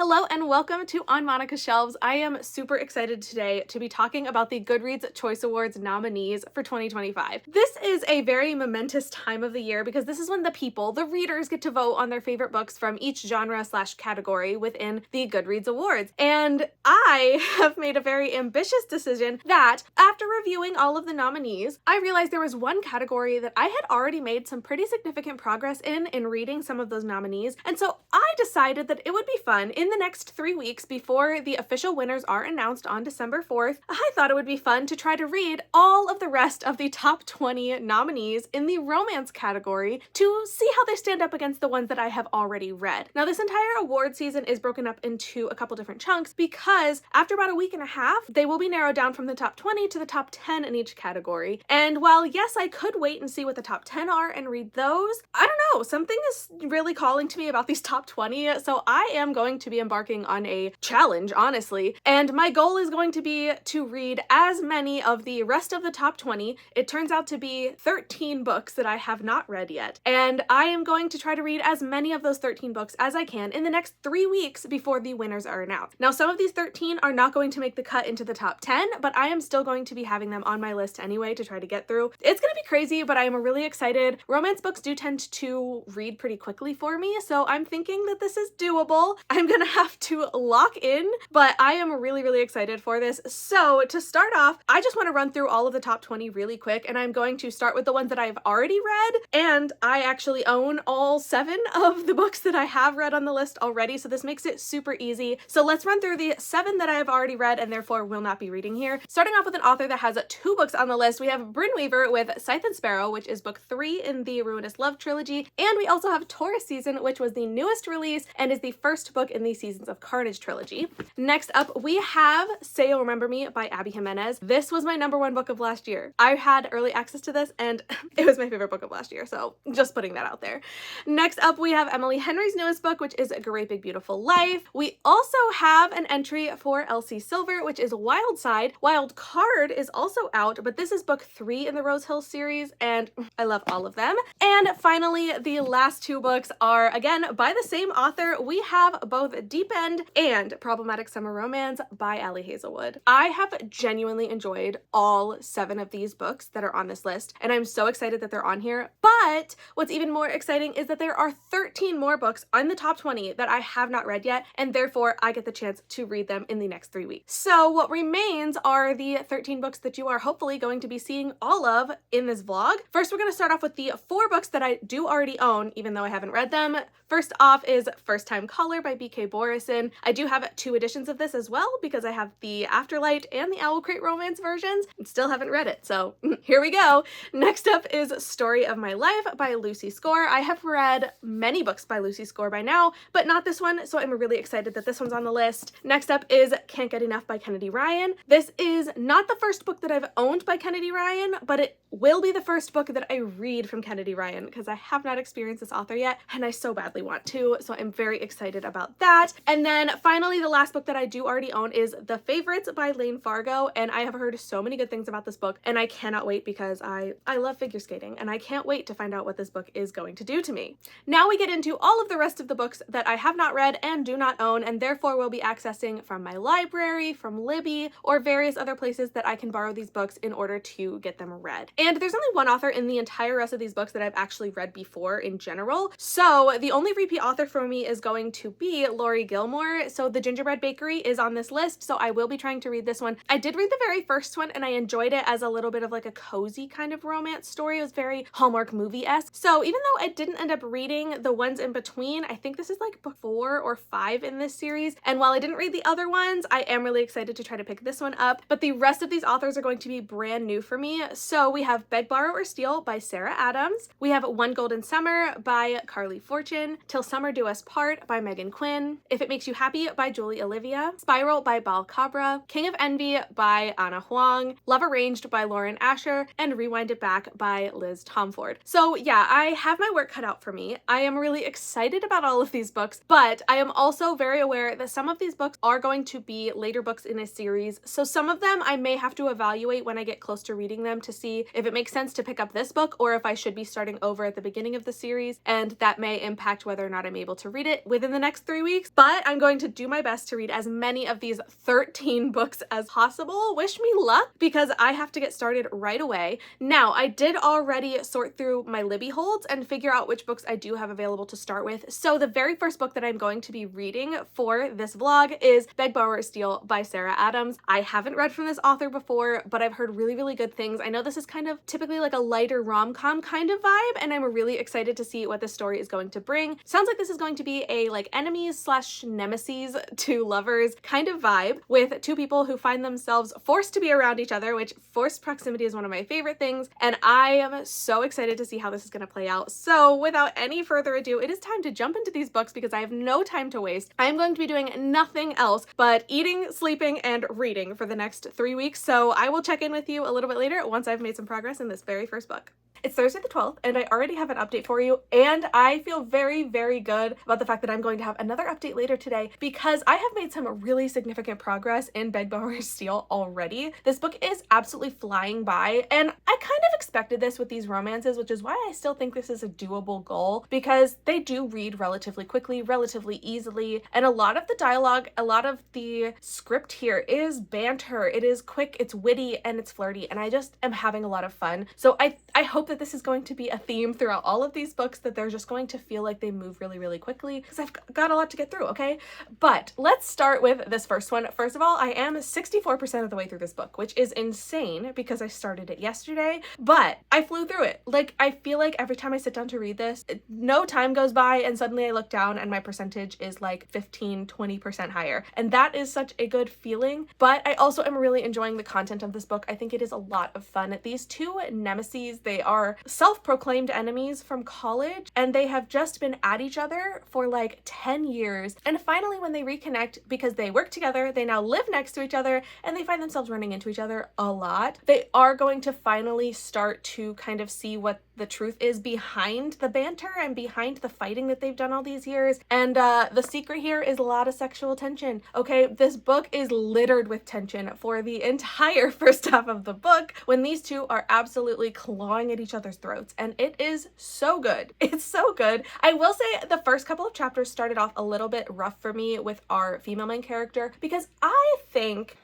Hello and welcome to On Monica's Shelves. I am super excited today to be talking about the Goodreads Choice Awards nominees for 2025. This is a very momentous time of the year because this is when the people, the readers, get to vote on their favorite books from each genre/category within the Goodreads Awards. And I have made a very ambitious decision that after reviewing all of the nominees, I realized there was one category that I had already made some pretty significant progress in reading some of those nominees. And so I decided that it would be fun in the next 3 weeks before the official winners are announced on December 4th, I thought it would be fun to try to read all of the rest of the top 20 nominees in the romance category to see how they stand up against the ones that I have already read. Now, this entire award season is broken up into a couple different chunks because after about a week and a half, they will be narrowed down from the top 20 to the top 10 in each category. And while yes, I could wait and see what the top 10 are and read those, I don't know, something is really calling to me about these top 20, so I am going to be embarking on a challenge, honestly, and my goal is going to be to read as many of the rest of the top 20. It turns out to be 13 books that I have not read yet, and I am going to try to read as many of those 13 books as I can in the next 3 weeks before the winners are announced. Now, some of these 13 are not going to make the cut into the top 10, but I am still going to be having them on my list anyway to try to get through. It's gonna be crazy, but I am really excited. Romance books do tend to read pretty quickly for me, so I'm thinking that this is doable. I'm gonna have to lock in, but I am really excited for this. So to start off, I just want to run through all of the top 20 really quick, and I'm going to start with the ones that I've already read, and I actually own all 7 of the books that I have read on the list already, so this makes it super easy. So let's run through the 7 that I have already read and therefore will not be reading here. Starting off with an author that has 2 books on the list, we have Brynn Weaver with Scythe and Sparrow, which is book 3 in the Ruinous Love trilogy, and we also have Taurus Season, which was the newest release and is the first book in the Seasons of Carnage trilogy. Next up, we have Say You'll Remember Me by Abby Jimenez. This was my #1 book of last year. I had early access to this and it was my favorite book of last year, so just putting that out there. Next up, we have Emily Henry's newest book, which is A Great Big Beautiful Life. We also have an entry for Elsie Silver, which is Wild Side. Wild Card is also out, but this is book 3 in the Rose Hill series, and I love all of them. And finally, the last 2 books are, again, by the same author. We have both Deep End and Problematic Summer Romance by Ali Hazelwood. I have genuinely enjoyed all 7 of these books that are on this list, and I'm so excited that they're on here. But what's even more exciting is that there are 13 more books on the top 20 that I have not read yet, and therefore I get the chance to read them in the next 3 weeks. So what remains are the 13 books that you are hopefully going to be seeing all of in this vlog. First, we're going to start off with the 4 books that I do already own, even though I haven't read them. First off is First Time Caller by B.K. Borison. I do have 2 editions of this as well because I have the Afterlight and the Owl Crate Romance versions and still haven't read it, so here we go. Next up is Story of My Life by Lucy Score. I have read many books by Lucy Score by now, but not this one, so I'm really excited that this one's on the list. Next up is Can't Get Enough by Kennedy Ryan. This is not the first book that I've owned by Kennedy Ryan, but it will be the first book that I read from Kennedy Ryan because I have not experienced this author yet, and I so badly want to, so I'm very excited about that. And then finally, the last book that I do already own is The Favorites by Lane Fargo, and I have heard so many good things about this book, and I cannot wait because I love figure skating, and I can't wait to find out what this book is going to do to me. Now we get into all of the rest of the books that I have not read and do not own, and therefore will be accessing from my library, from Libby, or various other places that I can borrow these books in order to get them read. And there's only one author in the entire rest of these books that I've actually read before in general, so the only repeat author for me is going to be Laurie Gilmore. So The Gingerbread Bakery is on this list, so I will be trying to read this one. I did read the very first one and I enjoyed it as a little bit of like a cozy kind of romance story. It was very Hallmark movie-esque. So even though I didn't end up reading the ones in between, I think this is like book 4 or 5 in this series, and while I didn't read the other ones, I am really excited to try to pick this one up. But the rest of these authors are going to be brand new for me. So we have Beg, Borrow, or Steal by Sarah Adams. We have One Golden Summer by Carly Fortune. Till Summer Do Us Part by Megan Quinn. If It Makes You Happy by Julie Olivia. Spiral by Bal Cabra. King of Envy by Anna Huang. Love Arranged by Lauren Asher. And Rewind It Back by Liz Tomford. So yeah, I have my work cut out for me. I am really excited about all of these books, but I am also very aware that some of these books are going to be later books in a series. So some of them I may have to evaluate when I get close to reading them to see if it makes sense to pick up this book or if I should be starting over at the beginning of the series, and that may impact whether or not I'm able to read it within the next 3 weeks. but I'm going to do my best to read as many of these 13 books as possible. Wish me luck because I have to get started right away. Now, I did already sort through my Libby holds and figure out which books I do have available to start with. So the very first book that I'm going to be reading for this vlog is Beg, Borrow, or Steal by Sarah Adams. I haven't read from this author before, but I've heard really, really good things. I know this is kind of typically like a lighter rom-com kind of vibe, and I'm really excited to see what this story is going to bring. Sounds like this is going to be a like enemies slash nemesis to lovers kind of vibe with two people who find themselves forced to be around each other, which forced proximity is one of my favorite things, and I am so excited to see how this is going to play out. So without any further ado, it is time to jump into these books because I have no time to waste. I am going to be doing nothing else but eating, sleeping, and reading for the next 3 weeks, so I will check in with you a little bit later once I've made some progress in this very first book. It's Thursday the 12th, and I already have an update for you, and I feel very, very good about the fact that I'm going to have another update later today because I have made some really significant progress in Beg, Borrow, or Steal already. This book is absolutely flying by, and I kind of expected this with these romances, which is why I still think this is a doable goal because they do read relatively quickly, relatively easily, and a lot of the dialogue, a lot of the script here is banter. It is quick, it's witty, and it's flirty, and I just am having a lot of fun. So I hope that this is going to be a theme throughout all of these books, that they're just going to feel like they move really, really quickly because I've got a lot to get through, okay? But let's start with this first one. First of all, I am 64% of the way through this book, which is insane because I started it yesterday, but I flew through it. Like, I feel like every time I sit down to read this, no time goes by and suddenly I look down and my percentage is like 15-20% higher. And that is such a good feeling, but I also am really enjoying the content of this book. I think it is a lot of fun. These two nemesis, they are self-proclaimed enemies from college, and they have just been at each other for like 10 years. And finally, when they reconnect, because they work together, they now live next to each other, and they find themselves running into each other a lot. They are going to finally start to kind of see what the truth is behind the banter and behind the fighting that they've done all these years. And the secret here is a lot of sexual tension. Okay, this book is littered with tension for the entire first half of the book when these two are absolutely clawing at each other's throats, and it is so good. It's so good. I will say the first couple of chapters started off a little bit rough for me with our female main character because I think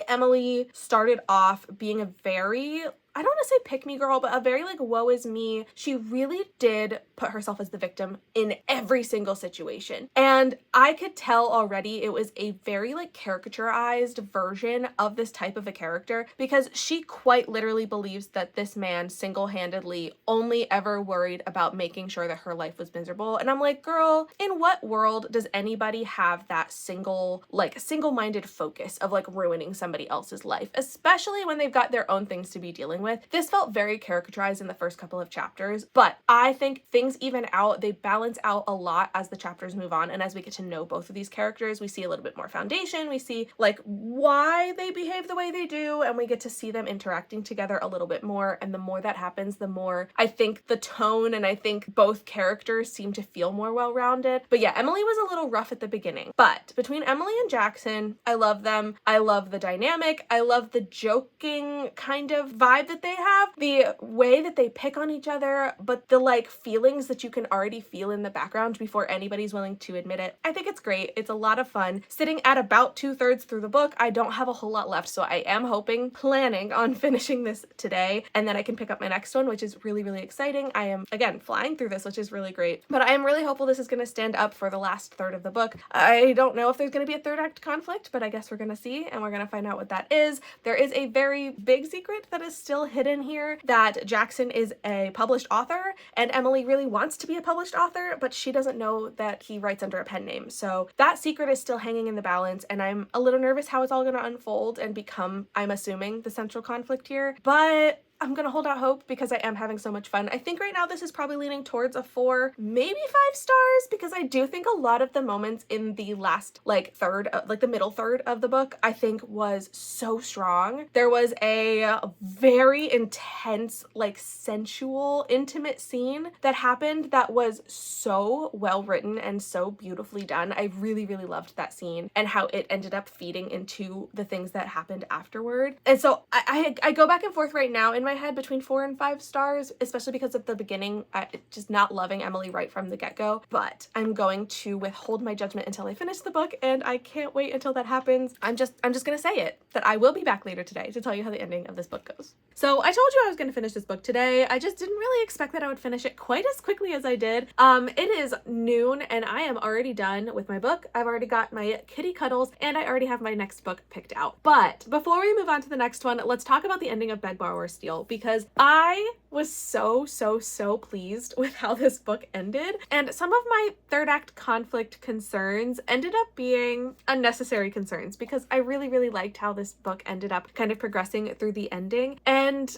Emily started off being a very, I don't want to say pick me girl, but a very like woe is me. She really did put herself as the victim in every single situation. And I could tell already it was a very like caricaturized version of this type of a character because she quite literally believes that this man single-handedly only ever worried about making sure that her life was miserable. And I'm like, girl, in what world does anybody have that single-minded focus of like ruining somebody else's life, especially when they've got their own things to be dealing with? This felt very caricaturized in the first couple of chapters, but I think things even out. They balance out a lot as the chapters move on, and as we get to know both of these characters, we see a little bit more foundation. We see like why they behave the way they do, and we get to see them interacting together a little bit more. And the more that happens, the more I think the tone and I think both characters seem to feel more well-rounded. But yeah, Emily was a little rough at the beginning, but between Emily and Jackson, I love them. I love the dynamic. I love the joking kind of vibe that they have, the way that they pick on each other, but the like feelings that you can already feel in the background before anybody's willing to admit it. I think it's great. It's a lot of fun. Sitting at about 2/3 through the book, I don't have a whole lot left, so I am planning on finishing this today, and then I can pick up my next one, which is really, really exciting. I am, again, flying through this, which is really great, but I am really hopeful this is going to stand up for the last third of the book. I don't know if there's going to be a third act conflict, but I guess we're going to see, and we're going to find out what that is. There is a very big secret that is still hidden here, that Jackson is a published author, and Emily really wants to be a published author, but she doesn't know that he writes under a pen name. So that secret is still hanging in the balance, and I'm a little nervous how it's all going to unfold and become, I'm assuming, the central conflict here. But I'm gonna hold out hope because I am having so much fun. I think right now this is probably leaning towards a 4, maybe 5 stars, because I do think a lot of the moments in the last third, the middle third of the book, I think was so strong. There was a very intense, sensual, intimate scene that happened that was so well written and so beautifully done. I really, really loved that scene and how it ended up feeding into the things that happened afterward. And so I go back and forth right now in my head between 4 and 5 stars, especially because at the beginning, just not loving Emily right from the get-go, but I'm going to withhold my judgment until I finish the book, and I can't wait until that happens. I'm just gonna say it, that I will be back later today to tell you how the ending of this book goes. So I told you I was gonna finish this book today. I just didn't really expect that I would finish it quite as quickly as I did. It is noon and I am already done with my book. I've already got my kitty cuddles and I already have my next book picked out. But before we move on to the next one, let's talk about the ending of Beg, Borrow, or Steal, because I was so pleased with how this book ended. And some of my third act conflict concerns ended up being unnecessary concerns, because I really liked how this book ended up kind of progressing through the ending. And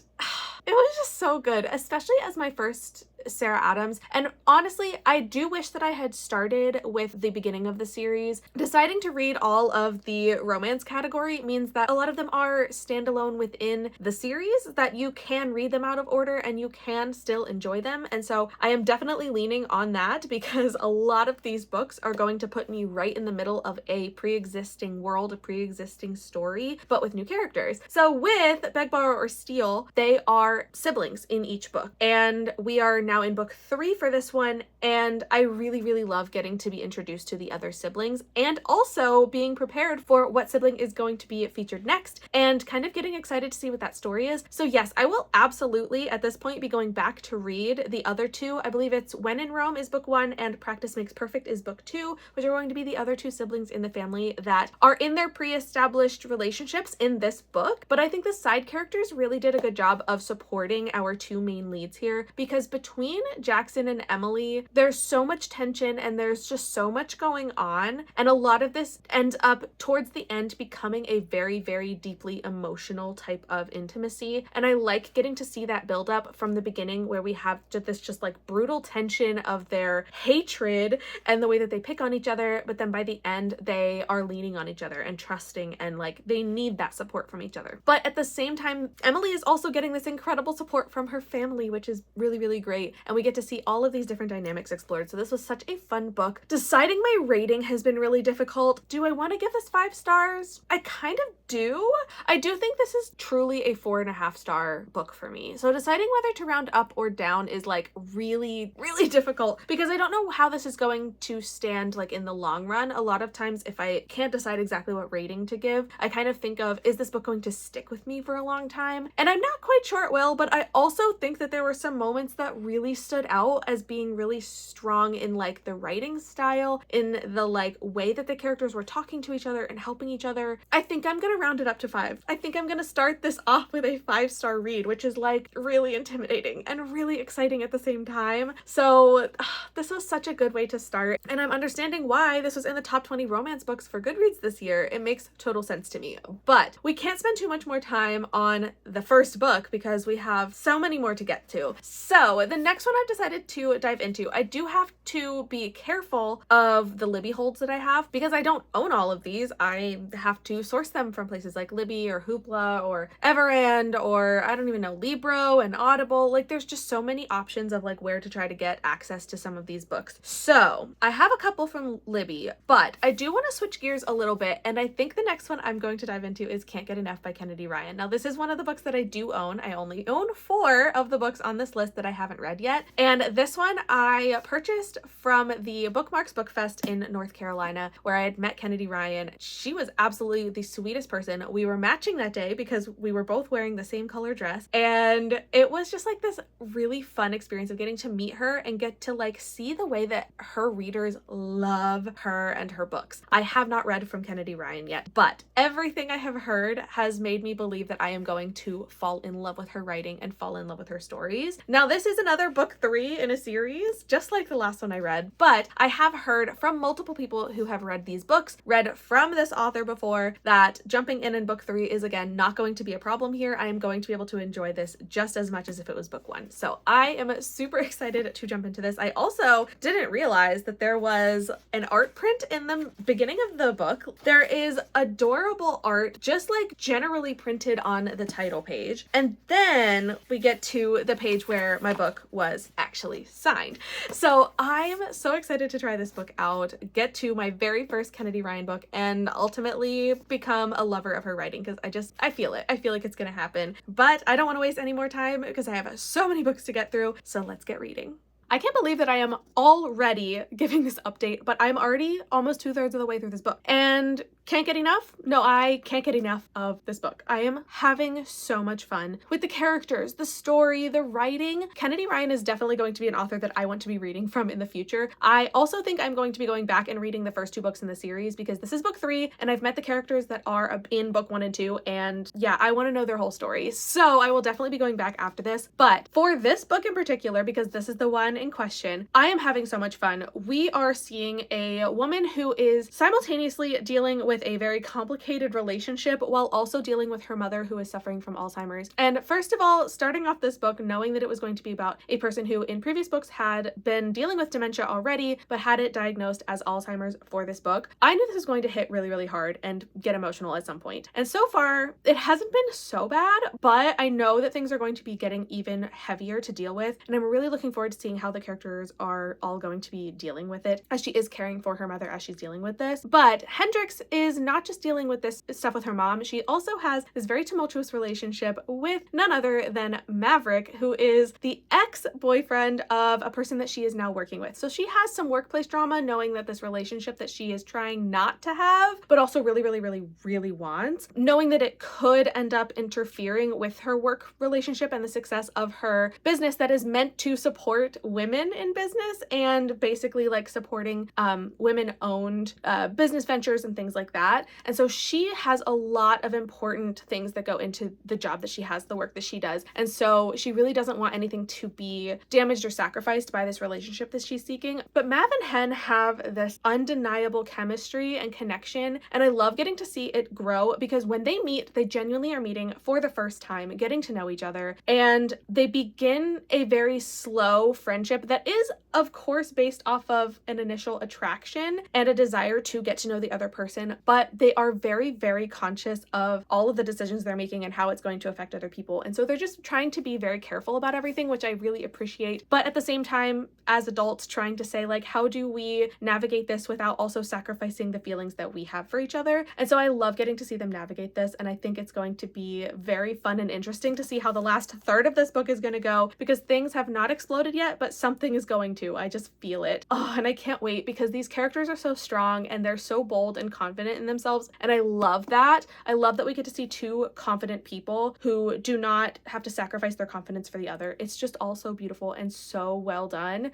it was just so good, especially as my first Sarah Adams. And honestly, I do wish that I had started with the beginning of the series. Deciding to read all of the romance category means that a lot of them are standalone within the series, that you can read them out of order and you can still enjoy them. And so I am definitely leaning on that, because a lot of these books are going to put me right in the middle of a pre-existing world, a pre-existing story, but with new characters. So with Beg, Borrow, or Steal, they are siblings in each book. And we are now in book 3 for this one, and I really love getting to be introduced to the other siblings, and also being prepared for what sibling is going to be featured next, and kind of getting excited to see what that story is. So yes, I will absolutely at this point be going back to read the other two. I believe it's When in Rome is book 1 and Practice Makes Perfect is book 2, which are going to be the other two siblings in the family that are in their pre-established relationships in this book. But I think the side characters really did a good job of supporting our two main leads here, because between Jackson and Emily, there's so much tension and there's just so much going on, and a lot of this ends up towards the end becoming a very deeply emotional type of intimacy. And I like getting to see that build up from the beginning, where we have this just like brutal tension of their hatred and the way that they pick on each other, but then by the end they are leaning on each other and trusting, and like they need that support from each other. But at the same time, Emily is also getting this incredible support from her family, which is really great, and we get to see all of these different dynamics explored. So this was such a fun book. Deciding my rating has been really difficult. Do I want to give this 5 stars? I kind of do. I do think this is truly a 4.5 star book for me. So deciding whether to round up or down is like really difficult, because I don't know how this is going to stand like in the long run. A lot of times if I can't decide exactly what rating to give, I kind of think of, is this book going to stick with me for a long time? And I'm not quite sure it will, but I also think that there were some moments that really stood out as being really strong in like the writing style, in the like way that the characters were talking to each other and helping each other. I think I'm gonna round it up to 5. I think I'm gonna start this off with a 5-star read, which is like really intimidating and really exciting at the same time. So this was such a good way to start, and I'm understanding why this was in the top 20 romance books for Goodreads this year. It makes total sense to me. But we can't spend too much more time on the first book because we have so many more to get to. So the next one I've decided to dive into, I do have to be careful of the Libby holds that I have, because I don't own all of these. I have to source them from places like Libby or Hoopla or Everand, or I don't even know, Libro and Audible. Like there's just so many options of like where to try to get access to some of these books. So I have a couple from Libby, but I do want to switch gears a little bit, and I think the next one I'm going to dive into is Can't Get Enough by Kennedy Ryan. Now this is one of the books that I do own. I only own 4 of the books on this list that I haven't read yet, and this one I purchased from the Bookmarks Book Fest in North Carolina, where I had met Kennedy Ryan. She was absolutely the sweetest person. We were matching that day because we were both wearing the same color dress, and it was just like this really fun experience of getting to meet her and get to like see the way that her readers love her and her books. I have not read from Kennedy Ryan yet, but everything I have heard has made me believe that I am going to fall in love with her writing and fall in love with her stories. Now this is another book 3 in a series, just like the last one I read, but I have heard from multiple people who have read these books, read from this author before, that jumping in book 3 is again not going to be a problem here. I am going to be able to enjoy this just as much as if it was book 1. So I am super excited to jump into this. I also didn't realize that there was an art print in the beginning of the book. There is adorable art just like generally printed on the title page, and then we get to the page where my book was actually signed. So I'm so excited to try this book out, get to my very first Kennedy Ryan book, and ultimately become a lover of her writing because I feel it. I feel like it's gonna happen. But I don't want to waste any more time because I have so many books to get through. So let's get reading. I can't believe that I am already giving this update, but I'm already almost 2/3 of the way through this book and can't get enough. No, I can't get enough of this book. I am having so much fun with the characters, the story, the writing. Kennedy Ryan is definitely going to be an author that I want to be reading from in the future. I also think I'm going to be going back and reading the first 2 books in the series because this is book 3 and I've met the characters that are in book 1 and 2, and yeah, I want to know their whole story. So I will definitely be going back after this. But for this book in particular, because this is the one in question, I am having so much fun. We are seeing a woman who is simultaneously dealing with a very complicated relationship while also dealing with her mother who is suffering from Alzheimer's. And first of all, starting off this book knowing that it was going to be about a person who in previous books had been dealing with dementia already but had it diagnosed as Alzheimer's for this book, I knew this was going to hit really, really hard and get emotional at some point. And so far, it hasn't been so bad, but I know that things are going to be getting even heavier to deal with, and I'm really looking forward to seeing how the characters are all going to be dealing with it as she is caring for her mother as she's dealing with this. But Hendrix is not just dealing with this stuff with her mom, she also has this very tumultuous relationship with none other than Maverick, who is the ex-boyfriend of a person that she is now working with. So she has some workplace drama knowing that this relationship that she is trying not to have, but also really, really, really, really wants, knowing that it could end up interfering with her work relationship and the success of her business that is meant to support women in business and basically like supporting women-owned business ventures and things like that. And so she has a lot of important things that go into the job that she has, the work that she does. And so she really doesn't want anything to be damaged or sacrificed by this relationship that she's seeking. But Mav and Hen have this undeniable chemistry and connection, and I love getting to see it grow because when they meet, they genuinely are meeting for the first time, getting to know each other, and they begin a very slow friendship that is, of course, based off of an initial attraction and a desire to get to know the other person, but they are very, very conscious of all of the decisions they're making and how it's going to affect other people. And so they're just trying to be very careful about everything, which I really appreciate. But at the same time, as adults, trying to say, like, how do we navigate this without also sacrificing the feelings that we have for each other? And so I love getting to see them navigate this, and I think it's going to be very fun and interesting to see how the last third of this book is going to go, because things have not exploded yet, but something is going to. I just feel it. Oh, and I can't wait because these characters are so strong and they're so bold and confident in themselves, and I love that. I love that we get to see 2 confident people who do not have to sacrifice their confidence for the other. It's just all so beautiful and so well done.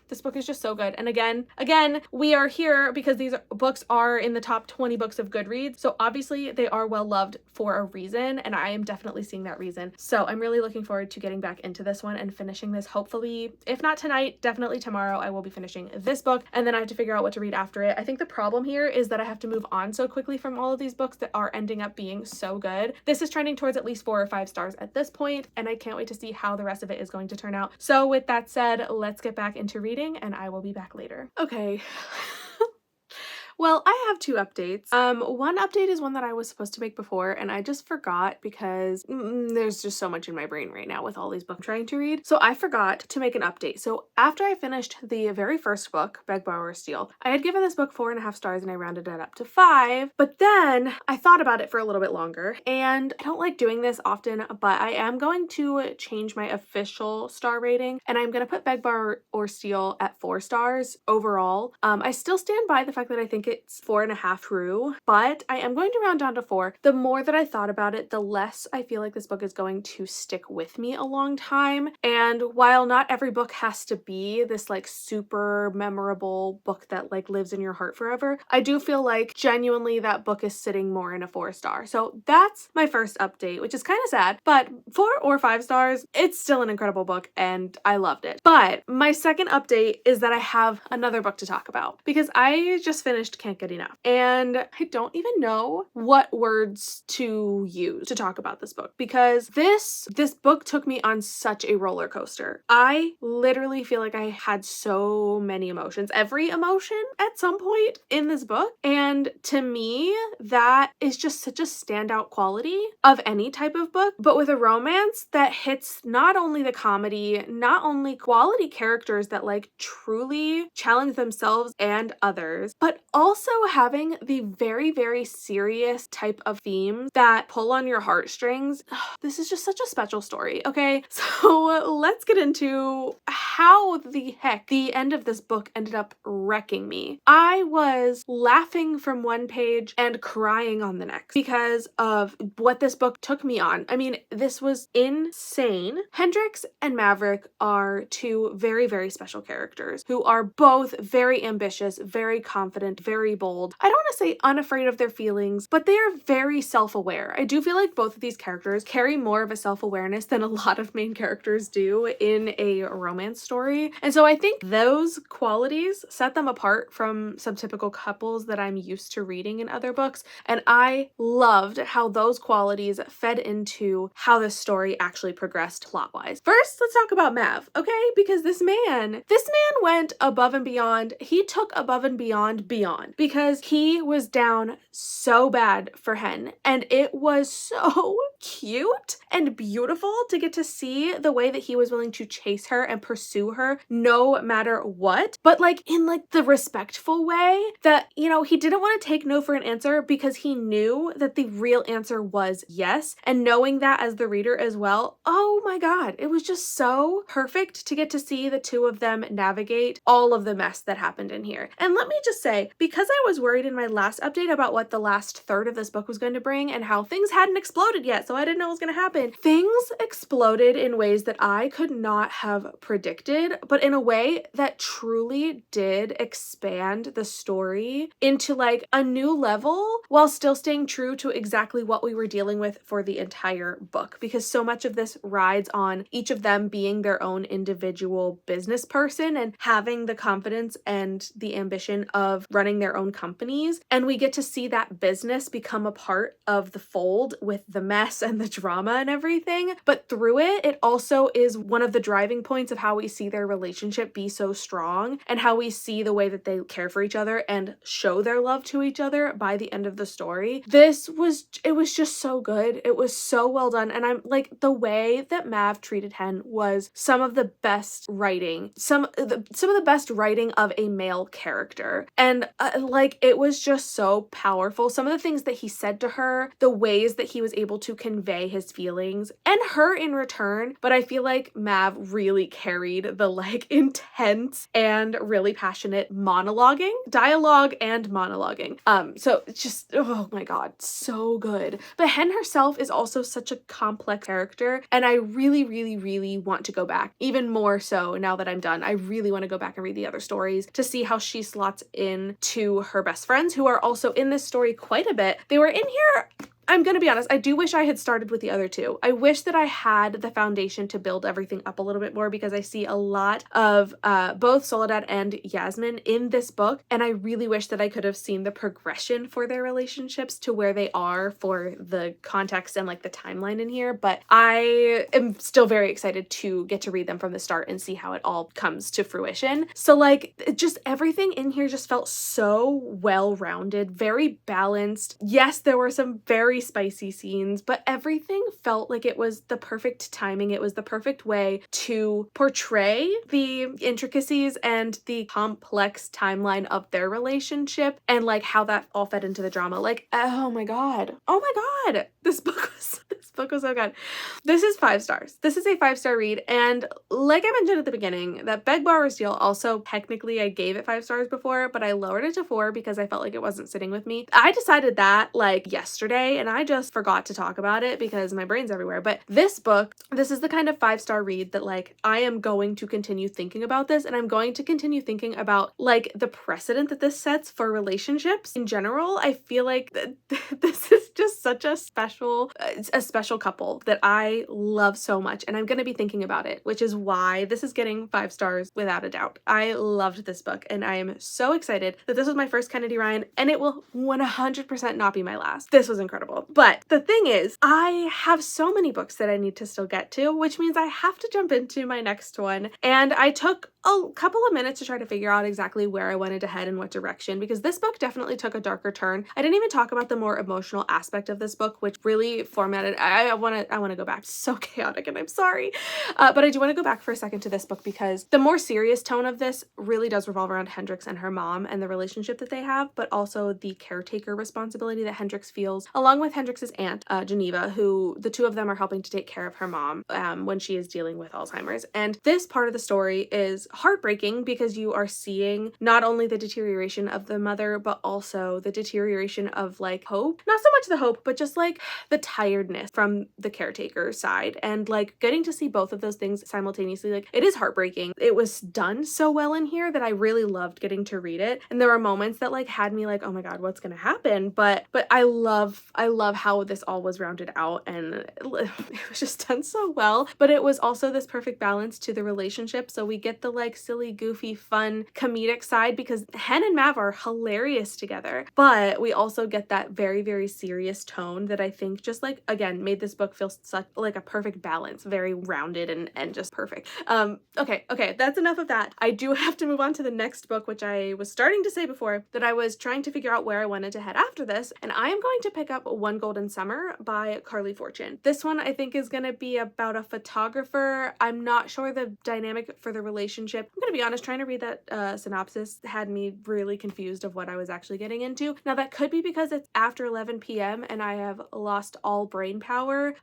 This book is just so good. And again, we are here because these books are in the top 20 books of Goodreads. So obviously they are well loved for a reason, and I am definitely seeing that reason. So I'm really looking forward to getting back into this one and finishing this. Hopefully, if not tonight, definitely tomorrow, I will be finishing this book, and then I have to figure out what to read after it. I think the problem here is that I have to move on so quickly from all of these books that are ending up being so good. This is trending towards at least 4 or 5 stars at this point, and I can't wait to see how the rest of it is going to turn out. So with that said, let's get back into reading, and I will be back later. Okay. Well, I have 2 updates. One update is one that I was supposed to make before, and I just forgot because there's just so much in my brain right now with all these books I'm trying to read. So I forgot to make an update. So after I finished the very first book, Beg, Borrow, or Steal, I had given this book 4.5 stars and I rounded it up to 5, but then I thought about it for a little bit longer, and I don't like doing this often, but I am going to change my official star rating, and I'm going to put Beg, Borrow, or Steal at 4 stars overall. I still stand by the fact that I think it's 4.5 true, but I am going to round down to 4. The more that I thought about it, the less I feel like this book is going to stick with me a long time. And while not every book has to be this like super memorable book that like lives in your heart forever, I do feel like genuinely that book is sitting more in a 4 star. So that's my first update, which is kind of sad, but 4 or 5 stars, it's still an incredible book and I loved it. But my second update is that I have another book to talk about because I just finished can't get enough. And I don't even know what words to use to talk about this book, because this book took me on such a roller coaster. I literally feel like I had so many emotions, every emotion at some point in this book. And to me, that is just such a standout quality of any type of book, but with a romance that hits not only the comedy, not only quality characters that like truly challenge themselves and others, but also having the very, very serious type of themes that pull on your heartstrings. This is just such a special story, okay? So let's get into how the heck the end of this book ended up wrecking me. I was laughing from one page and crying on the next because of what this book took me on. I mean, this was insane. Hendrix and Maverick are two very, very special characters who are both very ambitious, very confident, very bold. I don't want to say unafraid of their feelings, but they are very self-aware. I do feel like both of these characters carry more of a self-awareness than a lot of main characters do in a romance story. And so I think those qualities set them apart from some typical couples that I'm used to reading in other books. And I loved how those qualities fed into how this story actually progressed plot-wise. First, let's talk about Mav, okay? Because this man went above and beyond. He took above and beyond because he was down so bad for Hen. And it was so cute and beautiful to get to see the way that he was willing to chase her and pursue her no matter what, but like in like the respectful way that, you know, he didn't want to take no for an answer because he knew that the real answer was yes. And knowing that as the reader as well, oh my God, it was just so perfect to get to see the two of them navigate all of the mess that happened in here. And let me just say, because I was worried in my last update about what the last third of this book was going to bring and how things hadn't exploded yet, so I didn't know what was going to happen. Things exploded in ways that I could not have predicted, but in a way that truly did expand the story into like a new level while still staying true to exactly what we were dealing with for the entire book, because so much of this rides on each of them being their own individual business person and having the confidence and the ambition of running their own companies. And we get to see that business become a part of the fold with the mess and the drama and everything. But through it, it also is one of the driving points of how we see their relationship be so strong and how we see the way that they care for each other and show their love to each other by the end of the story. It was just so good. It was so well done. And I'm like, the way that Mav treated Hen was some of the best writing, some of the best writing of a male character. And like, it was just so powerful. Some of the things that he said to her, the ways that he was able to convey his feelings, and her in return. But I feel like Mav really carried the like intense and really passionate dialogue and monologuing. So it's just, oh my God, so good. But Hen herself is also such a complex character, and I really, really, really want to go back, even more so now that I'm done. I really want to go back and read the other stories to see how she slots in to her best friends, who are also in this story quite a bit. They were in here. I'm gonna be honest, I do wish I had started with the other two. I wish that I had the foundation to build everything up a little bit more, because I see a lot of both Soledad and Yasmin in this book, and I really wish that I could have seen the progression for their relationships to where they are for the context and like the timeline in here. But I am still very excited to get to read them from the start and see how it all comes to fruition. So like, just everything in here just felt so well-rounded, very balanced. Yes, there were some very spicy scenes, but everything felt like it was the perfect timing. It was the perfect way to portray the intricacies and the complex timeline of their relationship and like how that all fed into the drama. Like, oh my God, this book was so good. This is 5 stars. This is a 5-star read, and like I mentioned at the beginning, that Beg Borrow Steal, also technically I gave it 5 stars before, but I lowered it to 4 because I felt like it wasn't sitting with me. I decided that like yesterday, and I just forgot to talk about it because my brain's everywhere. But this book, this is the kind of 5-star read that like I am going to continue thinking about this, and I'm going to continue thinking about like the precedent that this sets for relationships in general. I feel like this is just such a special couple that I love so much, and I'm going to be thinking about it, which is why this is getting 5 stars without a doubt. I loved this book, and I am so excited that this was my first Kennedy Ryan, and it will 100% not be my last. This was incredible. But the thing is, I have so many books that I need to still get to, which means I have to jump into my next one. And I took a couple of minutes to try to figure out exactly where I wanted to head in what direction, because this book definitely took a darker turn. I didn't even talk about the more emotional aspect of this book, which really formatted. I want to go back. It's so chaotic, and I'm sorry. But I do want to go back for a second to this book, because the more serious tone of this really does revolve around Hendrix and her mom and the relationship that they have, but also the caretaker responsibility that Hendrix feels, along with Hendrix's aunt, Geneva, who the two of them are helping to take care of her mom when she is dealing with Alzheimer's. And this part of the story is heartbreaking because you are seeing not only the deterioration of the mother, but also the deterioration of like hope. Not so much the hope, but just like the tiredness from the caretaker side, and like getting to see both of those things simultaneously. Like, it is heartbreaking. It was done so well in here that I really loved getting to read it. And there were moments that like had me like, oh my God, what's gonna happen? But I love how this all was rounded out, and it was just done so well. But it was also this perfect balance to the relationship. So we get the like silly, goofy, fun, comedic side, because Hen and Mav are hilarious together. But we also get that very, very serious tone that I think just like, again, made this book feel such like a perfect balance, very rounded and just perfect. Okay, that's enough of that. I do have to move on to the next book, which I was starting to say before that I was trying to figure out where I wanted to head after this. And I am going to pick up One Golden Summer by Carly Fortune. This one I think is going to be about a photographer. I'm not sure the dynamic for the relationship. I'm going to be honest, trying to read that synopsis had me really confused of what I was actually getting into. Now that could be because it's after 11 p.m. and I have lost all brain power.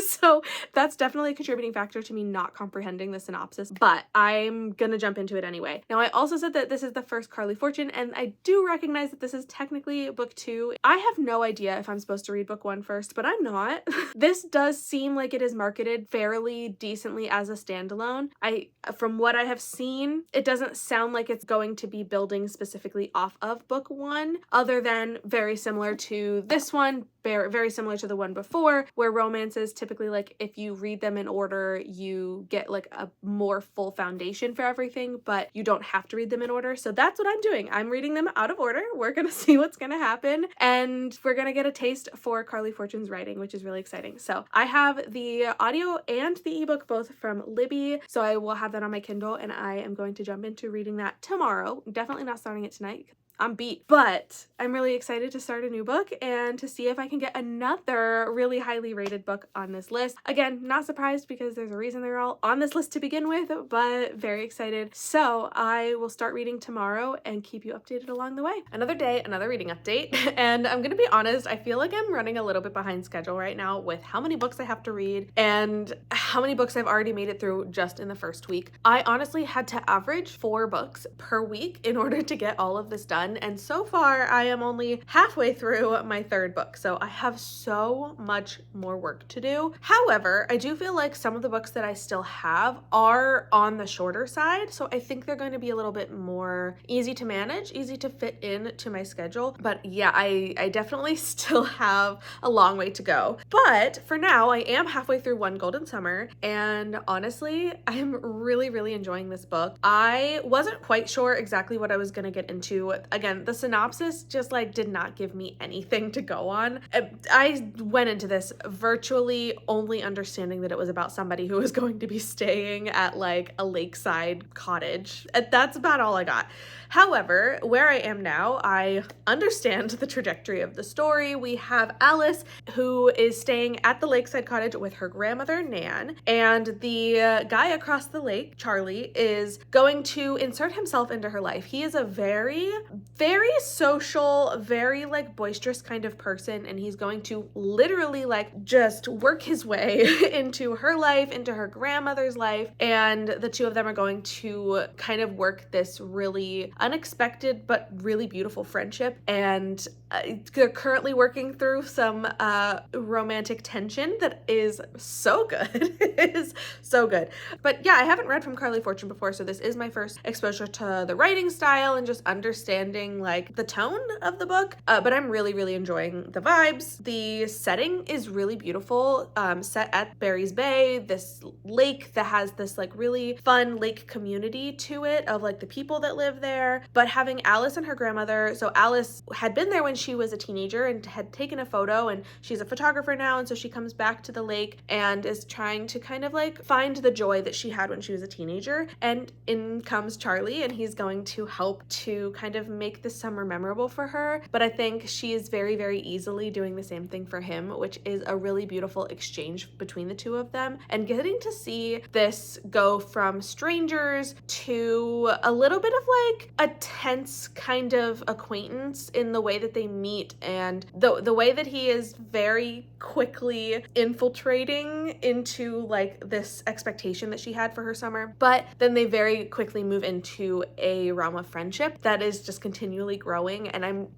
So that's definitely a contributing factor to me not comprehending the synopsis, but I'm gonna jump into it anyway. Now, I also said that this is the first Carly Fortune, and I do recognize that this is technically book 2. I have no idea if I'm supposed to read book 1 first, but I'm not. This does seem like it is marketed fairly decently as a standalone. From what I have seen, it doesn't sound like it's going to be building specifically off of book 1, other than very similar to this one, very similar to the one before, where romances typically, like, if you read them in order, you get like a more full foundation for everything, but you don't have to read them in order. So that's what I'm doing. I'm reading them out of order. We're gonna see what's gonna happen, and we're gonna get a taste for Carly Fortune's writing, which is really exciting. So I have the audio and the ebook both from Libby, so I will have that on my Kindle, and I am going to jump into reading that tomorrow. Definitely not starting it tonight. I'm beat, but I'm really excited to start a new book and to see if I can get another really highly rated book on this list. Again, not surprised because there's a reason they're all on this list to begin with, but very excited. So I will start reading tomorrow and keep you updated along the way. Another day, another reading update. And I'm gonna be honest, I feel like I'm running a little bit behind schedule right now with how many books I have to read and how many books I've already made it through just in the first week. I honestly had to average 4 books per week in order to get all of this done. And so far I am only halfway through my 3rd book, so I have so much more work to do. However, I do feel like some of the books that I still have are on the shorter side, so I think they're going to be a little bit more easy to manage, easy to fit into my schedule. But yeah, I definitely still have a long way to go. But for now, I am halfway through One Golden Summer, and honestly, I am really, really enjoying this book. I wasn't quite sure exactly what I was going to get into. Again, the synopsis just like did not give me anything to go on. I went into this virtually only understanding that it was about somebody who was going to be staying at like a lakeside cottage. That's about all I got. However, where I am now, I understand the trajectory of the story. We have Alice, who is staying at the lakeside cottage with her grandmother, Nan, and the guy across the lake, Charlie, is going to insert himself into her life. He is a very social, very like boisterous kind of person, and he's going to literally like just work his way into her life, into her grandmother's life, and the two of them are going to kind of work this really unexpected but really beautiful friendship, and they're currently working through some romantic tension that is so good. It is so good. But yeah, I haven't read from Carly Fortune before, so this is my first exposure to the writing style and just understanding like the tone of the book. But I'm really enjoying the vibes. The setting is really beautiful, set at Barry's Bay, this lake that has this like really fun lake community to it of like the people that live there. But having Alice and her grandmother, so Alice had been there when she was a teenager and had taken a photo, and she's a photographer now, and so she comes back to the lake and is trying to kind of like find the joy that she had when she was a teenager. And in comes Charlie, and he's going to help to kind of make the summer memorable for her. But I think she is very easily doing the same thing for him, which is a really beautiful exchange between the two of them. And getting to see this go from strangers to a little bit of like a tense kind of acquaintance in the way that they meet, and the way that he is very quickly infiltrating into like this expectation that she had for her summer, but then they very quickly move into a realm of friendship that is just continually growing. And I'm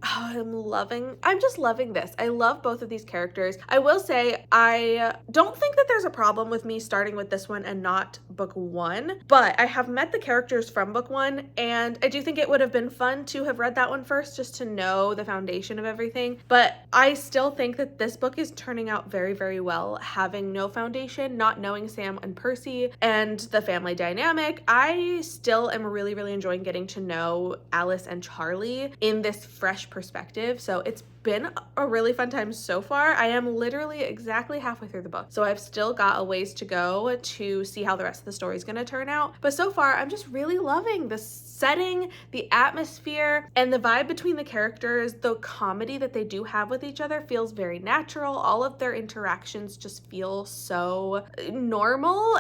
just loving this. I love both of these characters. I will say I don't think that there's a problem with me starting with this one and not book one, but I have met the characters from book one, and I do think it would have been fun to have read that one first just to know the foundation of everything. But I still think that this book is turning out very well, having no foundation, not knowing Sam and Percy and the family dynamic. I still am really enjoying getting to know Alice and Charlie in this fresh perspective. So it's been a really fun time so far. I am literally exactly halfway through the book, so I've still got a ways to go to see how the rest of the story is going to turn out. But so far, I'm just really loving the setting, the atmosphere, and the vibe between the characters. The comedy that they do have with each other feels very natural. All of their interactions just feel so normal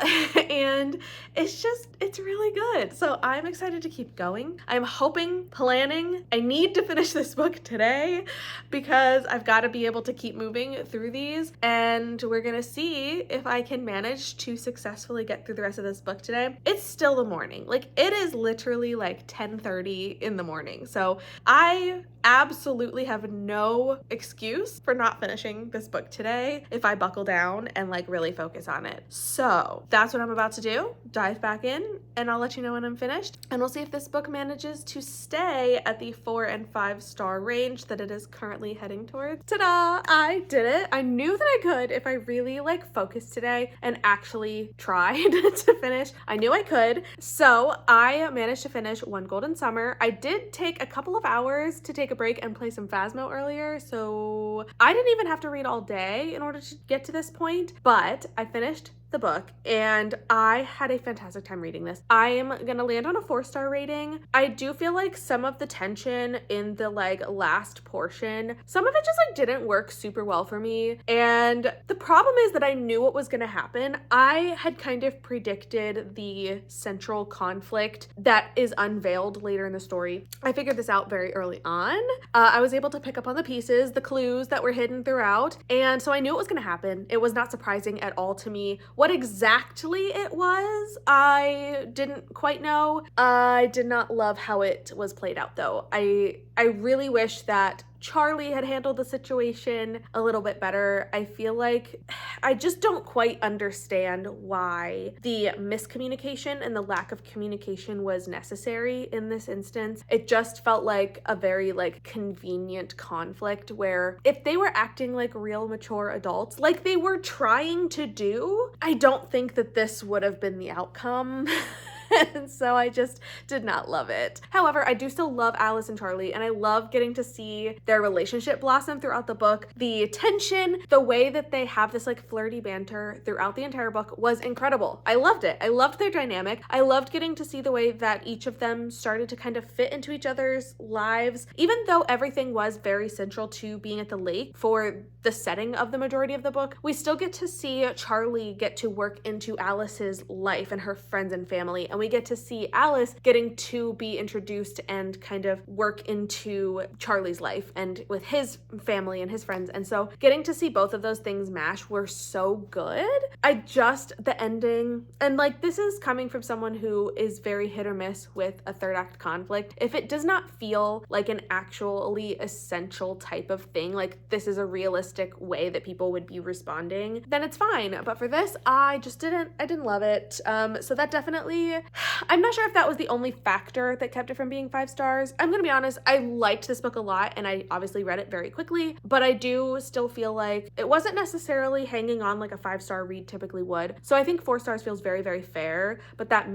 and it's really good. So I'm excited to keep going. I'm planning, I need to finish this book today because I've got to be able to keep moving through these, and we're gonna see if I can manage to successfully get through the rest of this book today. It's still the morning. Like, it is literally like 10:30 in the morning. So I absolutely have no excuse for not finishing this book today if I buckle down and like really focus on it. So that's what I'm about to do. Dive back in, and I'll let you know when I'm finished, and we'll see if this book manages to stay at the 4 and 5 star range that it is currently heading towards. Ta-da! I did it. I knew that I could if I really like focused today and actually tried to finish. I knew I could. So I managed to finish One Golden Summer. I did take a couple of hours to take a break and play some Phasmo earlier, so I didn't even have to read all day in order to get to this point, but I finished the book and I had a fantastic time reading this. I'm gonna land on a 4-star rating. I do feel like some of the tension in the like last portion, some of it just like didn't work super well for me, and the problem is that I knew what was gonna happen. I had kind of predicted the central conflict that is unveiled later in the story. I figured this out very early on. I was able to pick up on the pieces, the clues that were hidden throughout, and so I knew it was gonna happen. It was not surprising at all to me. What exactly it was, I didn't quite know. I did not love how it was played out though. I really wish that Charlie had handled the situation a little bit better. I feel like I just don't quite understand why the miscommunication and the lack of communication was necessary in this instance. It just felt like a very like convenient conflict where if they were acting like real mature adults, like they were trying to do, I don't think that this would have been the outcome. And so I just did not love it. However, I do still love Alice and Charlie, and I love getting to see their relationship blossom throughout the book. The tension, the way that they have this like flirty banter throughout the entire book was incredible. I loved it. I loved their dynamic. I loved getting to see the way that each of them started to kind of fit into each other's lives. Even though everything was very central to being at the lake for the setting of the majority of the book, we still get to see Charlie get to work into Alice's life and her friends and family, and we we get to see Alice getting to be introduced and kind of work into Charlie's life and with his family and his friends. And so getting to see both of those things mash were so good. The ending, and like this is coming from someone who is very hit or miss with a third act conflict. If it does not feel like an actually essential type of thing, like this is a realistic way that people would be responding, then it's fine. But for this, I didn't love it. So that definitely, I'm not sure if that was the only factor that kept it from being 5 stars. I'm gonna be honest, I liked this book a lot and I obviously read it very quickly, but I do still feel like it wasn't necessarily hanging on like a 5-star read typically would. So I think 4 stars feels very, very fair, but that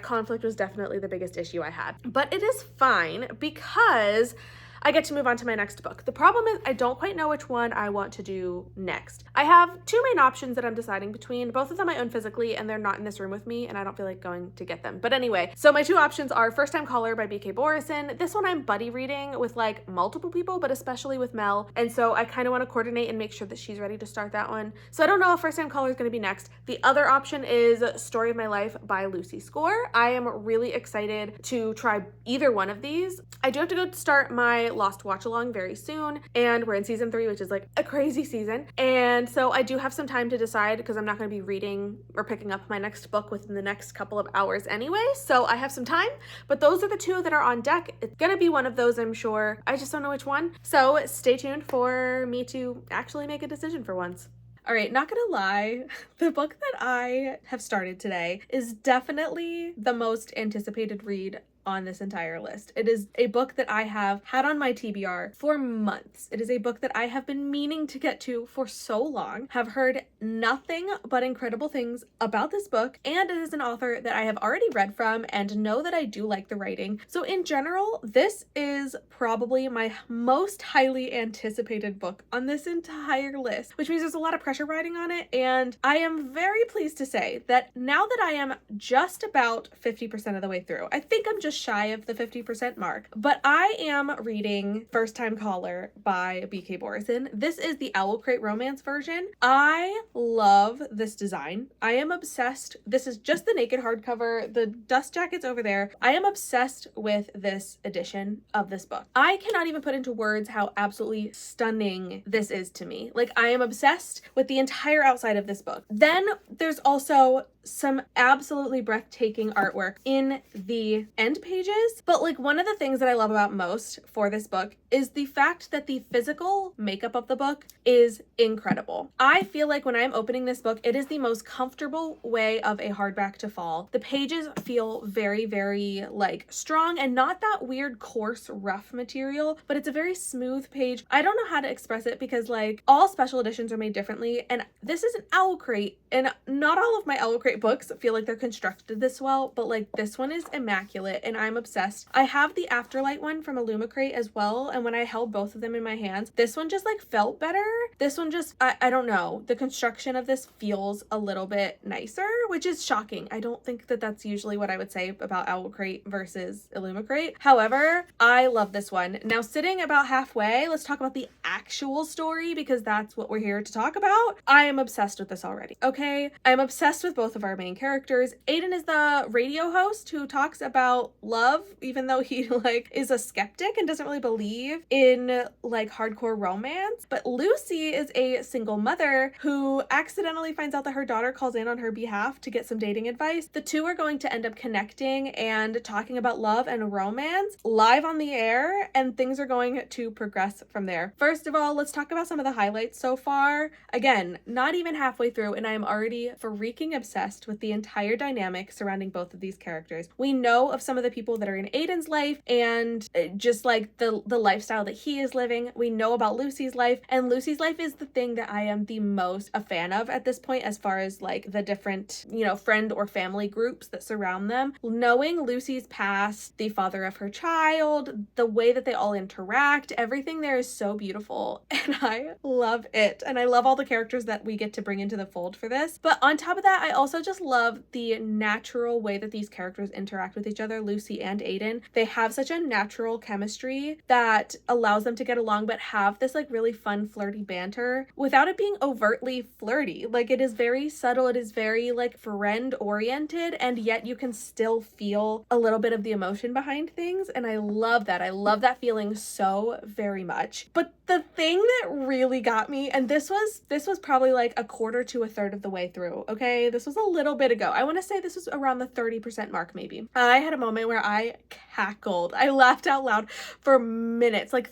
conflict was definitely the biggest issue I had. But it is fine because I get to move on to my next book. The problem is I don't quite know which one I want to do next. I have 2 main options that I'm deciding between. Both of them I own physically and they're not in this room with me and I don't feel like going to get them. But anyway, so my 2 options are First Time Caller by B.K. Borison. This one I'm buddy reading with like multiple people, but especially with Mel. And so I kind of want to coordinate and make sure that she's ready to start that one. So I don't know if First Time Caller is going to be next. The other option is Story of My Life by Lucy Score. I am really excited to try either one of these. I do have to go start my Lost watch along very soon, and we're in season 3, which is like a crazy season, and so I do have some time to decide because I'm not going to be reading or picking up my next book within the next couple of hours anyway, so I have some time. But those are the 2 that are on deck. It's gonna be one of those, I'm sure. I just don't know which one, so stay tuned for me to actually make a decision for once. All right, not gonna lie, the book that I have started today is definitely the most anticipated read on this entire list. It is a book that I have had on my TBR for months. It is a book that I have been meaning to get to for so long, have heard nothing but incredible things about this book, and it is an author that I have already read from and know that I do like the writing. So in general, this is probably my most highly anticipated book on this entire list, which means there's a lot of pressure riding on it, and I am very pleased to say that now that I am just about 50% of the way through, I think I'm just shy of the 50% mark, but I am reading First Time Caller by B.K. Borison. This is the Owl Crate romance version. I love this design. I am obsessed. This is just the naked hardcover. The dust jacket's over there. I am obsessed with this edition of this book. I cannot even put into words how absolutely stunning this is to me. Like, I am obsessed with the entire outside of this book. Then there's also some absolutely breathtaking artwork in the end pages. But like, one of the things that I love about most for this book is the fact that the physical makeup of the book is incredible. I feel like when I'm opening this book, it is the most comfortable way of a hardback to fall. The pages feel very, very like strong and not that weird coarse rough material, but it's a very smooth page. I don't know how to express it because like all special editions are made differently, and this is an Owl Crate, and not all of my Owl Crate books feel like they're constructed this well, but like this one is immaculate and I'm obsessed. I have the Afterlight one from Illumicrate as well, and when I held both of them in my hands, this one just like felt better. This one just, I don't know, the construction of this feels a little bit nicer, which is shocking. I don't think that that's usually what I would say about Owl Crate versus Illumicrate. However, I love this one. Now, sitting about halfway, let's talk about the actual story because that's what we're here to talk about. I am obsessed with this already, okay? I'm obsessed with both of our main characters. Aiden is the radio host who talks about love, even though he like is a skeptic and doesn't really believe in like hardcore romance. But Lucy is a single mother who accidentally finds out that her daughter calls in on her behalf to get some dating advice. The 2 are going to end up connecting and talking about love and romance live on the air, and things are going to progress from there. First of all, let's talk about some of the highlights so far. Again, not even halfway through, and I am already freaking obsessed with the entire dynamic surrounding both of these characters. We know of some of the people that are in Aiden's life and just like the lifestyle that he is living. We know about Lucy's life, and Lucy's life is the thing that I am the most a fan of at this point as far as like the different, you know, friend or family groups that surround them. Knowing Lucy's past, the father of her child, the way that they all interact, everything there is so beautiful and I love it. And I love all the characters that we get to bring into the fold for this. But on top of that, I also just love the natural way that these characters interact with each other. Lucy and Aiden. They have such a natural chemistry that allows them to get along, but have this like really fun, flirty banter without it being overtly flirty. Like, it is very subtle, it is very like friend oriented, and yet you can still feel a little bit of the emotion behind things. And I love that. I love that feeling so very much. But the thing that really got me, and this was probably like a quarter to a third of the way through, okay? This was a little bit ago. I want to say this was around the 30% mark, maybe. I had a moment where I cackled. I laughed out loud for minutes, like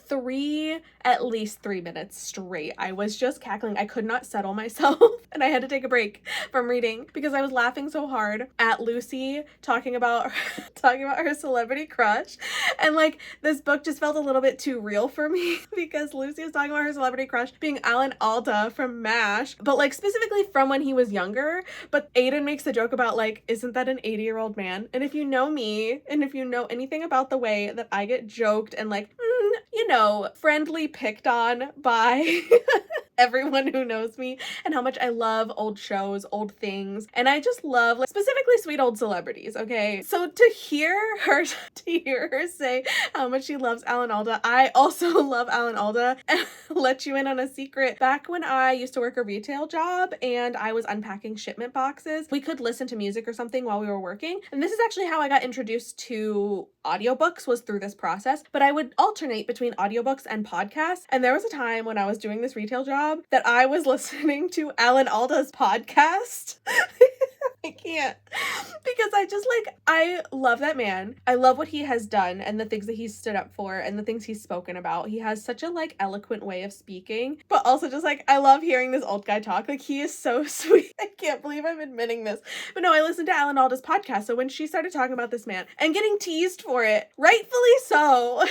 at least 3 minutes straight. I was just cackling. I could not settle myself and I had to take a break from reading because I was laughing so hard at Lucy talking about her celebrity crush. And like, this book just felt a little bit too real for me because Lucy was talking about her celebrity crush being Alan Alda from MASH, but like specifically from when he was younger. But Aiden makes the joke about like, isn't that an 80-year-old man? And if you know me, and if you know anything about the way that I get joked and like, friendly picked on by everyone who knows me, and how much I love old shows, old things, and I just love like specifically sweet old celebrities, okay? So to hear her say how much she loves Alan Alda, I also love Alan Alda. And let you in on a secret. Back when I used to work a retail job and I was unpacking shipment boxes, we could listen to music or something while we were working. And this is actually how I got introduced to audiobooks, was through this process. But I would alternate between audiobooks and podcasts. And there was a time when I was doing this retail job that I was listening to Alan Alda's podcast. I can't, because I love that man. I love what he has done and the things that he's stood up for and the things he's spoken about. He has such a like eloquent way of speaking, but also just like, I love hearing this old guy talk. Like, he is so sweet. I can't believe I'm admitting this, but no, I listened to Alan Alda's podcast. So when she started talking about this man and getting teased for it, rightfully so,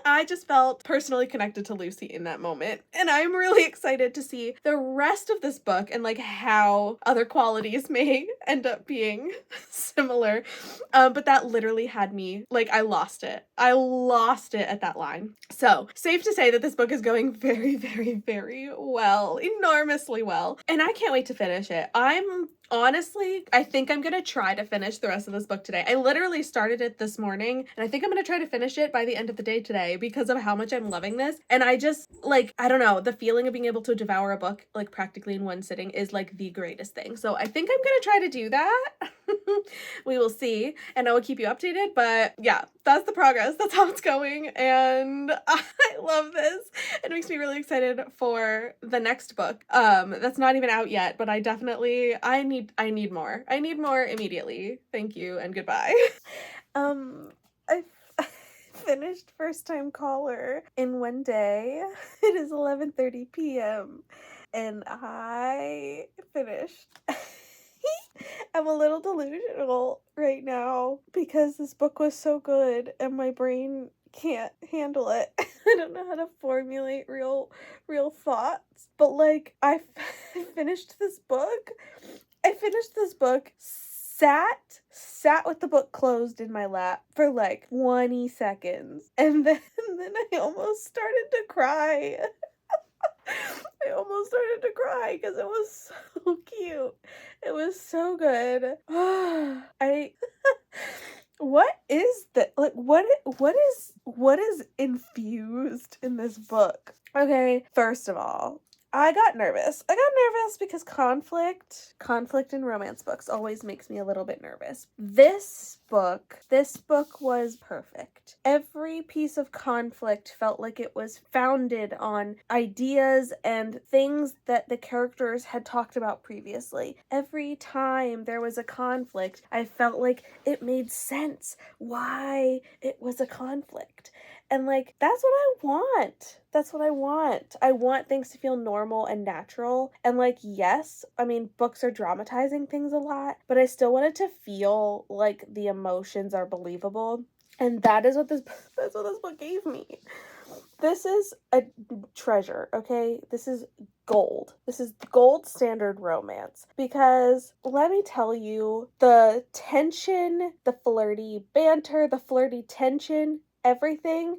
I just felt personally connected to Lucy in that moment. And I'm really excited to see the rest of this book and like how other qualities may end up being similar. But that literally had me, like, I lost it at that line. So safe to say that this book is going very, very, very well, enormously well. And I can't wait to finish it. Honestly, I think I'm gonna try to finish the rest of this book today. I literally started it this morning, and I think I'm gonna try to finish it by the end of the day today because of how much I'm loving this. And I just, like, I don't know, the feeling of being able to devour a book, like, practically in one sitting is, like, the greatest thing. So I think I'm gonna try to do that. We will see, and I will keep you updated, but yeah, that's the progress. That's how it's going, and I love this. It makes me really excited for the next book. That's not even out yet, but I need more. I need more immediately. Thank you and goodbye. I finished First Time Caller in one day. It is 11:30 p.m. and I finished. I'm a little delusional right now because this book was so good and my brain can't handle it. I don't know how to formulate real thoughts, but like I finished this book. Sat with the book closed in my lap for like 20 seconds, and then I almost started to cry. I almost started to cry because it was so cute. It was so good. What is that? Like, what is infused in this book? Okay, first of all, I got nervous because conflict in romance books always makes me a little bit nervous. This book was perfect. Every piece of conflict felt like it was founded on ideas and things that the characters had talked about previously. Every time there was a conflict, I felt like it made sense why it was a conflict. And like, that's what I want. I want things to feel normal and natural. And like, yes, I mean, books are dramatizing things a lot, but I still want it to feel like the emotions are believable. And that's what this book gave me. This is a treasure, okay? This is gold. This is gold standard romance. Because let me tell you, the tension, the flirty banter, the flirty tension, everything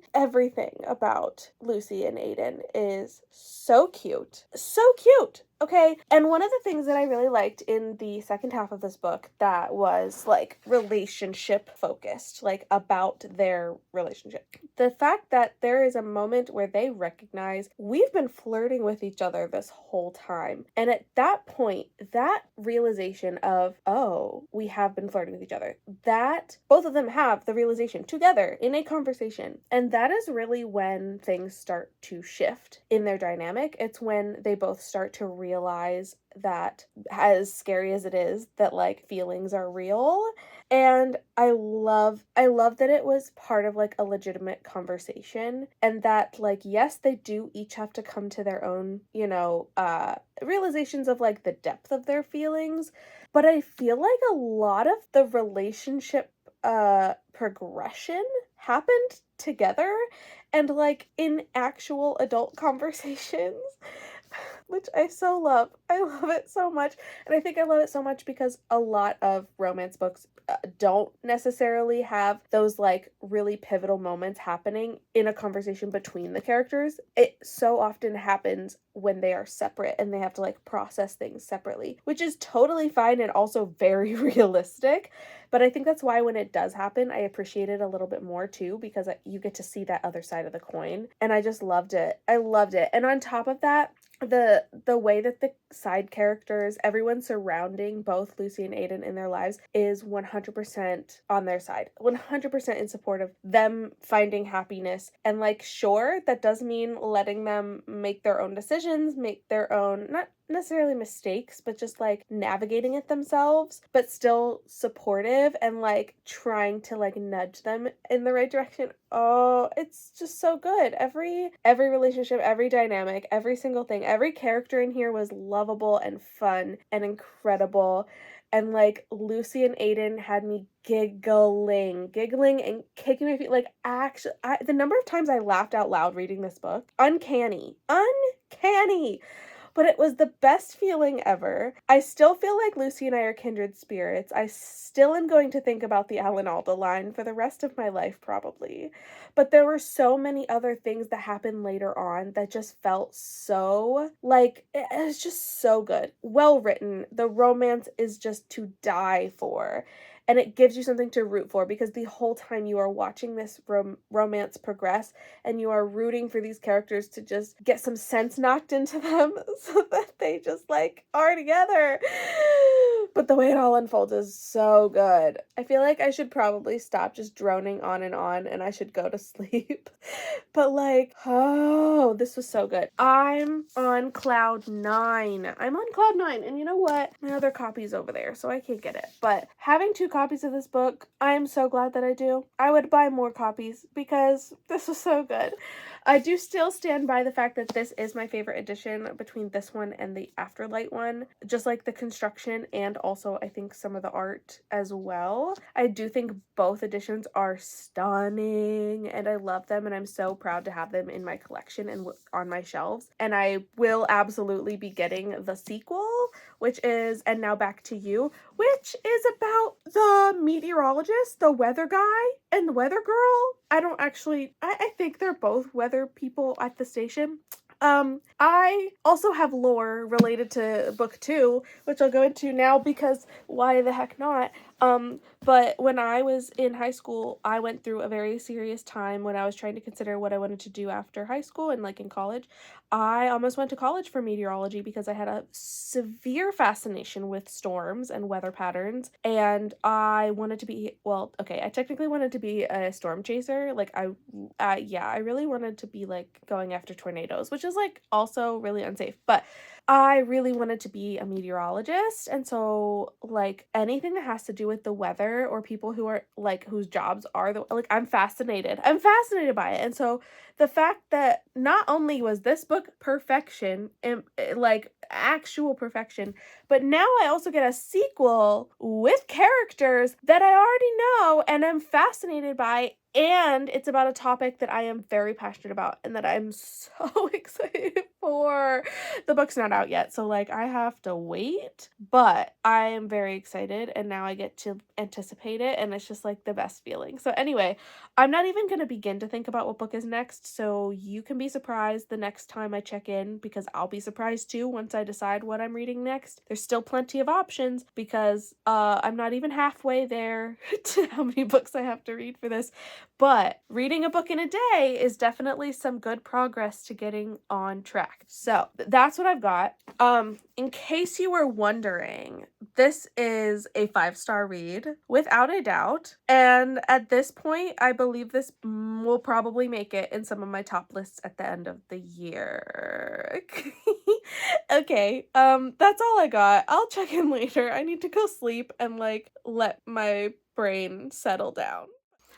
about Lucy and Aiden is so cute. So cute. Okay, and one of the things that I really liked in the second half of this book that was like relationship focused, like about their relationship. The fact that there is a moment where they recognize we've been flirting with each other this whole time. And at that point, that realization of, oh, we have been flirting with each other, that both of them have the realization together in a conversation. And that is really when things start to shift in their dynamic. It's when they both start to realize that, as scary as it is, that like feelings are real. And I love that it was part of like a legitimate conversation, and that like yes, they do each have to come to their own, realizations of like the depth of their feelings, but I feel like a lot of the relationship progression happened together and like in actual adult conversations, which I so love. I love it so much. And I think I love it so much because a lot of romance books don't necessarily have those like really pivotal moments happening in a conversation between the characters. It so often happens when they are separate and they have to like process things separately, which is totally fine and also very realistic. But I think that's why when it does happen, I appreciate it a little bit more too, because you get to see that other side of the coin. And I just loved it. I loved it. And on top of that, the way that the side characters, everyone surrounding both Lucy and Aiden in their lives, is 100% on their side, 100% in support of them finding happiness. And like, sure, that does mean letting them make their own decisions, make their own, not necessarily mistakes, but just like navigating it themselves, but still supportive and like trying to like nudge them in the right direction. Oh, it's just so good. Every relationship, every dynamic, every single thing, every character in here was lovable and fun and incredible. And like Lucy and Aiden had me giggling and kicking my feet. Like actually, the number of times I laughed out loud reading this book, uncanny. But it was the best feeling ever. I still feel like Lucy and I are kindred spirits. I still am going to think about the Alan Alda line for the rest of my life, probably. But there were so many other things that happened later on that just felt so, like, it's just so good. Well written. The romance is just to die for. And it gives you something to root for, because the whole time you are watching this romance progress and you are rooting for these characters to just get some sense knocked into them so that they just like are together. But the way it all unfolds is so good. I feel like I should probably stop just droning on and I should go to sleep. But like, oh, this was so good. I'm on cloud 9. And you know what? My other copy's over there, so I can't get it. But having 2 copies of this book, I am so glad that I do. I would buy more copies because this was so good. I do still stand by the fact that this is my favorite edition between this one and the Afterlight one. Just like the construction and also I think some of the art as well. I do think both editions are stunning and I love them, and I'm so proud to have them in my collection and on my shelves. And I will absolutely be getting the sequel, which is And Now Back to You, which is about the meteorologist, the weather guy, and the weather girl. I think they're both weather people at the station. I also have lore related to book 2, which I'll go into now because why the heck not? But when I was in high school, I went through a very serious time when I was trying to consider what I wanted to do after high school and like in college. I almost went to college for meteorology because I had a severe fascination with storms and weather patterns, and I wanted to be, well, okay, I technically wanted to be a storm chaser. Like I really wanted to be like going after tornadoes, which is like also really unsafe, but I really wanted to be a meteorologist. And so like anything that has to do with the weather or people who are like whose jobs are the like I'm fascinated by it. And so the fact that not only was this book perfection and like actual perfection, but now I also get a sequel with characters that I already know and am fascinated by, and it's about a topic that I am very passionate about and that I'm so excited for. The book's not out yet, so like I have to wait, but I am very excited and now I get to anticipate it and it's just like the best feeling. So anyway, I'm not even going to begin to think about what book is next, so you can be surprised the next time I check in because I'll be surprised too once I decide what I'm reading next. There's still plenty of options because I'm not even halfway there to how many books I have to read for this. But reading a book in a day is definitely some good progress to getting on track. So that's what I've got. In case you were wondering, this is a 5-star read without a doubt. And at this point, I believe this will probably make it in some of my top lists at the end of the year. Okay, that's all I got. I'll check in later. I need to go sleep and like let my brain settle down.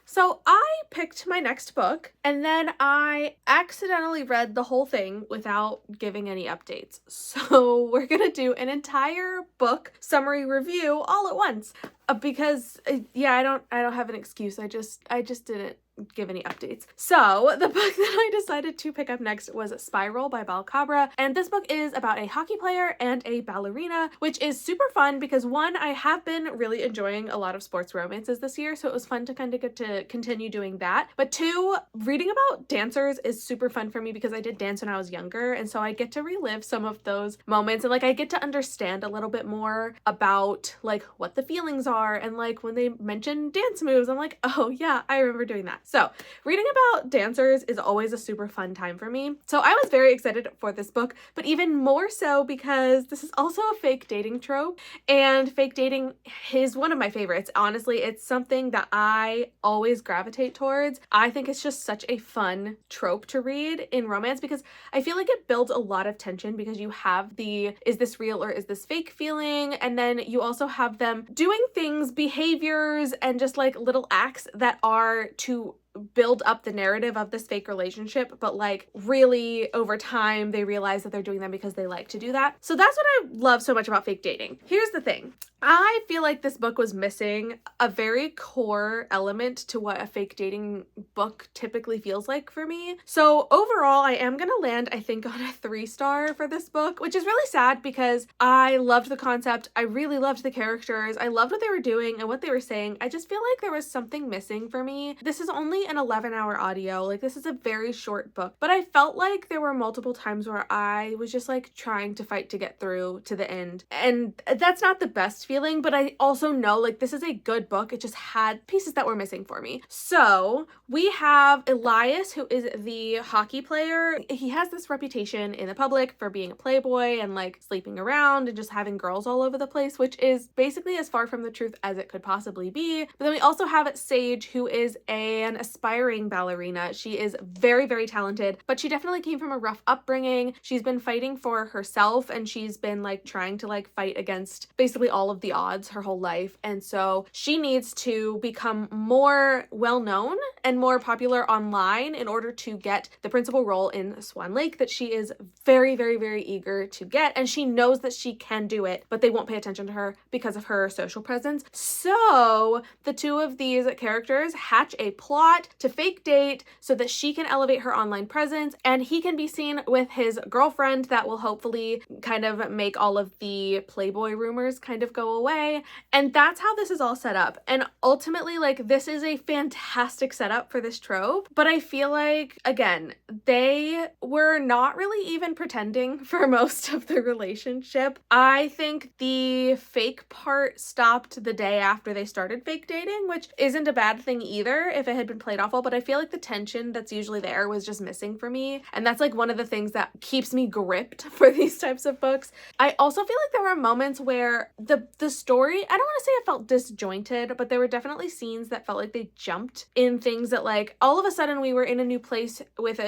So I picked my next book and then I accidentally read the whole thing without giving any updates. So we're gonna do an entire book summary review all at once because yeah, I don't have an excuse. I just didn't give any updates. So the book that I decided to pick up next was Spiral by Bal Cabra, and this book is about a hockey player and a ballerina, which is super fun because one, I have been really enjoying a lot of sports romances this year, so it was fun to kind of get to continue doing that. But two, reading about dancers is super fun for me because I did dance when I was younger, and so I get to relive some of those moments and like I get to understand a little bit more about like what the feelings are, and like when they mention dance moves, I'm like, oh yeah, I remember doing that. So reading about dancers is always a super fun time for me. So I was very excited for this book, but even more so because this is also a fake dating trope, and fake dating is one of my favorites. Honestly, it's something that I always gravitate towards. I think it's just such a fun trope to read in romance because I feel like it builds a lot of tension because you have the is this real or is this fake feeling, and then you also have them doing things, behaviors, and just like little acts that are to build up the narrative of this fake relationship, but like really over time they realize that they're doing them because they like to do that. So that's what I love so much about fake dating. Here's the thing. I feel like this book was missing a very core element to what a fake dating book typically feels like for me. So overall, I am gonna land, I think, on a 3-star for this book, which is really sad because I loved the concept. I really loved the characters. I loved what they were doing and what they were saying. I just feel like there was something missing for me. This is only an 11-hour audio. Like, this is a very short book, but I felt like there were multiple times where I was just like trying to fight to get through to the end. And that's not the best feeling, but I also know like this is a good book. It just had pieces that were missing for me. So we have Elias, who is the hockey player. He has this reputation in the public for being a playboy and like sleeping around and just having girls all over the place, which is basically as far from the truth as it could possibly be. But then we also have Sage, who is an aspiring ballerina. She is very, very talented, but she definitely came from a rough upbringing. She's been fighting for herself and she's been like trying to like fight against basically all of the odds her whole life. And so she needs to become more well-known and more popular online in order to get the principal role in Swan Lake that she is very, very, very eager to get. And she knows that she can do it, but they won't pay attention to her because of her social presence. So the two of these characters hatch a plot to fake date so that she can elevate her online presence and he can be seen with his girlfriend that will hopefully kind of make all of the playboy rumors kind of go away. And that's how this is all set up. And ultimately, like, this is a fantastic setup for this trope, but I feel like, again, they were not really even pretending for most of the relationship. I think the fake part stopped the day after they started fake dating, which isn't a bad thing either if it had been played awful, but I feel like the tension that's usually there was just missing for me. And that's like one of the things that keeps me gripped for these types of books. I also feel like there were moments where the story, I don't want to say it felt disjointed, but there were definitely scenes that felt like they jumped in things that like all of a sudden we were in a new place with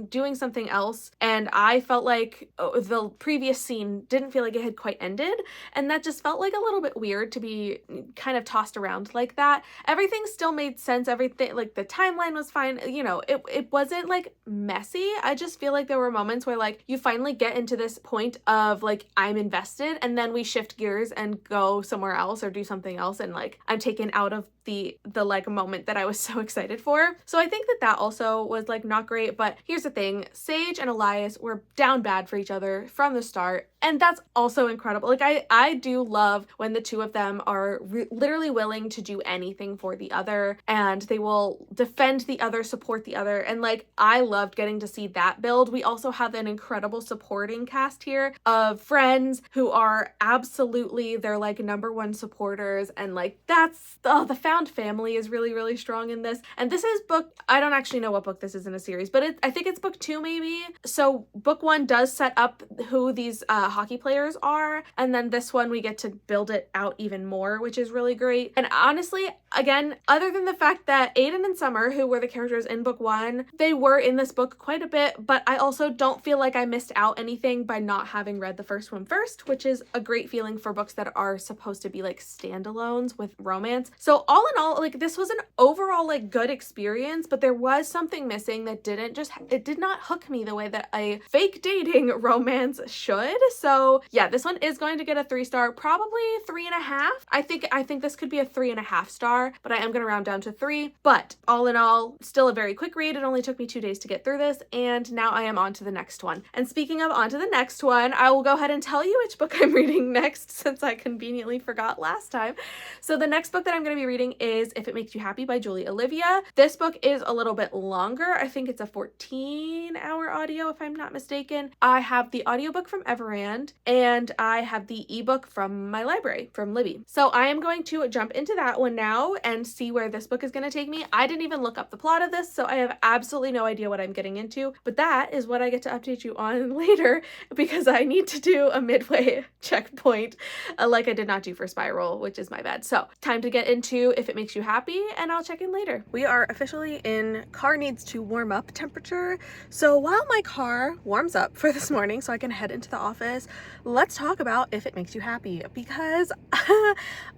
doing something else, and I felt like the previous scene didn't feel like it had quite ended, and that just felt like a little bit weird to be kind of tossed around like that. Everything still made sense. Everything, like the timeline was fine. You know, it wasn't like messy. I just feel like there were moments where like you finally get into this point of like I'm invested, and then we shift gears and go go somewhere else or do something else, and like I'm taken out of the like moment that I was so excited for. So I think that also was like not great. But here's the thing, Sage and Elias were down bad for each other from the start, and that's also incredible. Like I do love when the two of them are literally willing to do anything for the other, and they will defend the other, support the other, and like I loved getting to see that build. We also have an incredible supporting cast here of friends who are absolutely their like number one supporters, and like that's the found family is really, really strong in this. And this is I don't actually know what book this is in a series, but I think it's book 2 maybe. So book 1 does set up who these hockey players are, and then this one we get to build it out even more, which is really great. And honestly, again, other than the fact that Aiden and Summer, who were the characters in book 1, they were in this book quite a bit, but I also don't feel like I missed out anything by not having read the first one first, which is a great feeling for books that are supposed to be like standalones with romance. So all in all, like this was an overall like good experience, but there was something missing that it did not hook me the way that a fake dating romance should. So yeah, this one is going to get a 3-star, probably 3.5. I think this could be a 3.5 star, but I am going to round down to 3. But all in all, still a very quick read. It only took me 2 days to get through this, and now I am on to the next one. And speaking of on to the next one, I will go ahead and tell you which book I'm reading next, since I conveniently forgot last time. So the next book that I'm going to be reading is If It Makes You Happy by Julie Olivia. This book is a little bit longer. I think it's a 14-hour audio if I'm not mistaken. I have the audiobook from Everand, and I have the ebook from my library, from Libby. So I am going to jump into that one now and see where this book is going to take me. I didn't even look up the plot of this, so I have absolutely no idea what I'm getting into, but that is what I get to update you on later, because I need to do a midway checkpoint like I did not do for Spiral, which is my bad. So time to get into If It Makes You Happy, and I'll check in later. We are officially in car needs to warm up temperature. So while my car warms up for this morning so I can head into the office, let's talk about If It Makes You Happy, because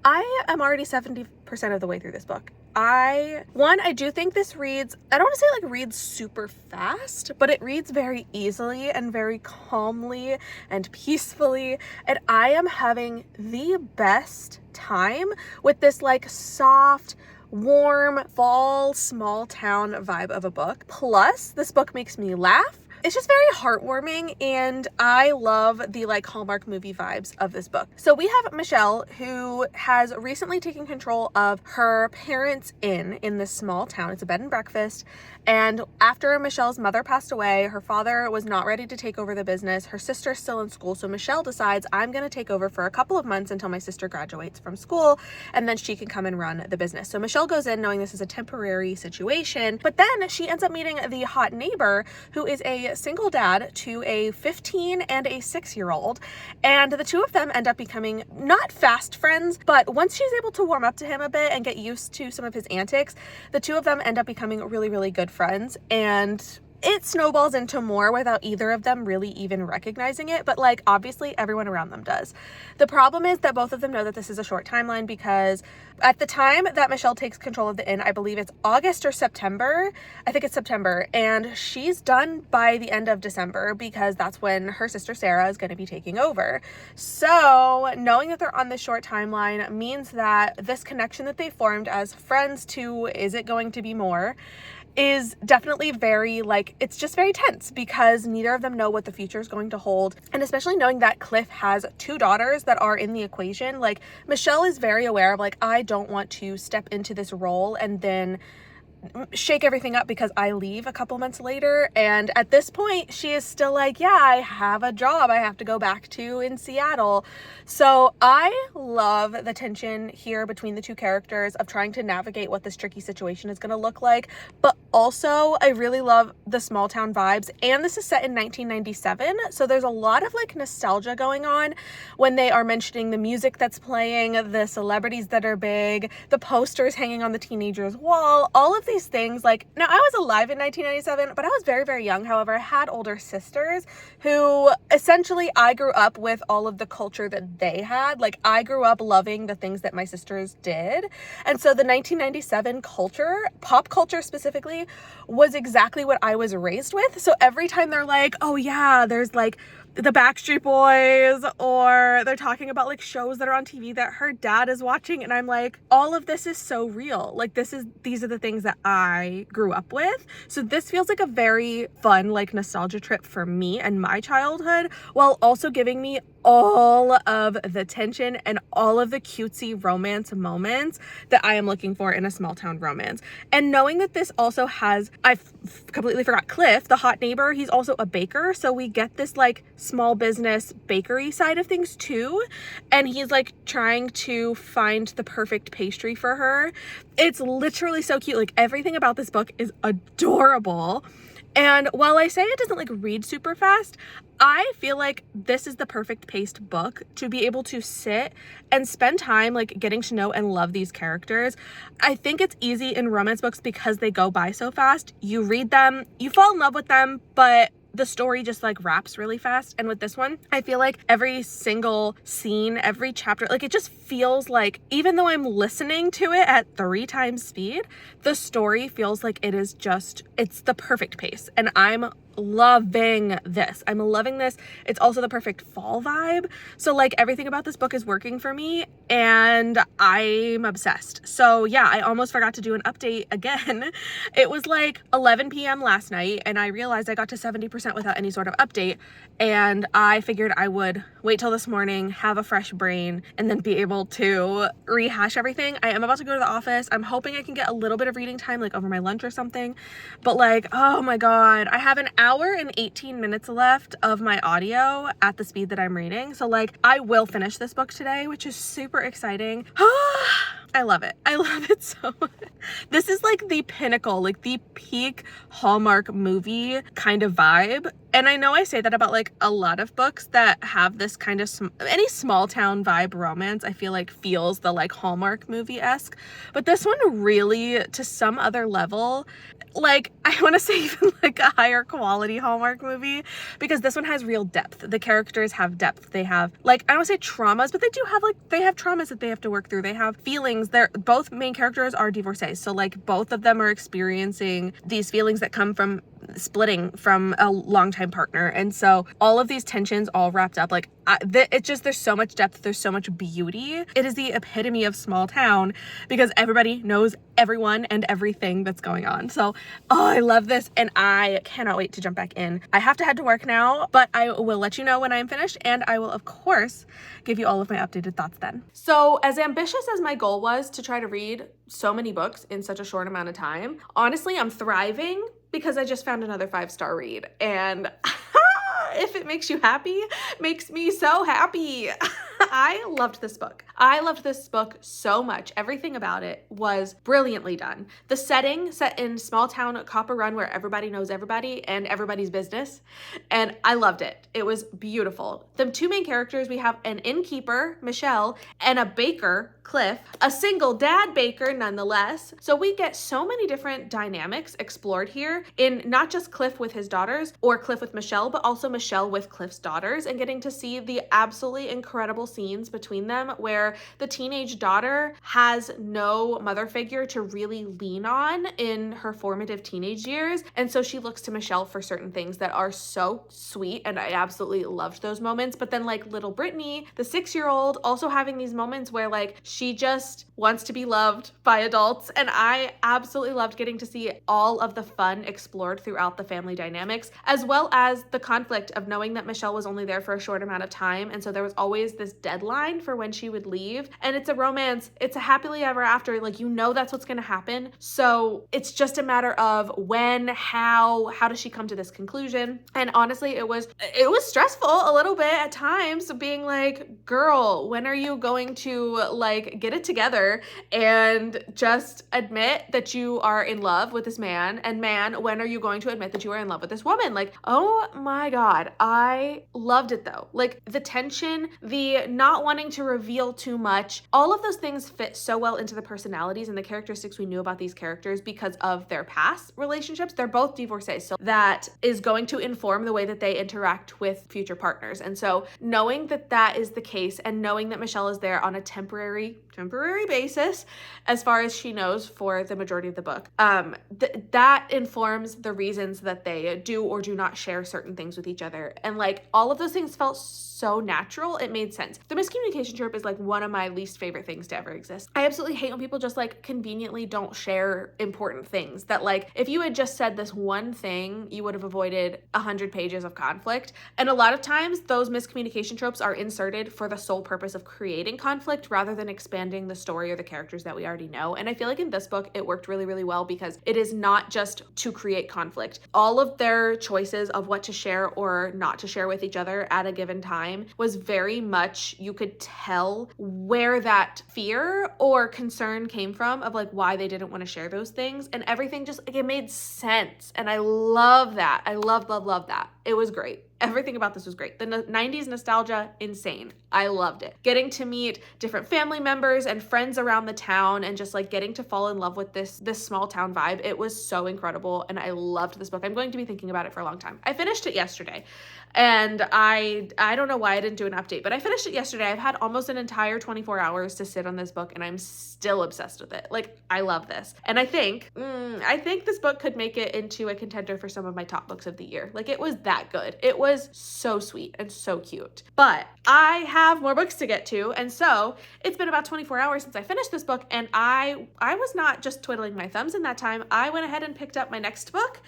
I am already 70% of the way through this book. I do think this reads, I don't want to say like reads super fast, but it reads very easily and very calmly and peacefully, and I am having the best time with this like soft, warm fall small town vibe of a book. Plus, this book makes me laugh. It's just very heartwarming, and I love the like Hallmark movie vibes of this book. So we have Michelle, who has recently taken control of her parents' inn in this small town. It's a bed and breakfast. And after Michelle's mother passed away, her father was not ready to take over the business. Her sister's still in school. So Michelle decides, I'm going to take over for a couple of months until my sister graduates from school, and then she can come and run the business. So Michelle goes in knowing this is a temporary situation, but then she ends up meeting the hot neighbor, who is a single dad to a 15 and a 6-year-old. And the two of them end up becoming not fast friends, but once she's able to warm up to him a bit and get used to some of his antics, the two of them end up becoming really, really good friends. And it snowballs into more without either of them really even recognizing it, but like obviously everyone around them does. The problem is that both of them know that this is a short timeline, because at the time that Michelle takes control of the inn, I believe it's August or September. I think it's September, and she's done by the end of December, because that's when her sister Sarah is going to be taking over. So knowing that they're on this short timeline means that this connection that they formed as friends to is it going to be more is definitely very like, it's just very tense, because neither of them know what the future is going to hold. And especially knowing that Cliff has 2 daughters that are in the equation, like Michelle is very aware of like, I don't want to step into this role and then shake everything up because I leave a couple months later. And at this point she is still like, yeah, I have a job I have to go back to in Seattle. So I love the tension here between the two characters of trying to navigate what this tricky situation is going to look like, but also I really love the small town vibes. And this is set in 1997, so there's a lot of like nostalgia going on when they are mentioning the music that's playing, the celebrities that are big, the posters hanging on the teenagers' wall, all of these things. Like, now I was alive in 1997, but I was very, very young. However, I had older sisters who essentially I grew up with all of the culture that they had. Like, I grew up loving the things that my sisters did. And so the 1997 culture, pop culture specifically, was exactly what I was raised with. So every time they're like, oh yeah, there's like the Backstreet Boys, or they're talking about like shows that are on TV that her dad is watching, and I'm like, all of this is so real. Like these are the things that I grew up with. So this feels like a very fun like nostalgia trip for me and my childhood, while also giving me all of the tension and all of the cutesy romance moments that I am looking for in a small town romance. And knowing that this also has, I completely forgot, Cliff, the hot neighbor, he's also a baker, so we get this like small business bakery side of things too, and he's like trying to find the perfect pastry for her. It's literally so cute. Like everything about this book is adorable. And while I say it doesn't like read super fast, I feel like this is the perfect paced book to be able to sit and spend time like getting to know and love these characters. I think it's easy in romance books because they go by so fast. You read them, you fall in love with them, but the story just like wraps really fast. And with this one, I feel like every single scene, every chapter, like it just feels like, even though I'm listening to it at 3 times speed, the story feels like it is just, it's the perfect pace. And I'm loving this. I'm loving this. It's also the perfect fall vibe. So like everything about this book is working for me and I'm obsessed. So yeah, I almost forgot to do an update again. It was like 11 p.m. last night and I realized I got to 70% without any sort of update, and I figured I would wait till this morning, have a fresh brain, and then be able to rehash everything. I am about to go to the office. I'm hoping I can get a little bit of reading time like over my lunch or something, but like, oh my God, I have an hour and 18 minutes left of my audio at the speed that I'm reading. So like I will finish this book today, which is super exciting. I love it. I love it so much. This is like the pinnacle, like the peak Hallmark movie kind of vibe. And I know I say that about like a lot of books that have this kind of any small town vibe romance, I feel like feels the like Hallmark movie-esque, but this one really, to some other level, like I want to say even like a higher quality Hallmark movie, because this one has real depth. The characters have depth. They have like, I don't want to say traumas, but they do have like, they have traumas that they have to work through. They have feelings. They're both main characters are divorcees, so like both of them are experiencing these feelings that come from splitting from a longtime partner. And so all of these tensions all wrapped up, like it's just, there's so much depth, there's so much beauty. It is the epitome of small town because everybody knows everyone and everything that's going on. So I love this and I cannot wait to jump back in. I have to head to work now, but I will let you know when I am finished, and I will of course give you all of my updated thoughts then. So as ambitious as my goal was to try to read so many books in such a short amount of time, honestly, I'm thriving because I just found another 5-star read, and if it makes you happy, makes me so happy. I loved this book. I loved this book so much. Everything about it was brilliantly done. The setting, set in small town Copper Run where everybody knows everybody and everybody's business, and I loved it. It was beautiful. The 2 main characters, we have an innkeeper, Michelle, and a baker, Cliff, a single dad baker nonetheless. So we get so many different dynamics explored here in not just Cliff with his daughters or Cliff with Michelle, but also Michelle with Cliff's daughters, and getting to see the absolutely incredible scenes between them where the teenage daughter has no mother figure to really lean on in her formative teenage years. And so she looks to Michelle for certain things that are so sweet, and I absolutely loved those moments. But then like little Brittany, the 6-year-old, also having these moments where like she just wants to be loved by adults. And I absolutely loved getting to see all of the fun explored throughout the family dynamics, as well as the conflict of knowing that Michelle was only there for a short amount of time. And so there was always this deadline for when she would leave. And it's a romance. It's a happily ever after. Like, you know, that's what's going to happen. So it's just a matter of when, how does she come to this conclusion? And honestly, it was stressful a little bit at times, being like, girl, when are you going to like get it together and just admit that you are in love with this man? And man, when are you going to admit that you are in love with this woman? Like, oh my God, I loved it though. Like the tension, the not wanting to reveal too much. All of those things fit so well into the personalities and the characteristics we knew about these characters because of their past relationships. They're both divorcees, so that is going to inform the way that they interact with future partners. And so knowing that that is the case and knowing that Michelle is there on a temporary basis, as far as she knows for the majority of the book, that informs the reasons that they do or do not share certain things with each other. And like all of those things felt so natural, it made sense. The miscommunication trope is like one of my least favorite things to ever exist. I absolutely hate when people just like conveniently don't share important things that, like, if you had just said this one thing, you would have avoided 100 pages of conflict. And a lot of times those miscommunication tropes are inserted for the sole purpose of creating conflict rather than expanding the story or the characters that we already know. And I feel like in this book, it worked really, really well because it is not just to create conflict. All of their choices of what to share or not to share with each other at a given time was very much, you could tell where that fear or concern came from of like why they didn't want to share those things. And everything just, like, it made sense. And I love that. I love that. It was great. Everything about this was great. The 90s nostalgia, insane. I loved it. Getting to meet different family members and friends around the town and just like getting to fall in love with this small town vibe. It was so incredible and I loved this book. I'm going to be thinking about it for a long time. I finished it yesterday and I don't know why I didn't do an update, but I finished it yesterday. I've had almost an entire 24 hours to sit on this book and I'm still obsessed with it. Like, I love this. And I think this book could make it into a contender for some of my top books of the year. Like, it was that good. It was so sweet and so cute. But I have more books to get to, and so it's been about 24 hours since I finished this book, and I was not just twiddling my thumbs in that time. I went ahead and picked up my next book,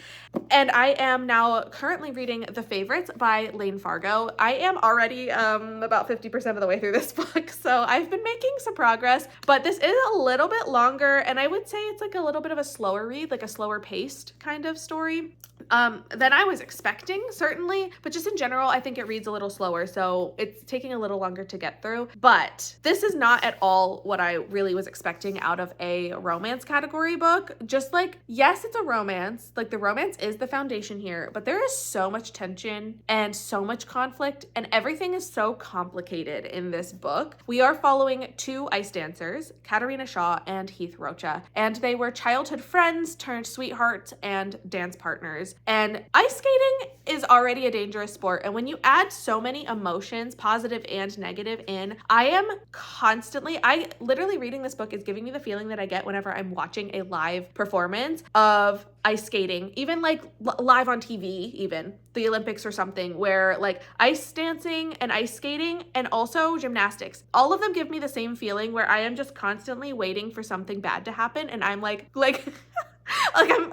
and I am now currently reading The Favorites by Lane Fargo. I am already about 50% of the way through this book, so I've been making some progress, but this is a little bit longer, and I would say it's like a little bit of a slower read, like a slower paced kind of story than I was expecting, certainly, but just in general, I think it reads a little slower, so it's taking a little longer to get through. But this is not at all what I really was expecting out of a romance category book. Just like, yes, it's a romance, like the romance is the foundation here, but there is so much tension and so much conflict, and everything is so complicated in this book. We are following two ice dancers, Katarina Shaw and Heath Rocha, and they were childhood friends turned sweethearts and dance partners. And ice skating is already a dangerous sport, and when you add so many emotions, positive and negative, in, I literally reading this book is giving me the feeling that I get whenever I'm watching a live performance of ice skating, even like live on TV, even the Olympics or something, where like ice dancing and ice skating and also gymnastics, all of them give me the same feeling where I am just constantly waiting for something bad to happen, and I'm like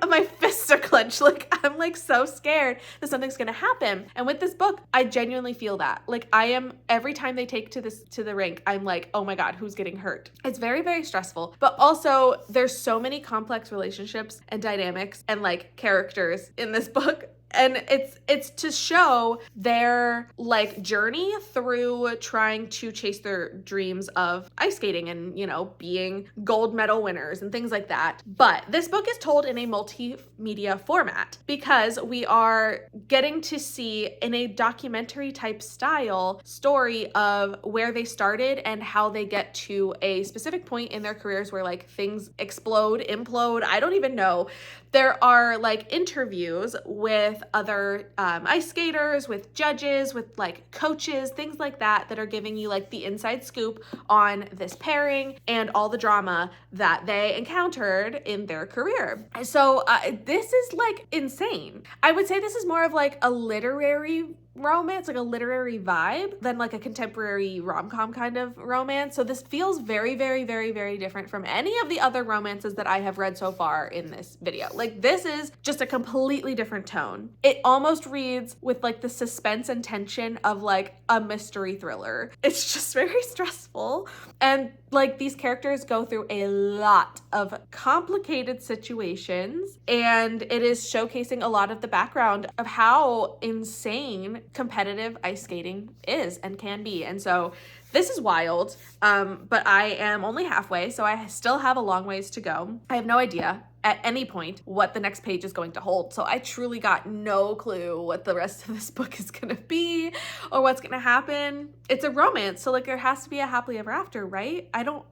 my fists are clenched. Like, I'm like so scared that something's gonna happen. And with this book, I genuinely feel that. Like, I am, every time they take to the rink, I'm like, oh my God, who's getting hurt? It's very, very stressful. But also, there's so many complex relationships and dynamics and like characters in this book. And it's to show their like journey through trying to chase their dreams of ice skating and, you know, being gold medal winners and things like that. But this book is told in a multimedia format because we are getting to see in a documentary type style story of where they started and how they get to a specific point in their careers where like things explode, implode, I don't even know. There are like interviews with other ice skaters, with judges, with like coaches, things like that are giving you like the inside scoop on this pairing and all the drama that they encountered in their career. So this is like insane. I would say this is more of like a literary romance, like a literary vibe, than like a contemporary rom-com kind of romance. So this feels very, very, very, very different from any of the other romances that I have read so far in this video. Like, this is just a completely different tone. It almost reads with like the suspense and tension of like a mystery thriller. It's just very stressful. And like, these characters go through a lot of complicated situations, and it is showcasing a lot of the background of how insane competitive ice skating is and can be. And so this is wild, but I am only halfway, so I still have a long ways to go. I have no idea at any point what the next page is going to hold. So I truly got no clue what the rest of this book is gonna be or what's gonna happen. It's a romance, so like there has to be a happily ever after, right? I don't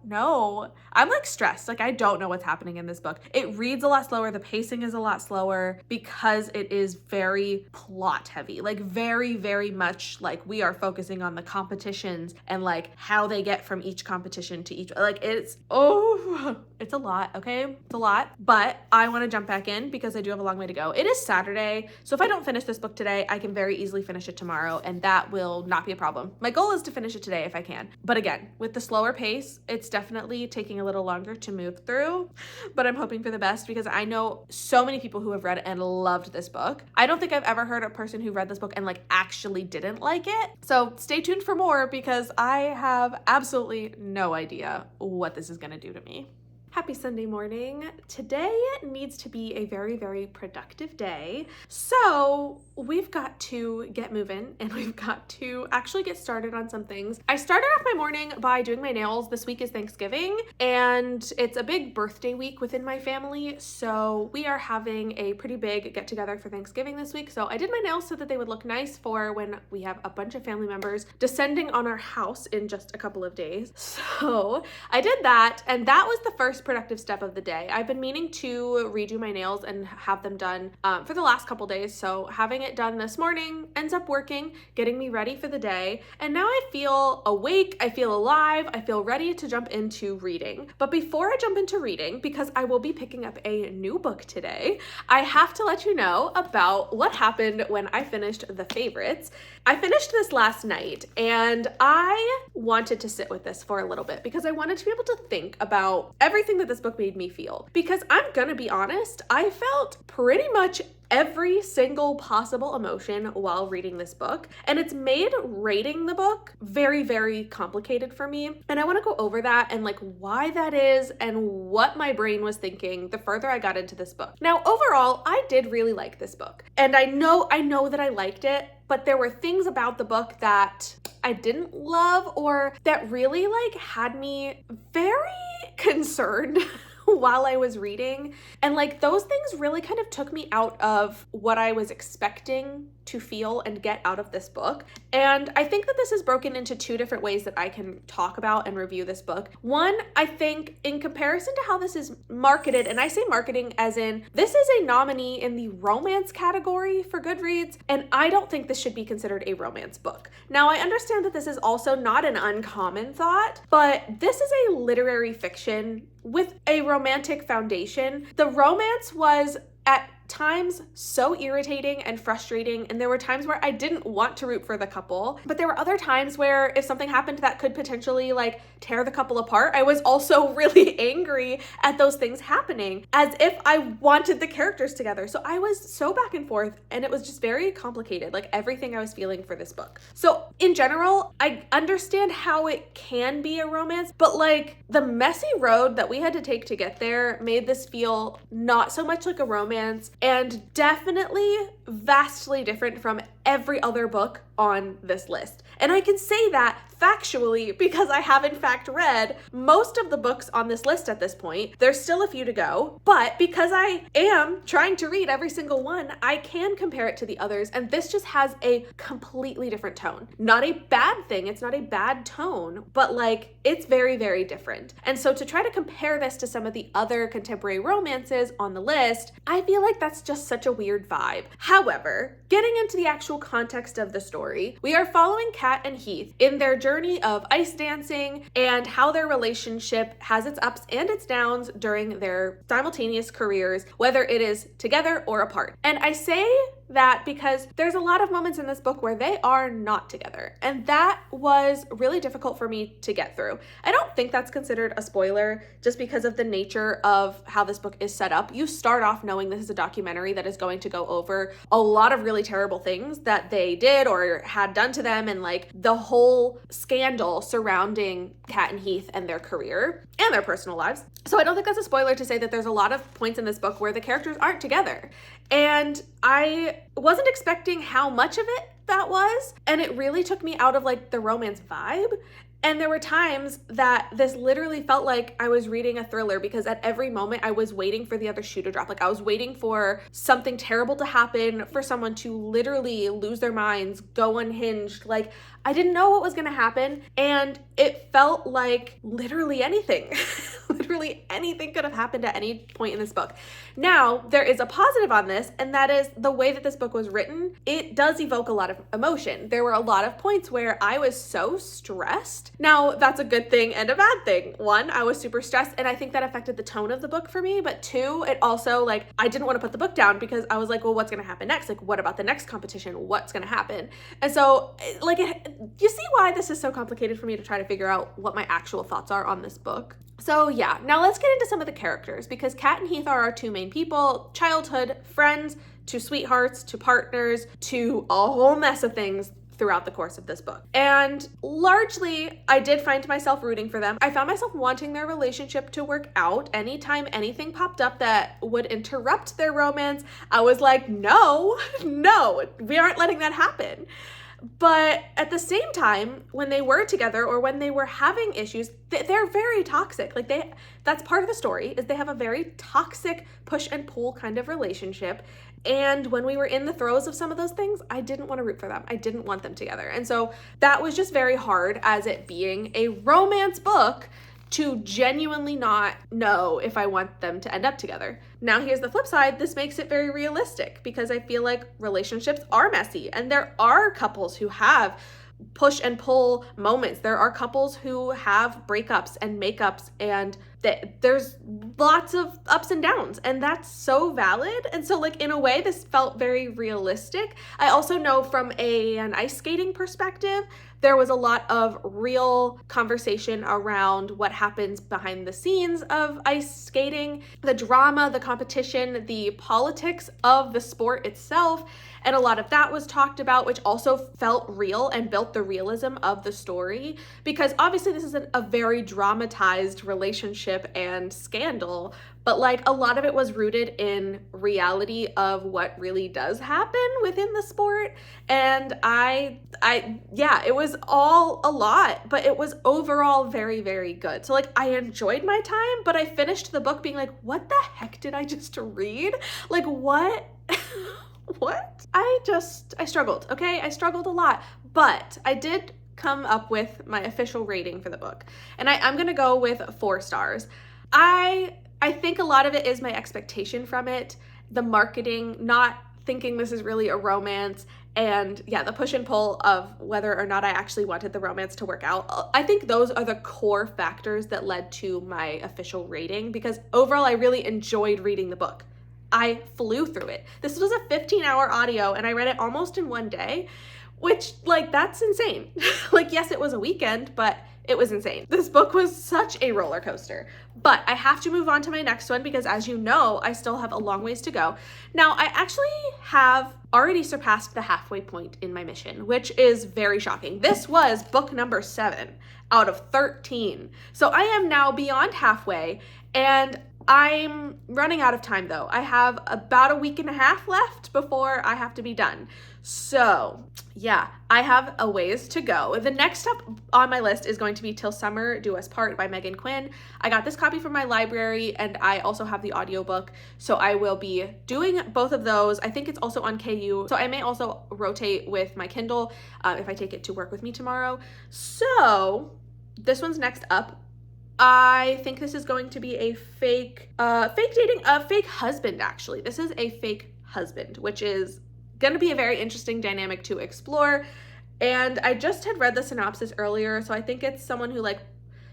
know. I'm like stressed. Like I don't know what's happening in this book. It reads a lot slower. The pacing is a lot slower because it is very plot heavy. Like very, very much like we are focusing on the competitions and like how they get from each competition to each, like it's a lot, okay? It's a lot, but I want to jump back in because I do have a long way to go. It is Saturday, so if I don't finish this book today, I can very easily finish it tomorrow, and that will not be a problem. My goal is to finish it today if I can. But again, with the slower pace, it's definitely taking a little longer to move through, but I'm hoping for the best because I know so many people who have read and loved this book. I don't think I've ever heard a person who read this book and like actually didn't like it. So stay tuned for more because I have absolutely no idea what this is going to do to me. Happy Sunday morning. Today needs to be a very, very productive day. So we've got to get moving and we've got to actually get started on some things. I started off my morning by doing my nails. This week is Thanksgiving and it's a big birthday week within my family. So we are having a pretty big get together for Thanksgiving this week. So I did my nails so that they would look nice for when we have a bunch of family members descending on our house in just a couple of days. So I did that, and that was the first productive step of the day. I've been meaning to redo my nails and have them done for the last couple days, so having it done this morning ends up working, getting me ready for the day, and now I feel awake, I feel alive, I feel ready to jump into reading. But before I jump into reading, because I will be picking up a new book today, I have to let you know about what happened when I finished The Favorites. I finished this last night and I wanted to sit with this for a little bit because I wanted to be able to think about everything that this book made me feel. Because I'm gonna be honest, I felt pretty much every single possible emotion while reading this book, and it's made rating the book very, very complicated for me. And I want to go over that and like why that is and what my brain was thinking the further I got into this book. Now, overall, I did really like this book, and I know that I liked it, but there were things about the book that I didn't love or that really like had me very concerned while I was reading. And like those things really kind of took me out of what I was expecting to feel and get out of this book. And I think that this is broken into two different ways that I can talk about and review this book. One, I think in comparison to how this is marketed, and I say marketing as in this is a nominee in the romance category for Goodreads, and I don't think this should be considered a romance book. Now, I understand that this is also not an uncommon thought, but this is a literary fiction with a romantic foundation. The romance was at times so irritating and frustrating, and there were times where I didn't want to root for the couple, but there were other times where if something happened that could potentially like tear the couple apart, I was also really angry at those things happening as if I wanted the characters together. So I was so back and forth, and it was just very complicated, like everything I was feeling for this book. So in general, I understand how it can be a romance, but like the messy road that we had to take to get there made this feel not so much like a romance, and definitely vastly different from every other book on this list. And I can say that factually because I have in fact read most of the books on this list at this point. There's still a few to go, but because I am trying to read every single one, I can compare it to the others, and this just has a completely different tone. Not a bad thing, it's not a bad tone, but like it's very, very different. And so to try to compare this to some of the other contemporary romances on the list, I feel like that's just such a weird vibe. However, getting into the actual context of the story, we are following Kat and Heath in their journey of ice dancing and how their relationship has its ups and its downs during their simultaneous careers, whether it is together or apart. And I say that because there's a lot of moments in this book where they are not together, and that was really difficult for me to get through. I don't think that's considered a spoiler just because of the nature of how this book is set up. You start off knowing this is a documentary that is going to go over a lot of really terrible things that they did or had done to them, and like the whole scandal surrounding Kat and Heath and their career and their personal lives. So I don't think that's a spoiler to say that there's a lot of points in this book where the characters aren't together. And I wasn't expecting how much of it that was. And it really took me out of like the romance vibe. And there were times that this literally felt like I was reading a thriller, because at every moment I was waiting for the other shoe to drop. Like I was waiting for something terrible to happen, for someone to literally lose their minds, go unhinged. Like I didn't know what was going to happen, and it felt like literally anything. Literally anything could have happened at any point in this book. Now, there is a positive on this, and that is the way that this book was written. It does evoke a lot of emotion. There were a lot of points where I was so stressed. Now, that's a good thing and a bad thing. One, I was super stressed, and I think that affected the tone of the book for me. But two, it also, like, I didn't want to put the book down, because I was like, well, what's going to happen next? Like, what about the next competition? What's going to happen? And so, like, you see why this is so complicated for me to try to figure out what my actual thoughts are on this book. So yeah, now let's get into some of the characters, because Kat and Heath are our two main people, childhood friends, to sweethearts, to partners, to a whole mess of things throughout the course of this book. And largely, I did find myself rooting for them. I found myself wanting their relationship to work out. Anytime anything popped up that would interrupt their romance, I was like, no, we aren't letting that happen. But at the same time, when they were together or when they were having issues, they're very toxic. Like that's part of the story, is they have a very toxic push and pull kind of relationship. And when we were in the throes of some of those things, I didn't want to root for them. I didn't want them together. And so that was just very hard, as it being a romance book, to genuinely not know if I want them to end up together. Now, here's the flip side. This makes it very realistic, because I feel like relationships are messy, and there are couples who have push and pull moments. There are couples who have breakups and makeups, and there's lots of ups and downs, and that's so valid. And so, like, in a way, this felt very realistic. I also know from an ice skating perspective, there was a lot of real conversation around what happens behind the scenes of ice skating, the drama, the competition, the politics of the sport itself. And a lot of that was talked about, which also felt real and built the realism of the story, because obviously this is a very dramatized relationship and scandal, but like a lot of it was rooted in reality of what really does happen within the sport. And yeah, it was all a lot, but it was overall very, very good. So like, I enjoyed my time, but I finished the book being like, what the heck did I just read? Like, what? What? I struggled, okay? I struggled a lot, but I did come up with my official rating for the book. And I'm gonna go with 4 stars. I think a lot of it is my expectation from it, the marketing, not thinking this is really a romance, and yeah, the push and pull of whether or not I actually wanted the romance to work out. I think those are the core factors that led to my official rating, because overall I really enjoyed reading the book. I flew through it. This was a 15-hour audio, and I read it almost in one day, which, like, that's insane. Like, yes, it was a weekend, but it was insane. This book was such a roller coaster. But I have to move on to my next one, because as you know, I still have a long ways to go. Now, I actually have already surpassed the halfway point in my mission, which is very shocking. This was book number 7 out of 13. So I am now beyond halfway, and I'm running out of time though. I have about a week and a half left before I have to be done. So yeah, I have a ways to go. The next up on my list is going to be Till Summer Do Us Part by Megan Quinn. I got this copy from my library, and I also have the audiobook. So I will be doing both of those. I think it's also on KU. So I may also rotate with my Kindle if I take it to work with me tomorrow. So this one's next up. I think this is going to be a fake husband, actually. This is a fake husband, which is going to be a very interesting dynamic to explore. And I just had read the synopsis earlier, so I think it's someone who, like,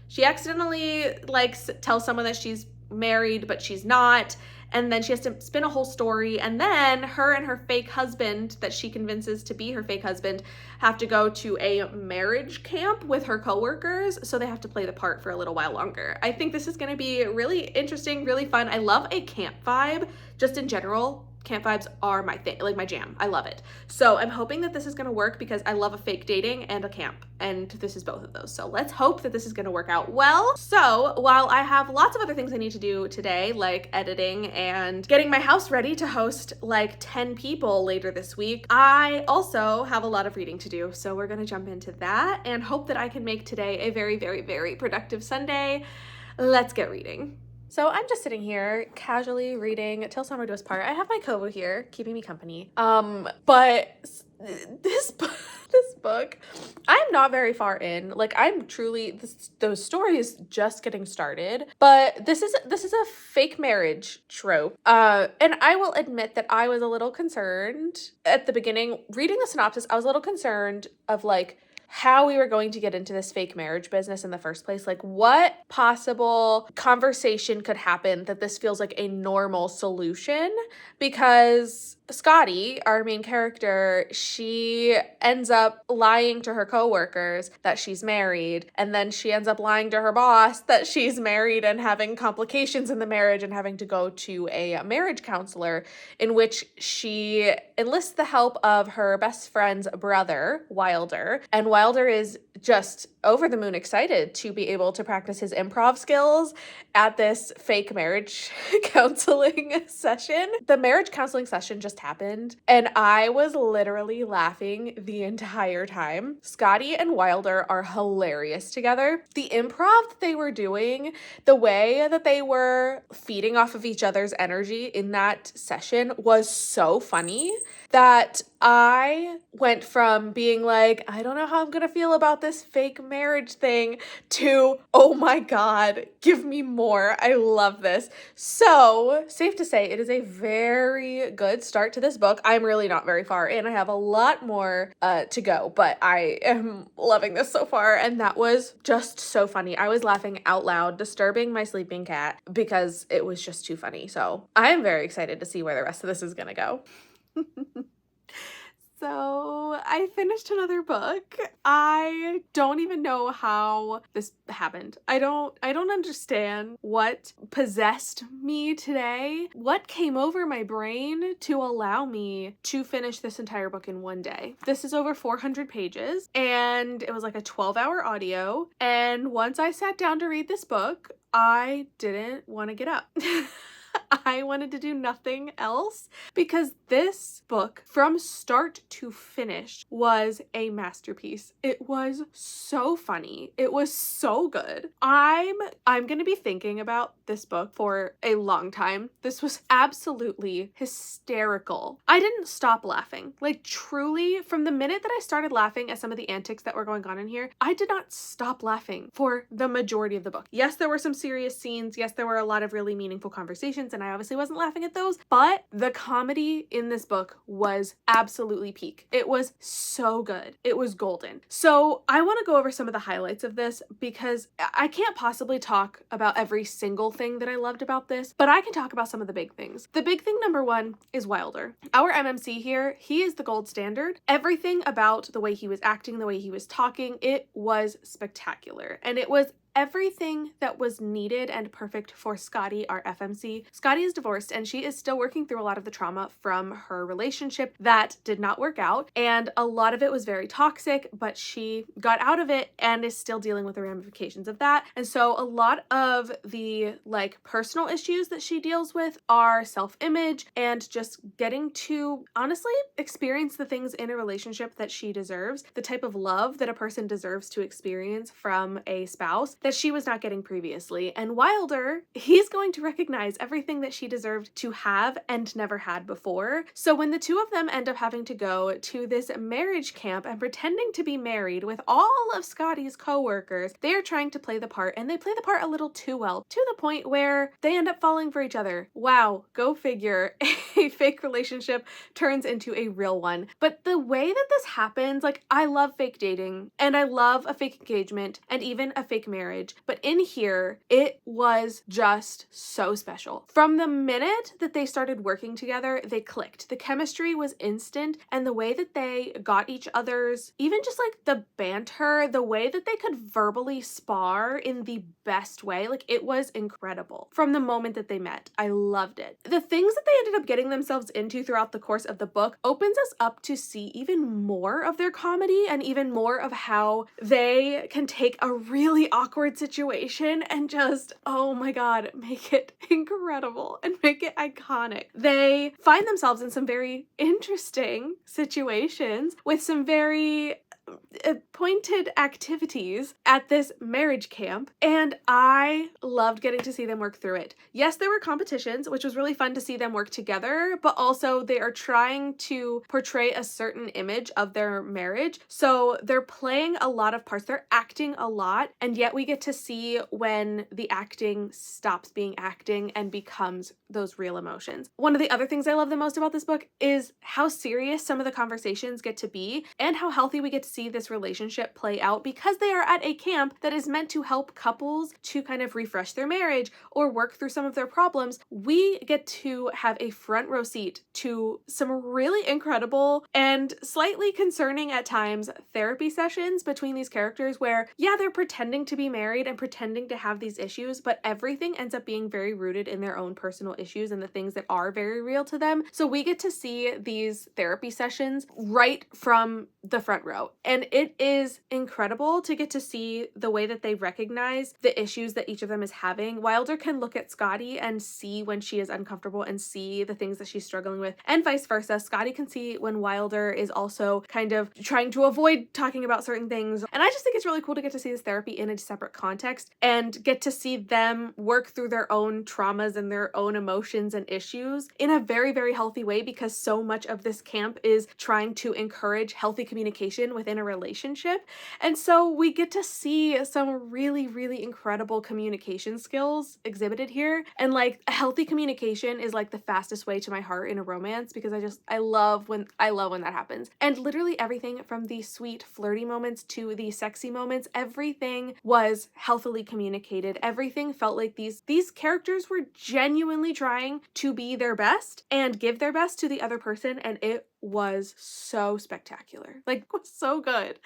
she accidentally, like, tells someone that she's married, but she's not. And then she has to spin a whole story, and then her and her fake husband that she convinces to be her fake husband have to go to a marriage camp with her coworkers, so they have to play the part for a little while longer. I think this is going to be really interesting, really fun. I love a camp vibe, just in general. camp vibes are my thing, like my jam. I love it. So I'm hoping that this is gonna work because I love a fake dating and a camp, and this is both of those. So let's hope that this is gonna work out well. So while I have lots of other things I need to do today, like editing and getting my house ready to host like 10 people later this week, I also have a lot of reading to do. So we're gonna jump into that and hope that I can make today a very, very, very productive Sunday. Let's get reading. So I'm just sitting here casually reading Till Summer Do Us Part. I have my Kobo here keeping me company. But this book, I'm not very far in. Like, I'm truly, the story is just getting started, but this is a fake marriage trope. And I will admit that I was a little concerned at the beginning reading the synopsis. I was a little concerned of like how we were going to get into this fake marriage business in the first place. Like, what possible conversation could happen that this feels like a normal solution? Because Scotty, our main character, she ends up lying to her coworkers that she's married, and then she ends up lying to her boss that she's married and having complications in the marriage and having to go to a marriage counselor, in which she enlists the help of her best friend's brother, Wilder, and Wilder is just over the moon excited to be able to practice his improv skills at this fake marriage counseling session. The marriage counseling session just happened, and I was literally laughing the entire time. Scotty and Wilder are hilarious together. The improv that they were doing, the way that they were feeding off of each other's energy in that session was so funny that I went from being like, I don't know how I'm gonna feel about this fake marriage thing, to, oh my God, give me more. I love this. So, safe to say, it is a very good start to this book. I'm really not very far in. I have a lot more to go, but I am loving this so far, and that was just so funny. I was laughing out loud, disturbing my sleeping cat, because it was just too funny. So, I am very excited to see where the rest of this is gonna go. So I finished another book. I don't even know how this happened. I don't understand what possessed me today. What came over my brain to allow me to finish this entire book in one day. This is over 400 pages, and it was like a 12-hour audio. And once I sat down to read this book, I didn't want to get up. I wanted to do nothing else, because this book from start to finish was a masterpiece. It was so funny. It was so good. I'm going to be thinking about this book for a long time. This was absolutely hysterical. I didn't stop laughing. Like, truly, from the minute that I started laughing at some of the antics that were going on in here, I did not stop laughing for the majority of the book. Yes, there were some serious scenes. Yes, there were a lot of really meaningful conversations, and I obviously wasn't laughing at those, but the comedy in this book was absolutely peak. It was so good. It was golden. So I want to go over some of the highlights of this, because I can't possibly talk about every single thing that I loved about this, but I can talk about some of the big things. The big thing number one is Wilder. Our MMC here, he is the gold standard. Everything about the way he was acting, the way he was talking, it was spectacular. And it was everything that was needed and perfect for Scotty, our FMC. Scotty is divorced, and she is still working through a lot of the trauma from her relationship that did not work out, and a lot of it was very toxic, but she got out of it and is still dealing with the ramifications of that. And so a lot of the like personal issues that she deals with are self-image and just getting to honestly experience the things in a relationship that she deserves, the type of love that a person deserves to experience from a spouse that she was not getting previously. And Wilder, he's going to recognize everything that she deserved to have and never had before. So when the two of them end up having to go to this marriage camp and pretending to be married with all of Scotty's coworkers, they are trying to play the part, and they play the part a little too well, to the point where they end up falling for each other. Wow, go figure. A fake relationship turns into a real one. But the way that this happens, like, I love fake dating, and I love a fake engagement, and even a fake marriage. marriage. But in here, it was just so special. From the minute that they started working together, they clicked. The chemistry was instant, and the way that they got each other's, even just like the banter, the way that they could verbally spar in the best way, like it was incredible. From the moment that they met, I loved it. The things that they ended up getting themselves into throughout the course of the book opens us up to see even more of their comedy and even more of how they can take a really awkward situation and just, oh my god, make it incredible and make it iconic. They find themselves in some very interesting situations with some very pointed activities at this marriage camp, and I loved getting to see them work through it. Yes, there were competitions, which was really fun to see them work together, but also they are trying to portray a certain image of their marriage. So they're playing a lot of parts, they're acting a lot, and yet we get to see when the acting stops being acting and becomes those real emotions. One of the other things I love the most about this book is how serious some of the conversations get to be and how healthy we get to see this relationship play out, because they are at a camp that is meant to help couples to kind of refresh their marriage or work through some of their problems. We get to have a front row seat to some really incredible and slightly concerning at times therapy sessions between these characters where, yeah, they're pretending to be married and pretending to have these issues, but everything ends up being very rooted in their own personal issues and the things that are very real to them. So we get to see these therapy sessions right from the front row. And it is incredible to get to see the way that they recognize the issues that each of them is having. Wilder can look at Scotty and see when she is uncomfortable and see the things that she's struggling with, and vice versa. Scotty can see when Wilder is also kind of trying to avoid talking about certain things. And I just think it's really cool to get to see this therapy in a separate context and get to see them work through their own traumas and their own emotions and issues in a very, very healthy way, because so much of this camp is trying to encourage healthy communication within a relationship. And so we get to see some really, really incredible communication skills exhibited here. And like, a healthy communication is like the fastest way to my heart in a romance, because I love when that happens. And literally everything from the sweet flirty moments to the sexy moments, everything was healthily communicated. Everything felt like these characters were genuinely trying to be their best and give their best to the other person, and it was so spectacular. Like, it was so good.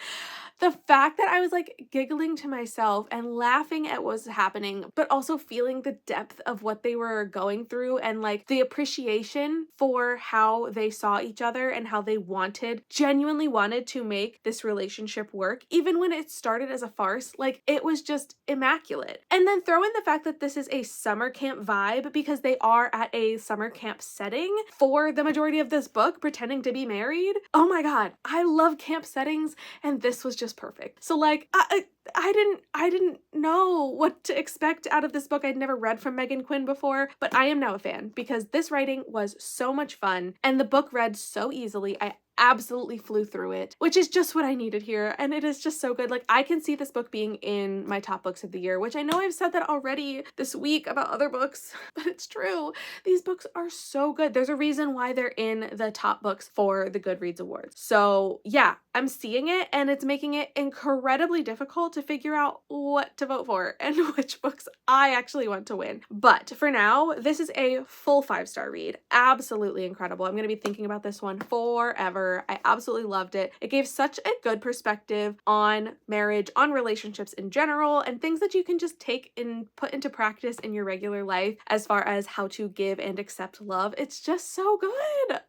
The fact that I was like giggling to myself and laughing at what was happening, but also feeling the depth of what they were going through and like the appreciation for how they saw each other and how they genuinely wanted to make this relationship work, even when it started as a farce, like it was just immaculate. And then throw in the fact that this is a summer camp vibe, because they are at a summer camp setting for the majority of this book, pretending to be married. Oh my god, I love camp settings, and this was just perfect. So like, I didn't know what to expect out of this book. I'd never read from Megan Quinn before, but I am now a fan because this writing was so much fun and the book read so easily. I absolutely flew through it, which is just what I needed here, and it is just so good. Like, I can see this book being in my top books of the year, which I know I've said that already this week about other books, but it's true. These books are so good. There's a reason why they're in the top books for the Goodreads Awards. So yeah, I'm seeing it, and it's making it incredibly difficult to figure out what to vote for and which books I actually want to win. But for now, this is a full 5-star read. Absolutely incredible. I'm going to be thinking about this one forever. I absolutely loved it. It gave such a good perspective on marriage, on relationships in general, and things that you can just take and put into practice in your regular life as far as how to give and accept love. It's just so good.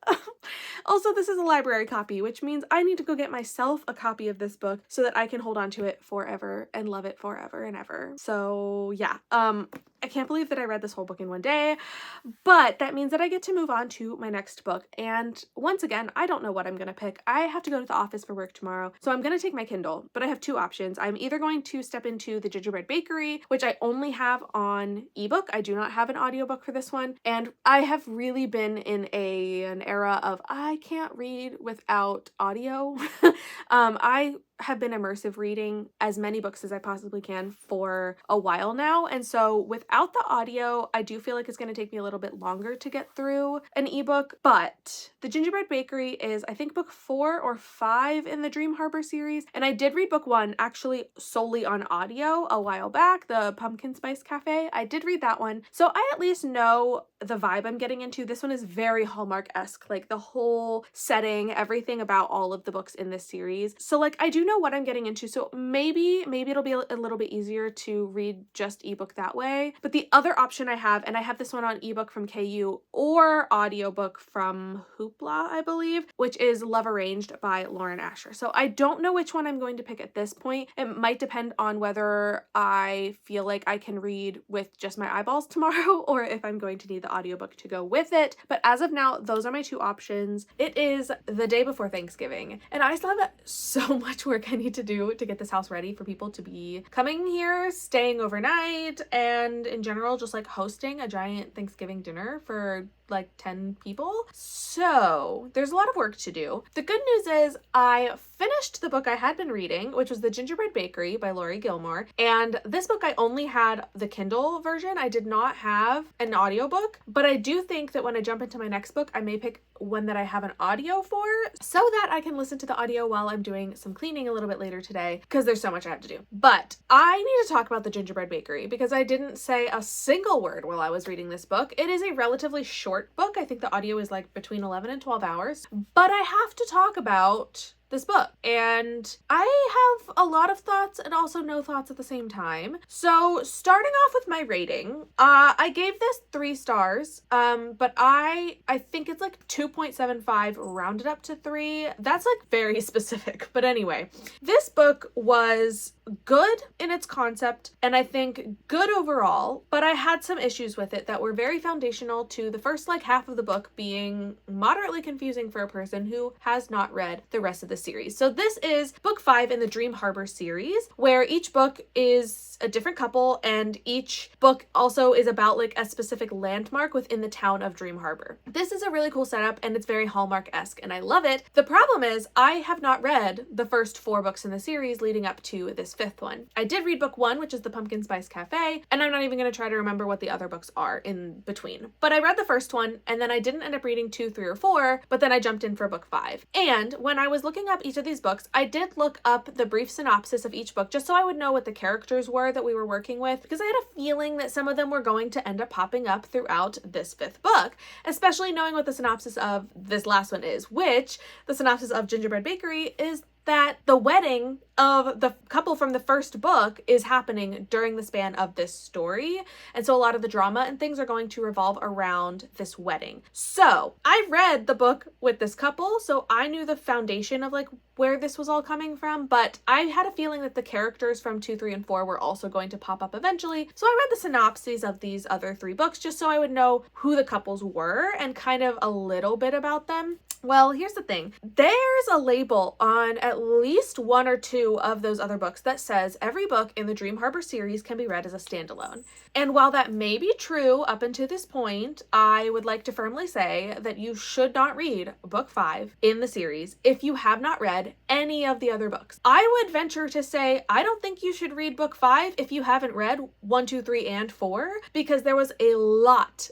Also, this is a library copy, which means I need to go get myself a copy of this book so that I can hold on to it forever and love it forever and ever. So yeah, I can't believe that I read this whole book in one day, but that means that I get to move on to my next book. And once again, I don't know what I'm gonna pick. I have to go to the office for work tomorrow, so I'm gonna take my Kindle, but I have two options. I'm either going to step into The Gingerbread Bakery, which I only have on ebook. I do not have an audiobook for this one, and I have really been in an era of I can't read without audio. I have been immersive reading as many books as I possibly can for a while now. And so without the audio, I do feel like it's going to take me a little bit longer to get through an ebook. But The Gingerbread Bakery is, I think, book 4 or 5 in the Dream Harbor series. And I did read book 1 actually solely on audio a while back, the Pumpkin Spice Cafe. I did read that one. So I at least know the vibe I'm getting into. This one is very Hallmark-esque, like the whole setting, everything about all of the books in this series. So like I do know what I'm getting into, so maybe it'll be a little bit easier to read just ebook that way. But the other option I have, and I have this one on ebook from KU or audiobook from Hoopla, I believe, which is Love Arranged by Lauren Asher. So I don't know which one I'm going to pick at this point. It might depend on whether I feel like I can read with just my eyeballs tomorrow or if I'm going to need the audiobook to go with it. But as of now, those are my two options. It is the day before Thanksgiving, and I still have so much work I need to do to get this house ready for people to be coming here, staying overnight, and in general just like hosting a giant Thanksgiving dinner for like 10 people. So there's a lot of work to do. The good news is I finished the book I had been reading, which was The Gingerbread Bakery by Laurie Gilmore. And this book I only had the Kindle version. I did not have an audiobook, but I do think that when I jump into my next book, I may pick one that I have an audio for so that I can listen to the audio while I'm doing some cleaning a little bit later today, because there's so much I have to do. But I need to talk about The Gingerbread Bakery because I didn't say a single word while I was reading this book. It is a relatively short book. I think the audio is like between 11 and 12 hours, but I have to talk about this book, and I have a lot of thoughts and also no thoughts at the same time. So starting off with my rating, I gave this 3 stars, but I think it's like 2.75 rounded up to 3. That's like very specific, but anyway, this book was good in its concept and I think good overall, but I had some issues with it that were very foundational to the first like half of the book being moderately confusing for a person who has not read the rest of the series. So this is book 5 in the Dream Harbor series, where each book is a different couple and each book also is about like a specific landmark within the town of Dream Harbor. This is a really cool setup and it's very Hallmark-esque and I love it. The problem is I have not read the first 4 books in the series leading up to this 5th one. I did read book 1, which is the Pumpkin Spice Cafe, and I'm not even going to try to remember what the other books are in between. But I read the first one and then I didn't end up reading 2, 3, or 4, but then I jumped in for book 5. And when I was looking up each of these books, I did look up the brief synopsis of each book just so I would know what the characters were that we were working with, because I had a feeling that some of them were going to end up popping up throughout this 5th book, especially knowing what the synopsis of this last one is, which the synopsis of Gingerbread Bakery is that the wedding of the couple from the first book is happening during the span of this story. And so a lot of the drama and things are going to revolve around this wedding. So I read the book with this couple, so I knew the foundation of like where this was all coming from, but I had a feeling that the characters from 2, 3, and 4 were also going to pop up eventually. So I read the synopses of these other 3 books just so I would know who the couples were and kind of a little bit about them. Well, here's the thing. There's a label on at least 1 or 2 of those other books that says every book in the Dream Harbor series can be read as a standalone. And while that may be true up until this point, I would like to firmly say that you should not read book 5 in the series if you have not read any of the other books. I would venture to say I don't think you should read book 5 if you haven't read 1, 2, 3, and 4, because there was a lot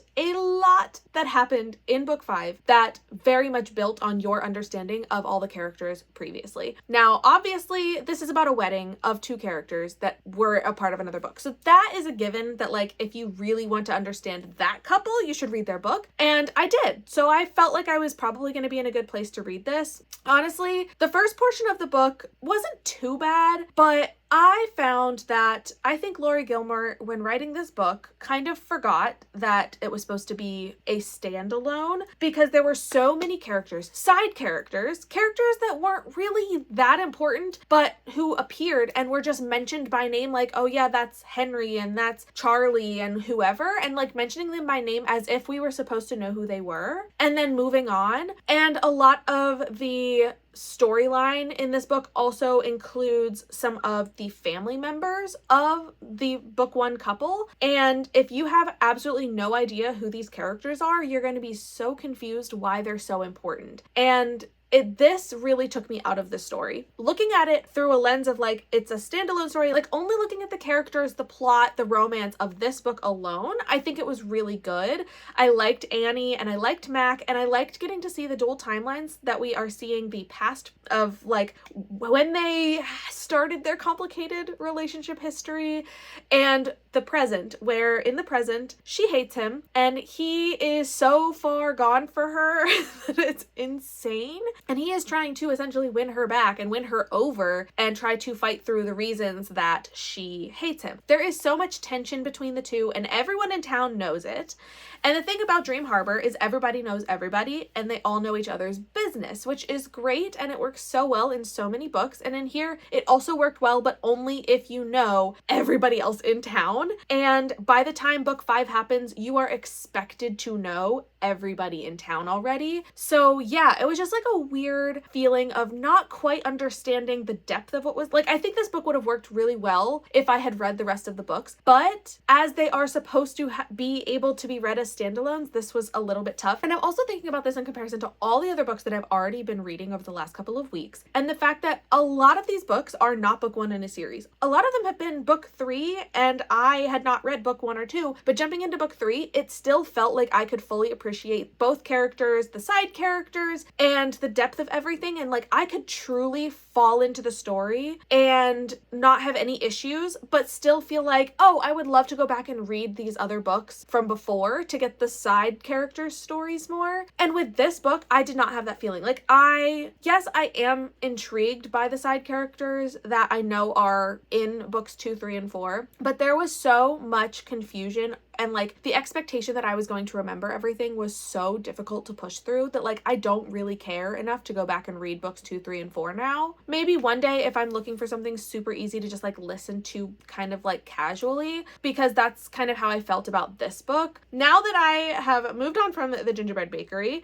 that happened in book 5 that very much built on your understanding of all the characters previously. Now, obviously, this is about a wedding of 2 characters that were a part of another book. So that is a given that like if you really want to understand that couple, you should read their book. And I did. So I felt like I was probably going to be in a good place to read this. Honestly, the first portion of the book wasn't too bad, but I found that I think Laurie Gilmore, when writing this book, kind of forgot that it was supposed to be a standalone because there were so many characters, side characters that weren't really that important, but who appeared and were just mentioned by name, like, oh yeah, that's Henry and that's Charlie and whoever, and like mentioning them by name as if we were supposed to know who they were, and then moving on. And a lot of the storyline in this book also includes some of the family members of the book 1 couple, and if you have absolutely no idea who these characters are, you're going to be so confused why they're so important. And this really took me out of the story. Looking at it through a lens of like, it's a standalone story, like only looking at the characters, the plot, the romance of this book alone, I think it was really good. I liked Annie and I liked Mac, and I liked getting to see the dual timelines that we are seeing the past of like when they started their complicated relationship history, and the present, where in the present she hates him and he is so far gone for her that it's insane, and he is trying to essentially win her back and win her over and try to fight through the reasons that she hates him. There is so much tension between the two, and everyone in town knows it. And the thing about Dream Harbor is everybody knows everybody and they all know each other's business, which is great, and it works so well in so many books. And in here, it also worked well, but only if you know everybody else in town. And by the time book 5 happens, you are expected to know everybody in town already. So yeah, it was just like a weird feeling of not quite understanding the depth of what was like. I think this book would have worked really well if I had read the rest of the books, but as they are supposed to be able to be read as standalones, this was a little bit tough. And I'm also thinking about this in comparison to all the other books that I've already been reading over the last couple of weeks, and the fact that a lot of these books are not book 1 in a series. A lot of them have been book 3, and I had not read book 1 or 2, but jumping into book 3, it still felt like I could fully appreciate both characters, the side characters, and the depth of everything, and like I could truly fall into the story and not have any issues, but still feel like, oh, I would love to go back and read these other books from before to get the side characters' stories more. And with this book, I did not have that feeling. Like yes, I am intrigued by the side characters that I know are in books 2, 3, and 4, but there was so much confusion, and like the expectation that I was going to remember everything was so difficult to push through that like I don't really care enough to go back and read books 2, 3, and 4 now. Maybe one day if I'm looking for something super easy to just like listen to kind of like casually, because that's kind of how I felt about this book. Now that I have moved on from the Gingerbread Bakery,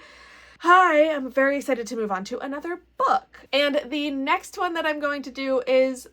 I am very excited to move on to another book. And the next one that I'm going to do is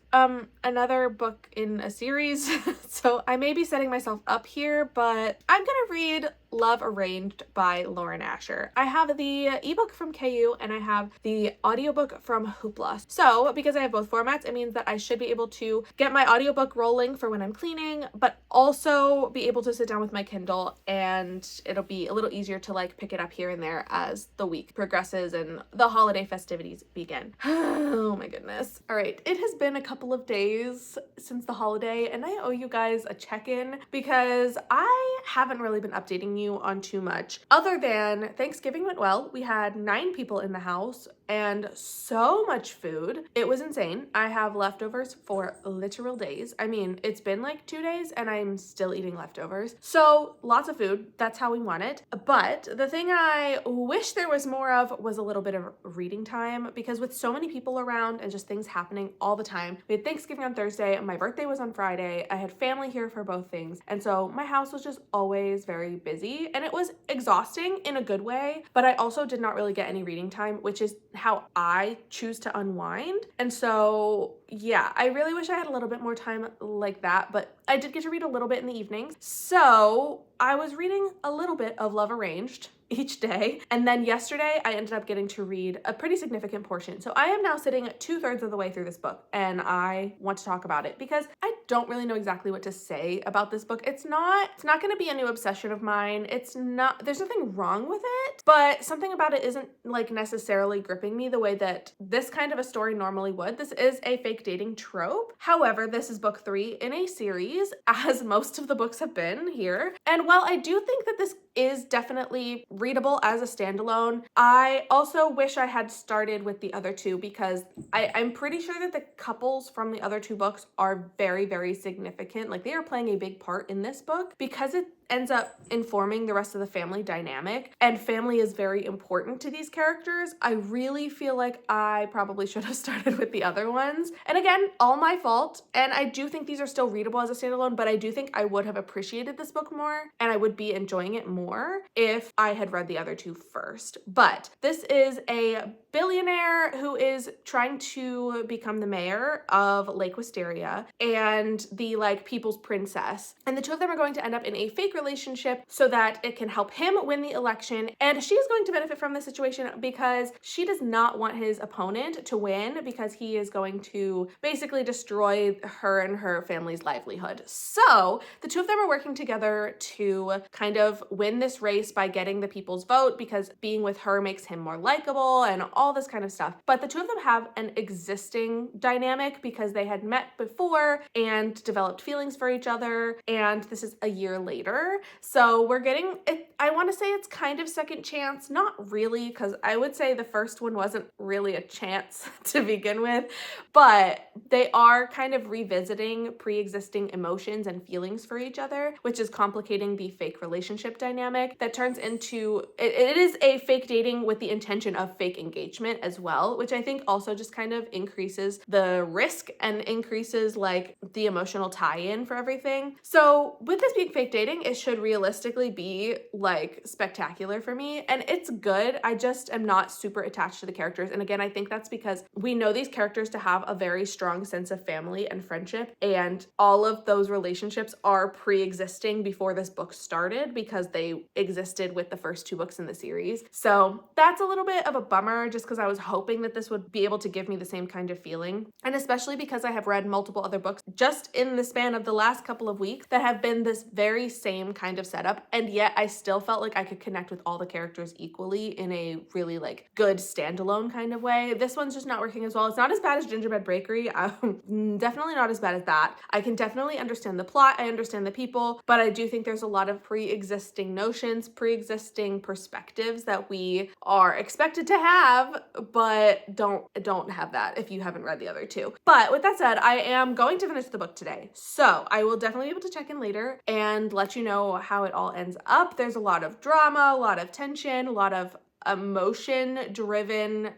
another book in a series. So I may be setting myself up here, but I'm gonna read Love Arranged by Lauren Asher. I have the ebook from KU and I have the audiobook from Hoopla. So because I have both formats, it means that I should be able to get my audiobook rolling for when I'm cleaning, but also be able to sit down with my Kindle, and it'll be a little easier to like pick it up here and there as the week progresses and the holiday festivities begin. Oh my goodness. All right, it has been a couple of days since the holiday and I owe you guys a check-in because I haven't really been updating you on too much other than Thanksgiving went well. We had 9 people in the house and so much food. It was insane. I have leftovers for literal days. I mean, it's been like 2 days and I'm still eating leftovers. So lots of food. That's how we want it. But the thing I wish there was more of was a little bit of reading time, because with so many people around and just things happening all the time. We had Thanksgiving on Thursday. My birthday was on Friday. I had family here for both things. And so my house was just always very busy and it was exhausting in a good way, but I also did not really get any reading time, which is how I choose to unwind. And so yeah, I really wish I had a little bit more time like that, but I did get to read a little bit in the evenings. So I was reading a little bit of Love Arranged each day. And then yesterday I ended up getting to read a pretty significant portion. So I am now sitting 2/3 of the way through this book and I want to talk about it because I don't really know exactly what to say about this book. It's not going to be a new obsession of mine. There's nothing wrong with it, but something about it isn't like necessarily gripping me the way that this kind of a story normally would. This is a fake dating trope. However, this is book 3 in a series, as most of the books have been here. And while I do think that this is definitely readable as a standalone, I also wish I had started with the other 2 because I'm pretty sure that the couples from the other 2 books are very, very significant. Like they are playing a big part in this book because it ends up informing the rest of the family dynamic, and family is very important to these characters. I really feel like I probably should have started with the other ones. And again, all my fault. And I do think these are still readable as a standalone, but I do think I would have appreciated this book more and I would be enjoying it more more if I had read the other two first. But this is a billionaire who is trying to become the mayor of Lake Wisteria and the like people's princess. And the two of them are going to end up in a fake relationship so that it can help him win the election. And she is going to benefit from this situation because she does not want his opponent to win because he is going to basically destroy her and her family's livelihood. So the two of them are working together to kind of win this race by getting the people's vote because being with her makes him more likable and all this kind of stuff. But the two of them have an existing dynamic because they had met before and developed feelings for each other. And this is a year later. So we're getting it. I want to say it's kind of second chance. Not really, because I would say the first one wasn't really a chance to begin with, but they are kind of revisiting pre-existing emotions and feelings for each other, which is complicating the fake relationship dynamic that turns into, it is a fake dating with the intention of fake engagement as well, which I think also just kind of increases the risk and increases like the emotional tie-in for everything. So with this being fake dating, it should realistically be like spectacular for me, and it's good. I just am not super attached to the characters. And again, I think that's because we know these characters to have a very strong sense of family and friendship, and all of those relationships are pre-existing before this book started because they existed with the first two books in the series. So that's a little bit of a bummer just because I was hoping that this would be able to give me the same kind of feeling. And especially because I have read multiple other books just in the span of the last couple of weeks that have been this very same kind of setup, and yet I still felt like I could connect with all the characters equally in a really like good standalone kind of way. This one's just not working as well. It's not as bad as Gingerbread Bakery. Definitely not as bad as that. I can definitely understand the plot. I understand the people, but I do think there's a lot of pre-existing notions, pre-existing perspectives that we are expected to have, but don't have that if you haven't read the other two. But with that said, I am going to finish the book today. So I will definitely be able to check in later and let you know how it all ends up. There's a lot of drama, a lot of tension, a lot of emotion-driven,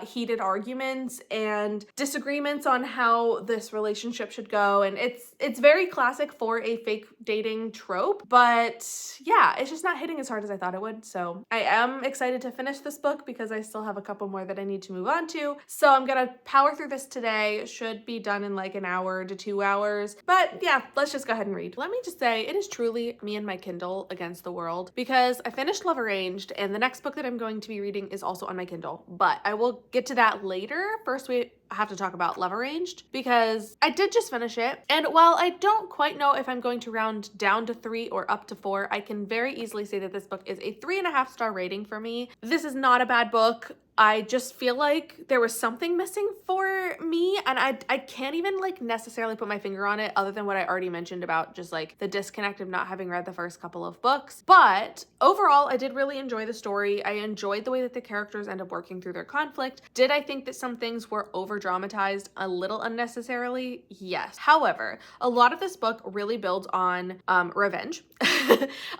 heated arguments and disagreements on how this relationship should go. And it's very classic for a fake dating trope, but yeah, it's just not hitting as hard as I thought it would. So I am excited to finish this book because I still have a couple more that I need to move on to. So I'm gonna power through this today. It should be done in like an hour to 2 hours. But yeah, let's just go ahead and read. Let me just say, it is truly me and my Kindle against the world because I finished Love Arranged, and the next book that I'm going to be reading is also on my Kindle, but I will get to that later. First, we have to talk about Love Arranged because I did just finish it. And while I don't quite know if I'm going to round down to 3 or up to 4, I can very easily say that this book is a 3.5-star rating for me. This is not a bad book. I just feel like there was something missing for me, and I can't even like necessarily put my finger on it other than what I already mentioned about just like the disconnect of not having read the first couple of books. But overall, I did really enjoy the story. I enjoyed the way that the characters end up working through their conflict. Did I think that some things were over dramatized a little unnecessarily? Yes. However, a lot of this book really builds on revenge.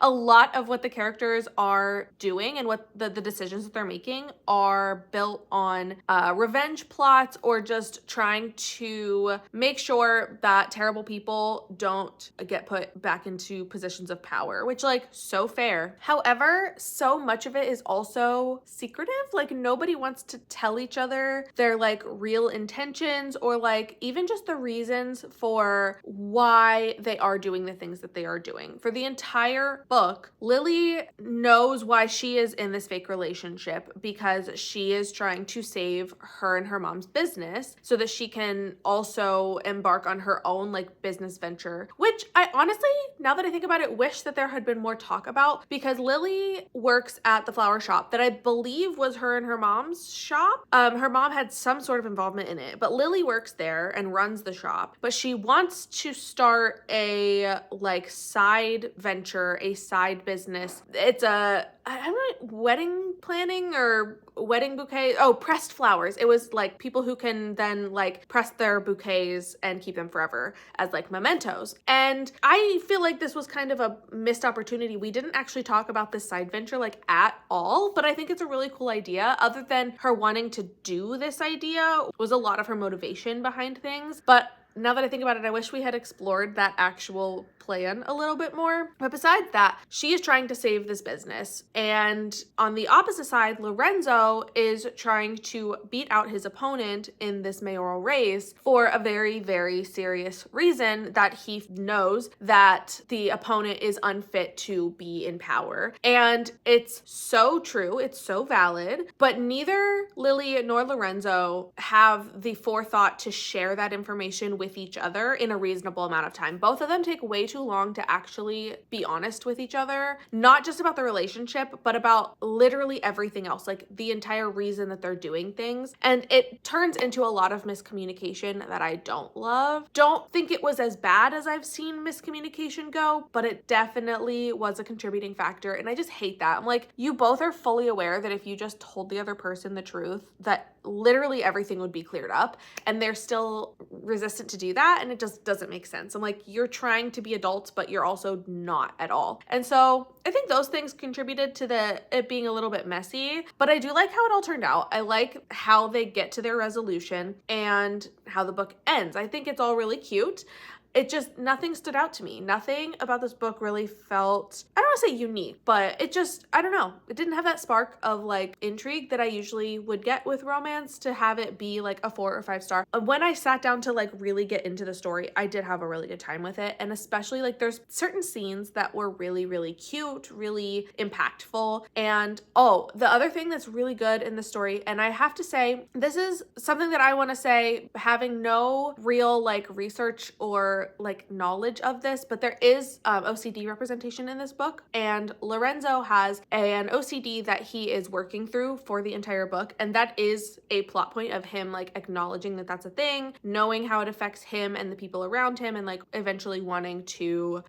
A lot of what the characters are doing and what the decisions that they're making are built on revenge plots or just trying to make sure that terrible people don't get put back into positions of power, which like so fair. However, so much of it is also secretive. Like nobody wants to tell each other their like real intentions or like even just the reasons for why they are doing the things that they are doing. For the entire book, Lily knows why she is in this fake relationship because she is trying to save her and her mom's business so that she can also embark on her own like business venture, which I honestly, now that I think about it, wish that there had been more talk about because Lily works at the flower shop that I believe was her and her mom's shop. Her mom had some sort of involvement in it, but Lily works there and runs the shop, but she wants to start a like side venture, a side business. It's a, I don't know, wedding planning or wedding bouquet. Oh, pressed flowers. It was like people who can then like press their bouquets and keep them forever as like mementos. And I feel like this was kind of a missed opportunity. We didn't actually talk about this side venture like at all, but I think it's a really cool idea. Other than her wanting to do this idea was a lot of her motivation behind things. But now that I think about it, I wish we had explored that actual plan a little bit more. But besides that, she is trying to save this business. And on the opposite side, Lorenzo is trying to beat out his opponent in this mayoral race for a very, very serious reason, that he knows that the opponent is unfit to be in power. And it's so true, it's so valid, but neither Lily nor Lorenzo have the forethought to share that information with each other in a reasonable amount of time. Both of them take way too long to actually be honest with each other, not just about the relationship, but about literally everything else, like the entire reason that they're doing things. And it turns into a lot of miscommunication that I don't love. Don't think it was as bad as I've seen miscommunication go, but it definitely was a contributing factor. And I just hate that. I'm like, you both are fully aware that if you just told the other person the truth, that literally everything would be cleared up, and they're still resistant to do that, and it just doesn't make sense. I'm like, you're trying to be adults, but you're also not at all. And so I think those things contributed to it being a little bit messy, but I do like how it all turned out. I like how they get to their resolution and how the book ends. I think it's all really cute. It just, nothing stood out to me. Nothing about this book really felt, I don't want to say unique, but it just, I don't know. It didn't have that spark of like intrigue that I usually would get with romance to have it be like a 4 or 5 star. When I sat down to like really get into the story, I did have a really good time with it. And especially like there's certain scenes that were really, really cute, really impactful. And oh, the other thing that's really good in the story, and I have to say, this is something that I want to say, having no real like research or like knowledge of this, but there is OCD representation in this book, and Lorenzo has an OCD that he is working through for the entire book, and that is a plot point of him like acknowledging that that's a thing, knowing how it affects him and the people around him, and like eventually wanting to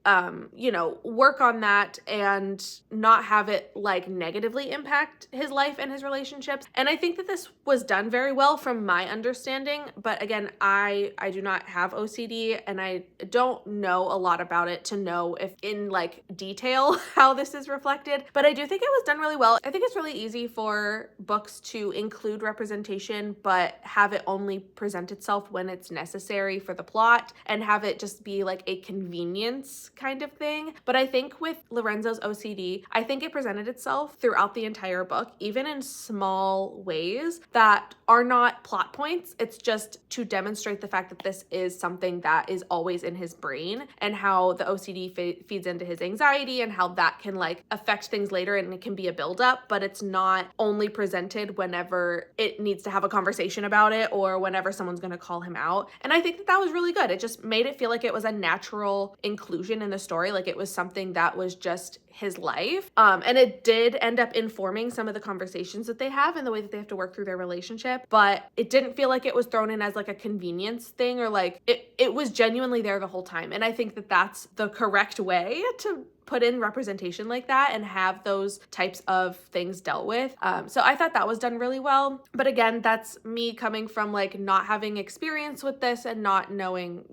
work on that and not have it like negatively impact his life and his relationships. And I think that this was done very well from my understanding, but again, I do not have OCD, and I don't know a lot about it to know if in like detail how this is reflected, but I do think it was done really well. I think it's really easy for books to include representation, but have it only present itself when it's necessary for the plot, and have it just be like a convenience kind of thing. But I think with Lorenzo's OCD, I think it presented itself throughout the entire book, even in small ways that are not plot points. It's just to demonstrate the fact that this is something that is always in his brain, and how the OCD feeds into his anxiety, and how that can like affect things later, and it can be a buildup, but it's not only presented whenever it needs to have a conversation about it or whenever someone's going to call him out. And I think that that was really good. It just made it feel like it was a natural inclusion in the story, like it was something that was just his life. And it did end up informing some of the conversations that they have and the way that they have to work through their relationship, but it didn't feel like it was thrown in as like a convenience thing, or like it was genuinely there the whole time. And I think that that's the correct way to put in representation like that and have those types of things dealt with. So I thought that was done really well. But again, that's me coming from like not having experience with this and not knowing,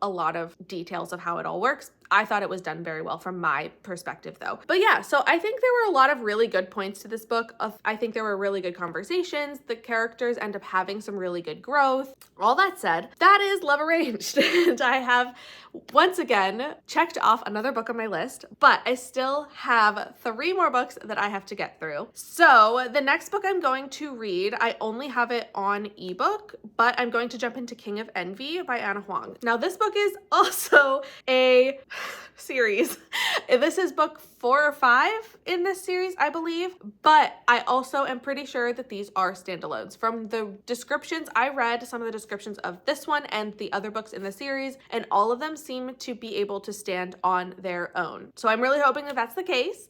a lot of details of how it all works. I thought it was done very well from my perspective though. But yeah, so I think there were a lot of really good points to this book. I think there were really good conversations. The characters end up having some really good growth. All that said, that is Love Arranged. And I have once again checked off another book on my list, but I still have 3 more books that I have to get through. So the next book I'm going to read, I only have it on ebook, but I'm going to jump into King of Envy by Anna Huang. Now this book is also a series. This is book 4 or 5 in this series, I believe, but I also am pretty sure that these are standalones. From the descriptions, I read some of the descriptions of this one and the other books in the series, and all of them seem to be able to stand on their own. So I'm really hoping that that's the case.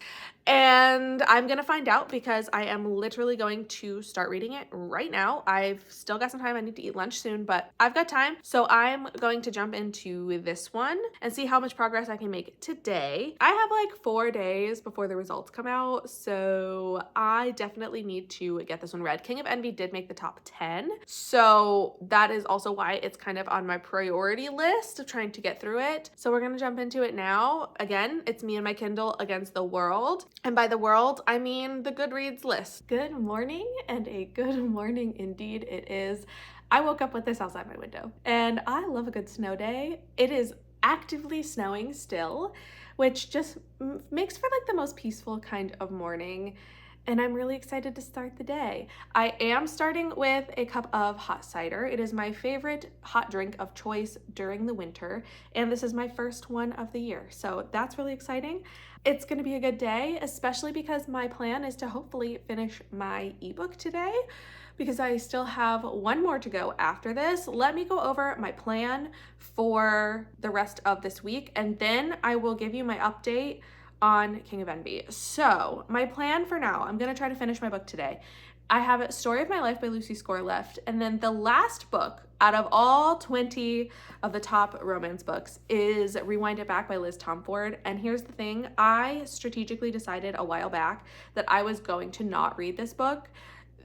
And I'm gonna find out, because I am literally going to start reading it right now. I've still got some time. I need to eat lunch soon, but I've got time. So I'm going to jump into this one and see how much progress I can make today. I have like 4 days before the results come out, so I definitely need to get this one read. King of Envy did make the top 10, so that is also why it's kind of on my priority list of trying to get through it. So we're gonna jump into it now. Again, it's me and my Kindle against the world. And by the world, I mean the Goodreads list. Good morning, and a good morning indeed it is. I woke up with this outside my window, and I love a good snow day. It is actively snowing still, which just makes for like the most peaceful kind of morning. And I'm really excited to start the day. I am starting with a cup of hot cider. It is my favorite hot drink of choice during the winter, and this is my first one of the year. So that's really exciting. It's gonna be a good day, especially because my plan is to hopefully finish my ebook today, because I still have one more to go after this. Let me go over my plan for the rest of this week, and then I will give you my update on King of Envy. So my plan for now, I'm gonna try to finish my book today. I have Story of My Life by Lucy Score left, and then the last book out of all 20 of the top romance books is Rewind It Back by Liz Tomford. And here's the thing, I strategically decided a while back that I was going to not read this book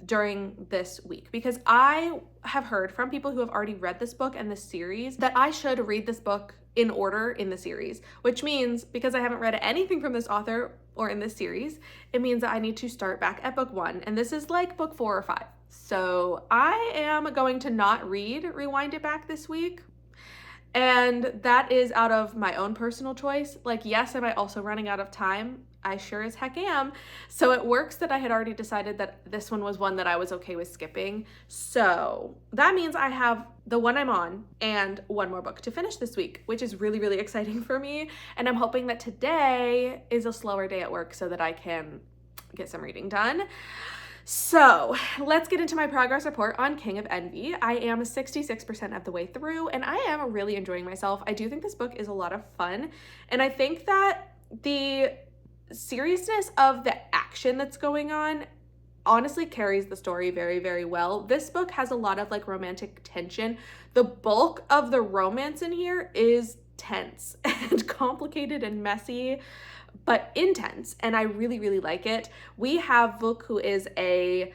during this week, because I have heard from people who have already read this book and this series that I should read this book in order in the series, which means because I haven't read anything from this author or in this series, it means that I need to start back at book 1, and this is like book 4 or 5. So I am going to not read Rewind It Back this week. And that is out of my own personal choice. Like, yes, am I also running out of time? I sure as heck am. So it works that I had already decided that this one was one that I was okay with skipping. So that means I have the one I'm on and one more book to finish this week, which is really, really exciting for me. And I'm hoping that today is a slower day at work so that I can get some reading done. So let's get into my progress report on King of Envy. I am 66% of the way through, and I am really enjoying myself. I do think this book is a lot of fun, and I think that the seriousness of the action that's going on honestly carries the story very, very well. This book has a lot of like romantic tension. The bulk of the romance in here is tense and complicated and messy, but intense, and I really, really like it. We have Vuk, who is a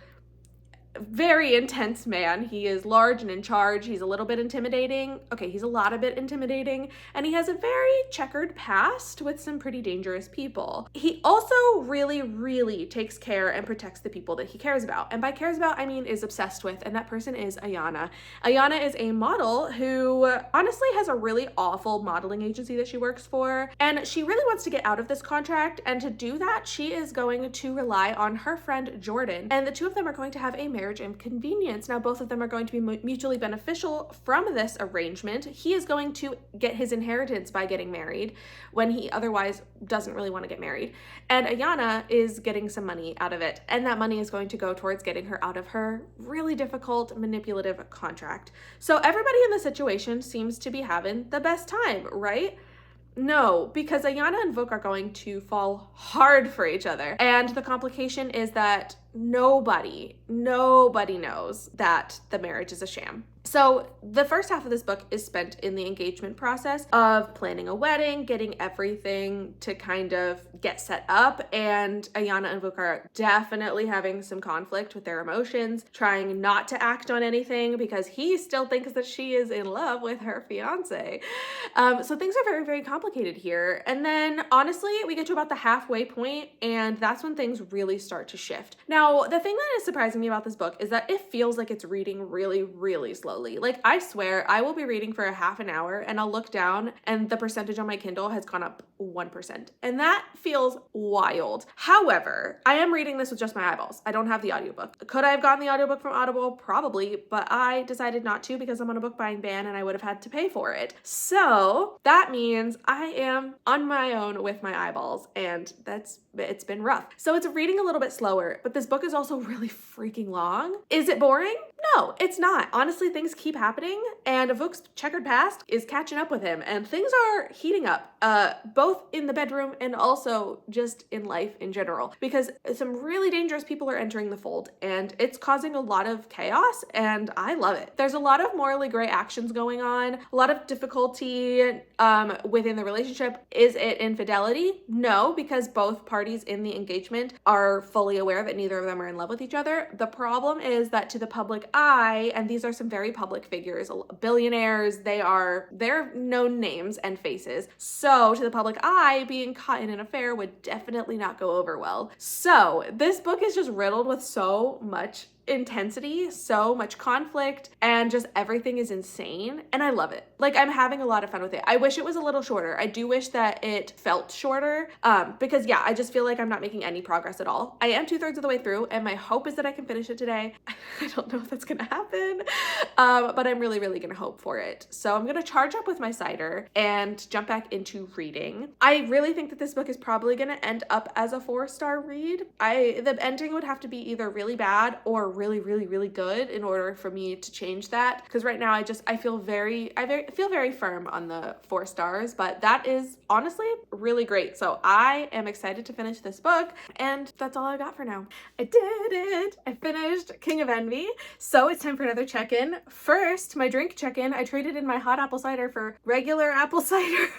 very intense man. He is large and in charge. He's a little bit intimidating. Okay, he's a lot of bit intimidating, and he has a very checkered past with some pretty dangerous people. He also really, really takes care and protects the people that he cares about. And by cares about, I mean is obsessed with, and that person is Ayana. Ayana is a model who honestly has a really awful modeling agency that she works for, and she really wants to get out of this contract, and to do that, she is going to rely on her friend Jordan, and the two of them are going to have a marriage and convenience. Now, both of them are going to be mutually beneficial from this arrangement. He is going to get his inheritance by getting married when he otherwise doesn't really want to get married. And Ayana is getting some money out of it. And that money is going to go towards getting her out of her really difficult, manipulative contract. So everybody in the situation seems to be having the best time, right? No, because Ayana and Vuk are going to fall hard for each other. And the complication is that nobody knows that the marriage is a sham. So the first half of this book is spent in the engagement process of planning a wedding, getting everything to kind of get set up, and Ayana and Vuk are definitely having some conflict with their emotions, trying not to act on anything because he still thinks that she is in love with her fiance. So things are very, very complicated here. And then honestly, we get to about the halfway point, and that's when things really start to shift. Now, the thing that is surprising me about this book is that it feels like it's reading really, really slowly. Like, I swear I will be reading for a half an hour and I'll look down and the percentage on my Kindle has gone up 1%. And that feels wild. However, I am reading this with just my eyeballs. I don't have the audiobook. Could I have gotten the audiobook from Audible? Probably, but I decided not to because I'm on a book buying ban and I would have had to pay for it. So that means I am on my own with my eyeballs, and it's been rough. So it's reading a little bit slower, but this book is also really freaking long. Is it boring? No, it's not. Honestly, things keep happening, and Vuk's checkered past is catching up with him, and things are heating up, both in the bedroom and also just in life in general, because some really dangerous people are entering the fold, and it's causing a lot of chaos, and I love it. There's a lot of morally gray actions going on, a lot of difficulty within the relationship. Is it infidelity? No, because both parties in the engagement are fully aware that neither of them are in love with each other. The problem is that to the public eye, and these are some very public figures, billionaires, they're known names and faces. So to the public eye, being caught in an affair would definitely not go over well. So this book is just riddled with so much intensity, so much conflict, and just everything is insane, and I love it. Like, I'm having a lot of fun with it. I wish it was a little shorter. I do wish that it felt shorter, because yeah, I just feel like I'm not making any progress at all. I am 2/3 of the way through, and my hope is that I can finish it today. I don't know if that's gonna happen, but I'm really, really gonna hope for it. So I'm gonna charge up with my cider and jump back into reading. I really think that this book is probably gonna end up as a 4-star read. The ending would have to be either really bad or really, really, really good in order for me to change that. Because right now I feel very firm on the 4 stars, but that is honestly really great. So I am excited to finish this book, and that's all I got for now. I did it. I finished King of Envy. So it's time for another check-in. First, my drink check-in. I traded in my hot apple cider for regular apple cider.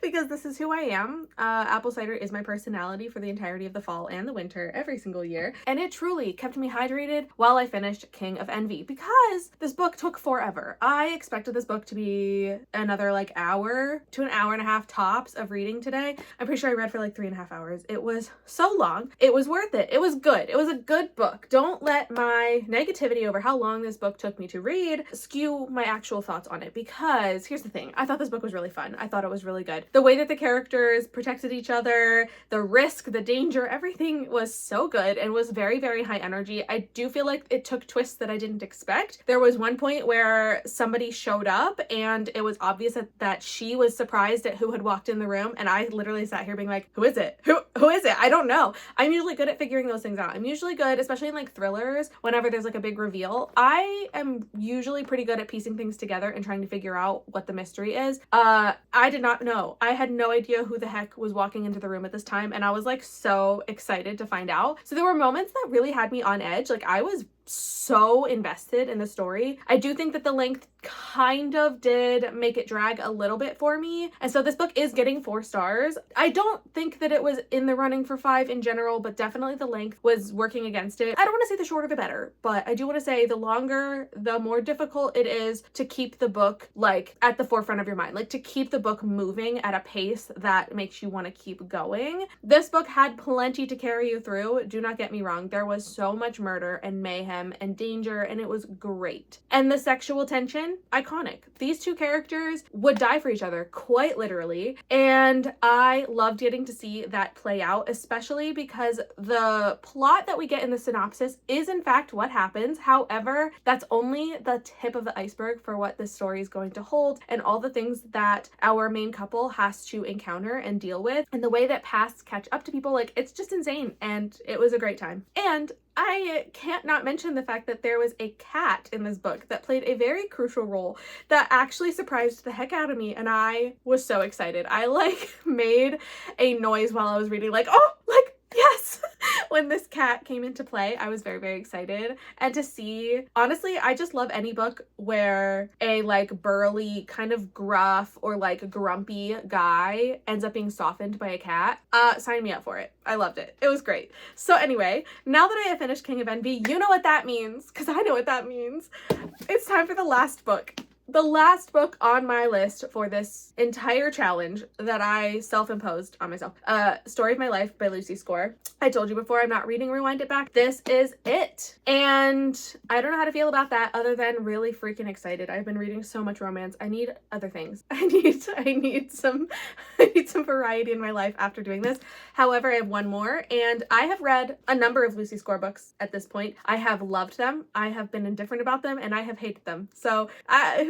Because this is who I am. Apple cider is my personality for the entirety of the fall and the winter every single year. And it truly kept me hydrated while I finished King of Envy, because this book took forever. I expected this book to be another like hour to an hour and a half tops of reading today. I'm pretty sure I read for like 3.5 hours. It was so long. It was worth it. It was good. It was a good book. Don't let my negativity over how long this book took me to read skew my actual thoughts on it, because here's the thing. I thought this book was really fun. I thought it was really good. The way that the characters protected each other, the risk, the danger, everything was so good and was very, very high energy. I do feel like it took twists that I didn't expect. There was one point where somebody showed up and it was obvious that she was surprised at who had walked in the room, and I literally sat here being like, who is it? Who is it? I don't know. I'm usually good at figuring those things out. I'm usually good, especially in like thrillers, whenever there's like a big reveal. I am usually pretty good at piecing things together and trying to figure out what the mystery is. I did not know. I had no idea who the heck was walking into the room at this time, and I was like so excited to find out. So there were moments that really had me on edge. Like, I was so invested in the story. I do think that the length kind of did make it drag a little bit for me. And so this book is getting 4 stars. I don't think that it was in the running for 5 in general, but definitely the length was working against it. I don't want to say the shorter the better, but I do want to say the longer, the more difficult it is to keep the book like at the forefront of your mind, like to keep the book moving at a pace that makes you want to keep going. This book had plenty to carry you through. Do not get me wrong. There was so much murder and mayhem and danger, and it was great. And the sexual tension, iconic. These two characters would die for each other, quite literally, and I loved getting to see that play out, especially because the plot that we get in the synopsis is in fact what happens. However, that's only the tip of the iceberg for what this story is going to hold and all the things that our main couple has to encounter and deal with, and the way that pasts catch up to people. Like, it's just insane, and it was a great time. And I can't not mention the fact that there was a cat in this book that played a very crucial role that actually surprised the heck out of me, and I was so excited. I like made a noise while I was reading, like, oh, like, yes! When this cat came into play, I was very, very excited. And to see, honestly, I just love any book where a like burly, kind of gruff or like grumpy guy ends up being softened by a cat. Sign me up for it. I loved it. It was great. So anyway, now that I have finished King of Envy, you know what that means, because I know what that means. It's time for the last book. The last book on my list for this entire challenge that I self-imposed on myself. Story of My Life by Lucy Score. I told you before, I'm not reading Rewind It Back. This is it. And I don't know how to feel about that other than really freaking excited. I've been reading so much romance. I need other things. I need some variety in my life after doing this. However, I have one more, and I have read a number of Lucy Score books at this point. I have loved them. I have been indifferent about them, and I have hated them. So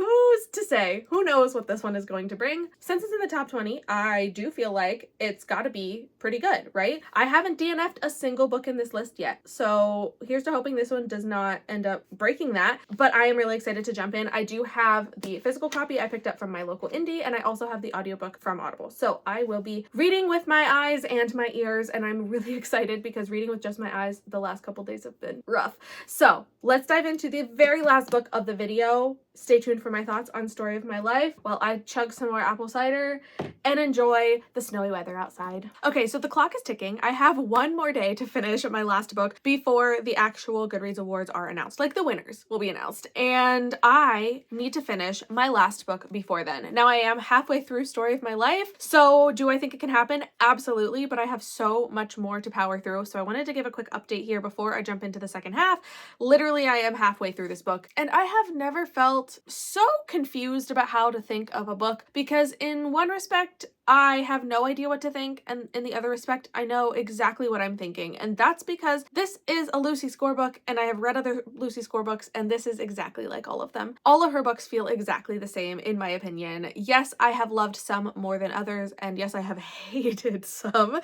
who's to say? Who knows what this one is going to bring? Since it's in the top 20, I do feel like it's got to be pretty good, right? I haven't DNF'd a single book in this list yet, so here's to hoping this one does not end up breaking that, but I am really excited to jump in. I do have the physical copy I picked up from my local indie, and I also have the audiobook from Audible, so I will be reading with my eyes and my ears, and I'm really excited because reading with just my eyes the last couple days have been rough. So let's dive into the very last book of the video. stay tuned for my thoughts on Story of My Life while I chug some more apple cider and enjoy the snowy weather outside. Okay, so the clock is ticking. I have one more day to finish my last book before the actual Goodreads awards are announced. Like, the winners will be announced. And I need to finish my last book before then. Now, I am halfway through Story of My Life, so do I think it can happen? Absolutely, but I have so much more to power through, so I wanted to give a quick update here before I jump into the second half. Literally, I am halfway through this book, and I have never felt so confused about how to think of a book, because in one respect, I have no idea what to think, and in the other respect, I know exactly what I'm thinking, and that's because this is a Lucy Score book, and I have read other Lucy Score books, and this is exactly like all of them. All of her books feel exactly the same, in my opinion. Yes, I have loved some more than others, and yes, I have hated some,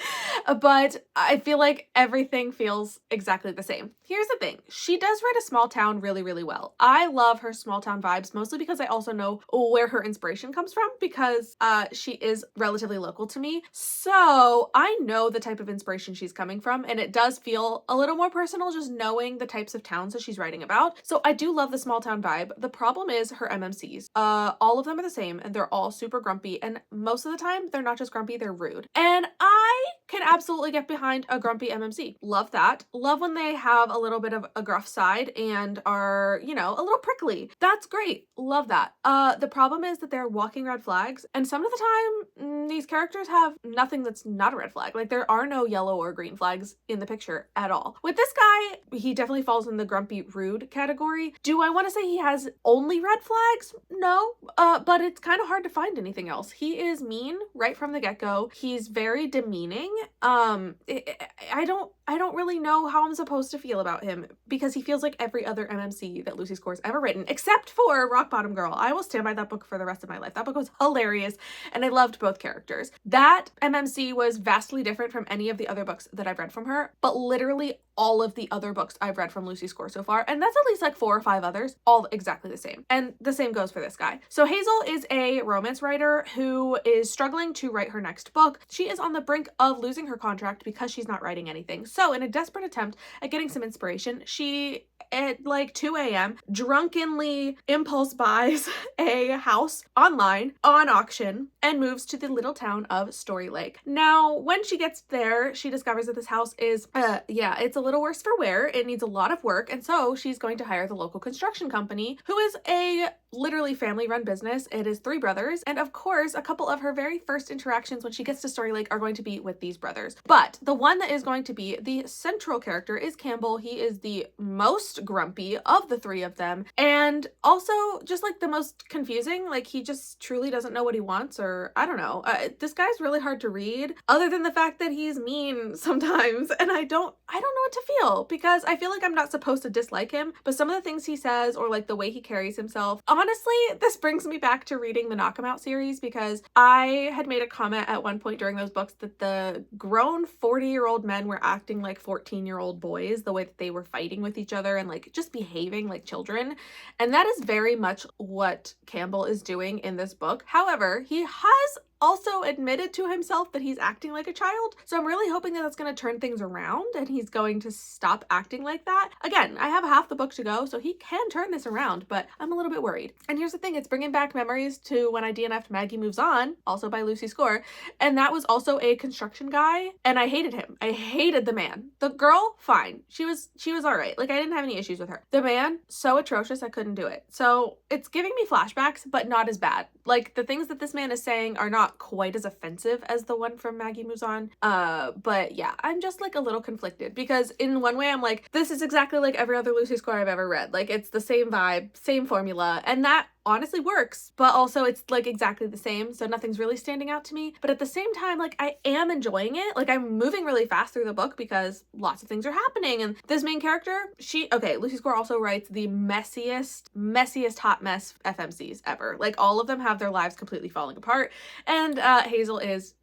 but I feel like everything feels exactly the same. Here's the thing. She does write a small town really, really well. I love her small town vibes, mostly because I also know where her inspiration comes from, because she is relatively local to me. So I know the type of inspiration she's coming from, and it does feel a little more personal just knowing the types of towns that she's writing about. So I do love the small town vibe. The problem is her MMCs. All of them are the same, and they're all super grumpy, and most of the time they're not just grumpy, they're rude. And I can absolutely get behind a grumpy MMC. Love that. Love when they have a little bit of a gruff side and are, you know, a little prickly. That's great. Love that. The problem is that they're walking red flags, and some of the time these characters have nothing that's not a red flag. Like, there are no yellow or green flags in the picture at all. With this guy, he definitely falls in the grumpy rude category. Do I want to say he has only red flags? No, but it's kind of hard to find anything else. He is mean right from the get-go. He's very demeaning. I don't really know how I'm supposed to feel about him, because he feels like every other MMC that Lucy Score's ever written, except for Rock Bottom Girl. I will stand by that book for the rest of my life. That book was hilarious, and I loved both characters. That MMC was vastly different from any of the other books that I've read from her, but literally all of the other books I've read from Lucy Score so far, and that's at least like 4 or 5 others, all exactly the same. And the same goes for this guy. So Hazel is a romance writer who is struggling to write her next book. She is on the brink of losing her contract because she's not writing anything. So in a desperate attempt at getting some inspiration, she, at like 2 a.m., drunkenly impulse buys a house online on auction and moves to the little town of Story Lake. Now, when she gets there, she discovers that this house is, it's a little worse for wear. It needs a lot of work, and so she's going to hire the local construction company, who is a literally family-run business. It is 3 brothers, and of course, a couple of her very first interactions when she gets to Story Lake are going to be with these brothers. But the one that is going to be the central character is Campbell. He is the most grumpy of the 3 of them, and also just like the most confusing. Like, he just truly doesn't know what he wants, or I don't know. This guy's really hard to read, other than the fact that he's mean sometimes, and I don't know what to feel, because I feel like I'm not supposed to dislike him, but some of the things he says, or like the way he carries himself, honestly, this brings me back to reading the Knock 'Em Out series, because I had made a comment at one point during those books that the grown 40-year-old men were acting like 14-year-old boys, the way that they were fighting with each other and like just behaving like children. And that is very much what Campbell is doing in this book. However, he has also admitted to himself that he's acting like a child. So I'm really hoping that that's going to turn things around and he's going to stop acting like that. Again, I have half the book to go, so he can turn this around, but I'm a little bit worried. And here's the thing, it's bringing back memories to when I DNF'd Maggie Moves On, also by Lucy Score, and that was also a construction guy, and I hated him. I hated the man. The girl, fine. She was all right. Like, I didn't have any issues with her. The man, so atrocious, I couldn't do it. So it's giving me flashbacks, but not as bad. Like, the things that this man is saying are not quite as offensive as the one from Maggie Moves On. But yeah, I'm just like a little conflicted, because in one way I'm like, this is exactly like every other Lucy Score I've ever read. Like, it's the same vibe, same formula, and that honestly works, but also it's like exactly the same, so nothing's really standing out to me. But at the same time, like, I am enjoying it. Like, I'm moving really fast through the book because lots of things are happening, and this main character, Lucy Score also writes the messiest hot mess FMCs ever. Like, all of them have their lives completely falling apart, and Hazel is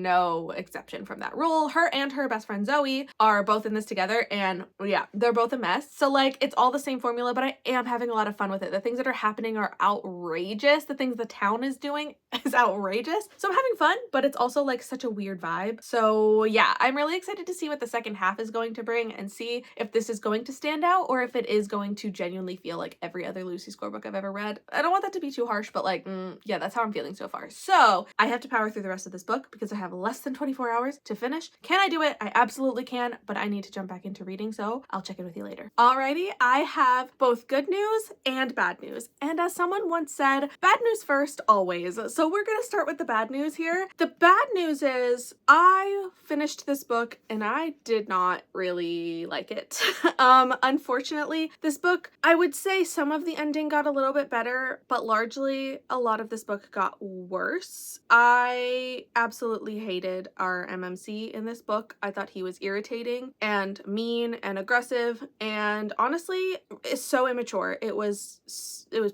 no exception from that rule. Her and her best friend Zoe are both in this together, and yeah, they're both a mess. So like, it's all the same formula, but I am having a lot of fun with it. The things that are happening are outrageous. The things the town is doing is outrageous. So I'm having fun, but it's also like such a weird vibe. So yeah, I'm really excited to see what the second half is going to bring and see if this is going to stand out or if it is going to genuinely feel like every other Lucy Score book I've ever read. I don't want that to be too harsh, but like, yeah, that's how I'm feeling so far. So I have to power through the rest of this book because I have less than 24 hours to finish. Can I do it? I absolutely can, but I need to jump back into reading, so I'll check in with you later. Alrighty, I have both good news and bad news. And as someone once said, bad news first, always. So we're gonna start with the bad news here. The bad news is I finished this book and I did not really like it. Unfortunately, this book, I would say some of the ending got a little bit better, but largely a lot of this book got worse. I absolutely hated our MMC in this book. I thought he was irritating and mean and aggressive, and honestly, it's so immature. It was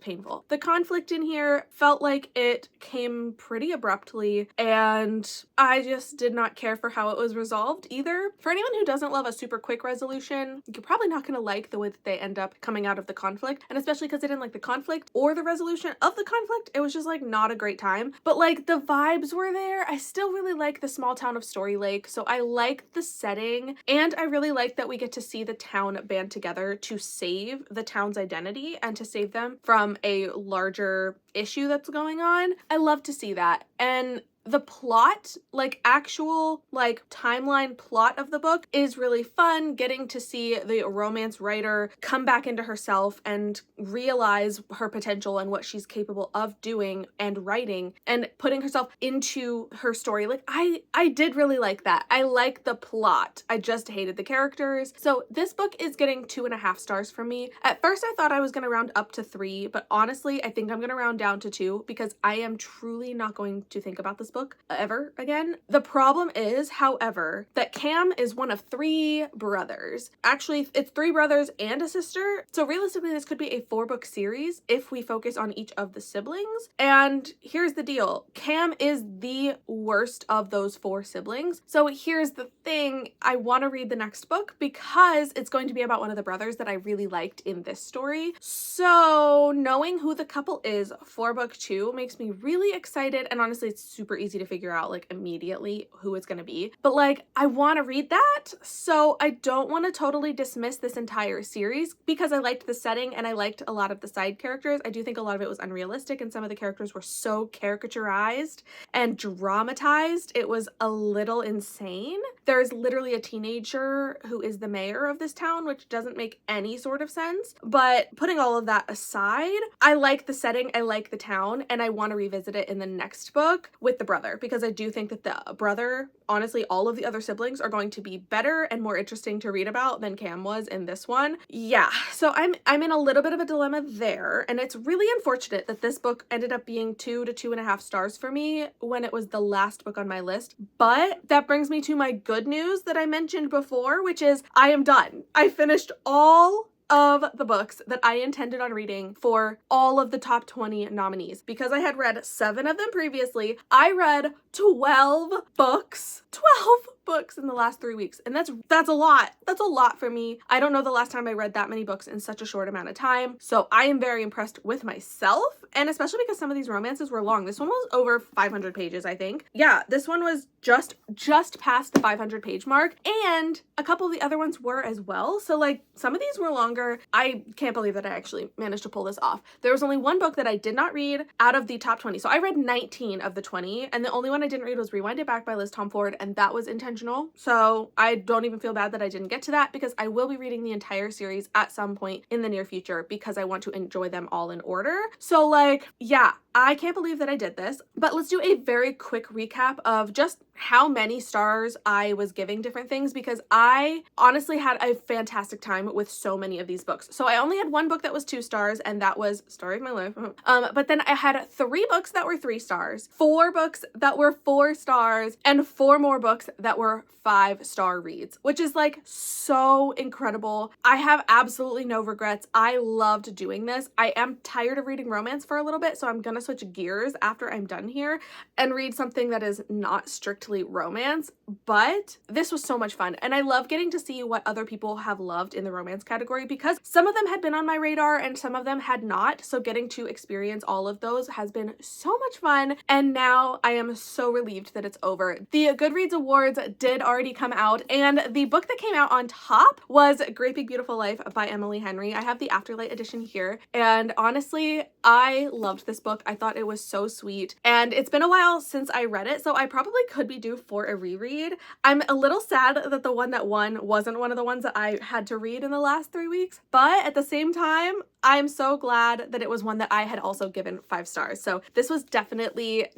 painful. The conflict in here felt like it came pretty abruptly, and I just did not care for how it was resolved either. For anyone who doesn't love a super quick resolution, you're probably not gonna like the way that they end up coming out of the conflict, and especially because I didn't like the conflict or the resolution of the conflict, it was just like not a great time. But like the vibes were there. I still really like the small town of Story Lake, so I like the setting, and I really like that we get to see the town band together to save the town's identity and to save them from a larger issue that's going on. I love to see that. And the plot, like actual like timeline plot of the book, is really fun. Getting to see the romance writer come back into herself and realize her potential and what she's capable of doing and writing and putting herself into her story. Like I did really like that. I like the plot. I just hated the characters. So this book is getting 2.5 stars from me. At first I thought I was gonna round up to 3, but honestly I think I'm gonna round down to 2 because I am truly not going to think about this book ever again. The problem is, however, that Cam is one of 3 brothers. Actually, it's 3 brothers and a sister. So realistically, this could be a 4-book series if we focus on each of the siblings. And here's the deal. Cam is the worst of those 4 siblings. So here's the thing. I want to read the next book because it's going to be about one of the brothers that I really liked in this story. So knowing who the couple is for book 2 makes me really excited. And honestly, it's super easy to figure out like immediately who it's gonna be, but like I want to read that, so I don't want to totally dismiss this entire series because I liked the setting and I liked a lot of the side characters. I do think a lot of it was unrealistic and some of the characters were so caricaturized and dramatized, it was a little insane. There's literally a teenager who is the mayor of this town, which doesn't make any sort of sense, but putting all of that aside, I like the setting, I like the town, and I want to revisit it in the next book with the brother, because I do think that the brother, honestly, all of the other siblings are going to be better and more interesting to read about than Cam was in this one. Yeah, so I'm in a little bit of a dilemma there, and it's really unfortunate that this book ended up being 2 to 2.5 stars for me when it was the last book on my list. But that brings me to my good news that I mentioned before, which is I am done. I finished all of the books that I intended on reading for all of the top 20 nominees. Because I had read 7 of them previously, I read 12 books. 12 books in the last 3 weeks, and that's a lot. That's a lot for me. I don't know the last time I read that many books in such a short amount of time, so I am very impressed with myself, and especially because some of these romances were long. This one was over 500 pages, I think. Yeah, this one was just past the 500 page mark, and a couple of the other ones were as well, so like some of these were longer. I can't believe that I actually managed to pull this off. There was only one book that I did not read out of the top 20, so I read 19 of the 20, and the only one I didn't read was Rewind It Back by Liz Tom Ford, and that was intentional. So I don't even feel bad that I didn't get to that because I will be reading the entire series at some point in the near future because I want to enjoy them all in order. So like, yeah, I can't believe that I did this, but let's do a very quick recap of just how many stars I was giving different things because I honestly had a fantastic time with so many of these books. So I only had one book that was 2 stars, and that was Story of My Life. But then I had 3 books that were 3 stars, 4 books that were 4 stars, and 4 more books that were 5-star reads, which is like so incredible. I have absolutely no regrets. I loved doing this. I am tired of reading romance for a little bit, so I'm gonna switch gears after I'm done here and read something that is not strictly romance, but this was so much fun. And I love getting to see what other people have loved in the romance category because some of them had been on my radar and some of them had not. So getting to experience all of those has been so much fun. And now I am so relieved that it's over. The Goodreads Awards did already come out, and the book that came out on top was Great Big Beautiful Life by Emily Henry. I have the Afterlight edition here, and honestly, I loved this book. I thought it was so sweet, and it's been a while since I read it, so I probably could be due for a reread. I'm a little sad that the one that won wasn't one of the ones that I had to read in the last 3 weeks, but at the same time, I'm so glad that it was one that I had also given 5 stars. So this was definitely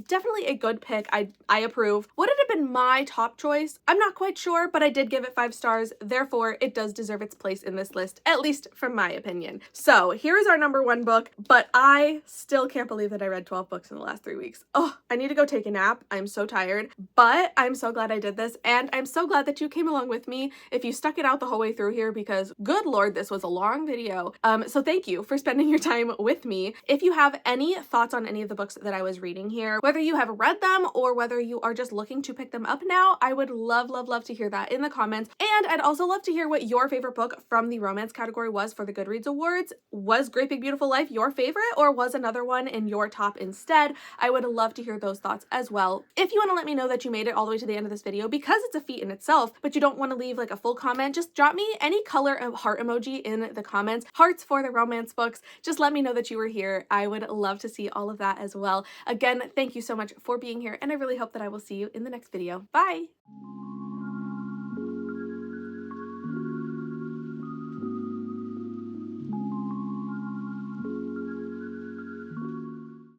a good pick. I approve. Would it have been my top choice? I'm not quite sure, but I did give it 5 stars. Therefore, it does deserve its place in this list, at least from my opinion. So here is our number 1 book, but I still can't believe that I read 12 books in the last 3 weeks. Oh, I need to go take a nap. I'm so tired, but I'm so glad I did this, and I'm so glad that you came along with me if you stuck it out the whole way through here, because good Lord, this was a long video. So thank you for spending your time with me. If you have any thoughts on any of the books that I was reading here, whether you have read them or whether you are just looking to pick them up now, I would love to hear that in the comments. And I'd also love to hear what your favorite book from the romance category was for the Goodreads Awards. Was Great Big Beautiful Life your favorite, or was another one in your top instead? I would love to hear those thoughts as well. If you want to let me know that you made it all the way to the end of this video, because it's a feat in itself, but you don't want to leave like a full comment, just drop me any color of heart emoji in the comments. Hearts for the romance books. Just let me know that you were here. I would love to see all of that as well. Again, thank you so much for being here, and I really hope that I will see you in the next video. Bye!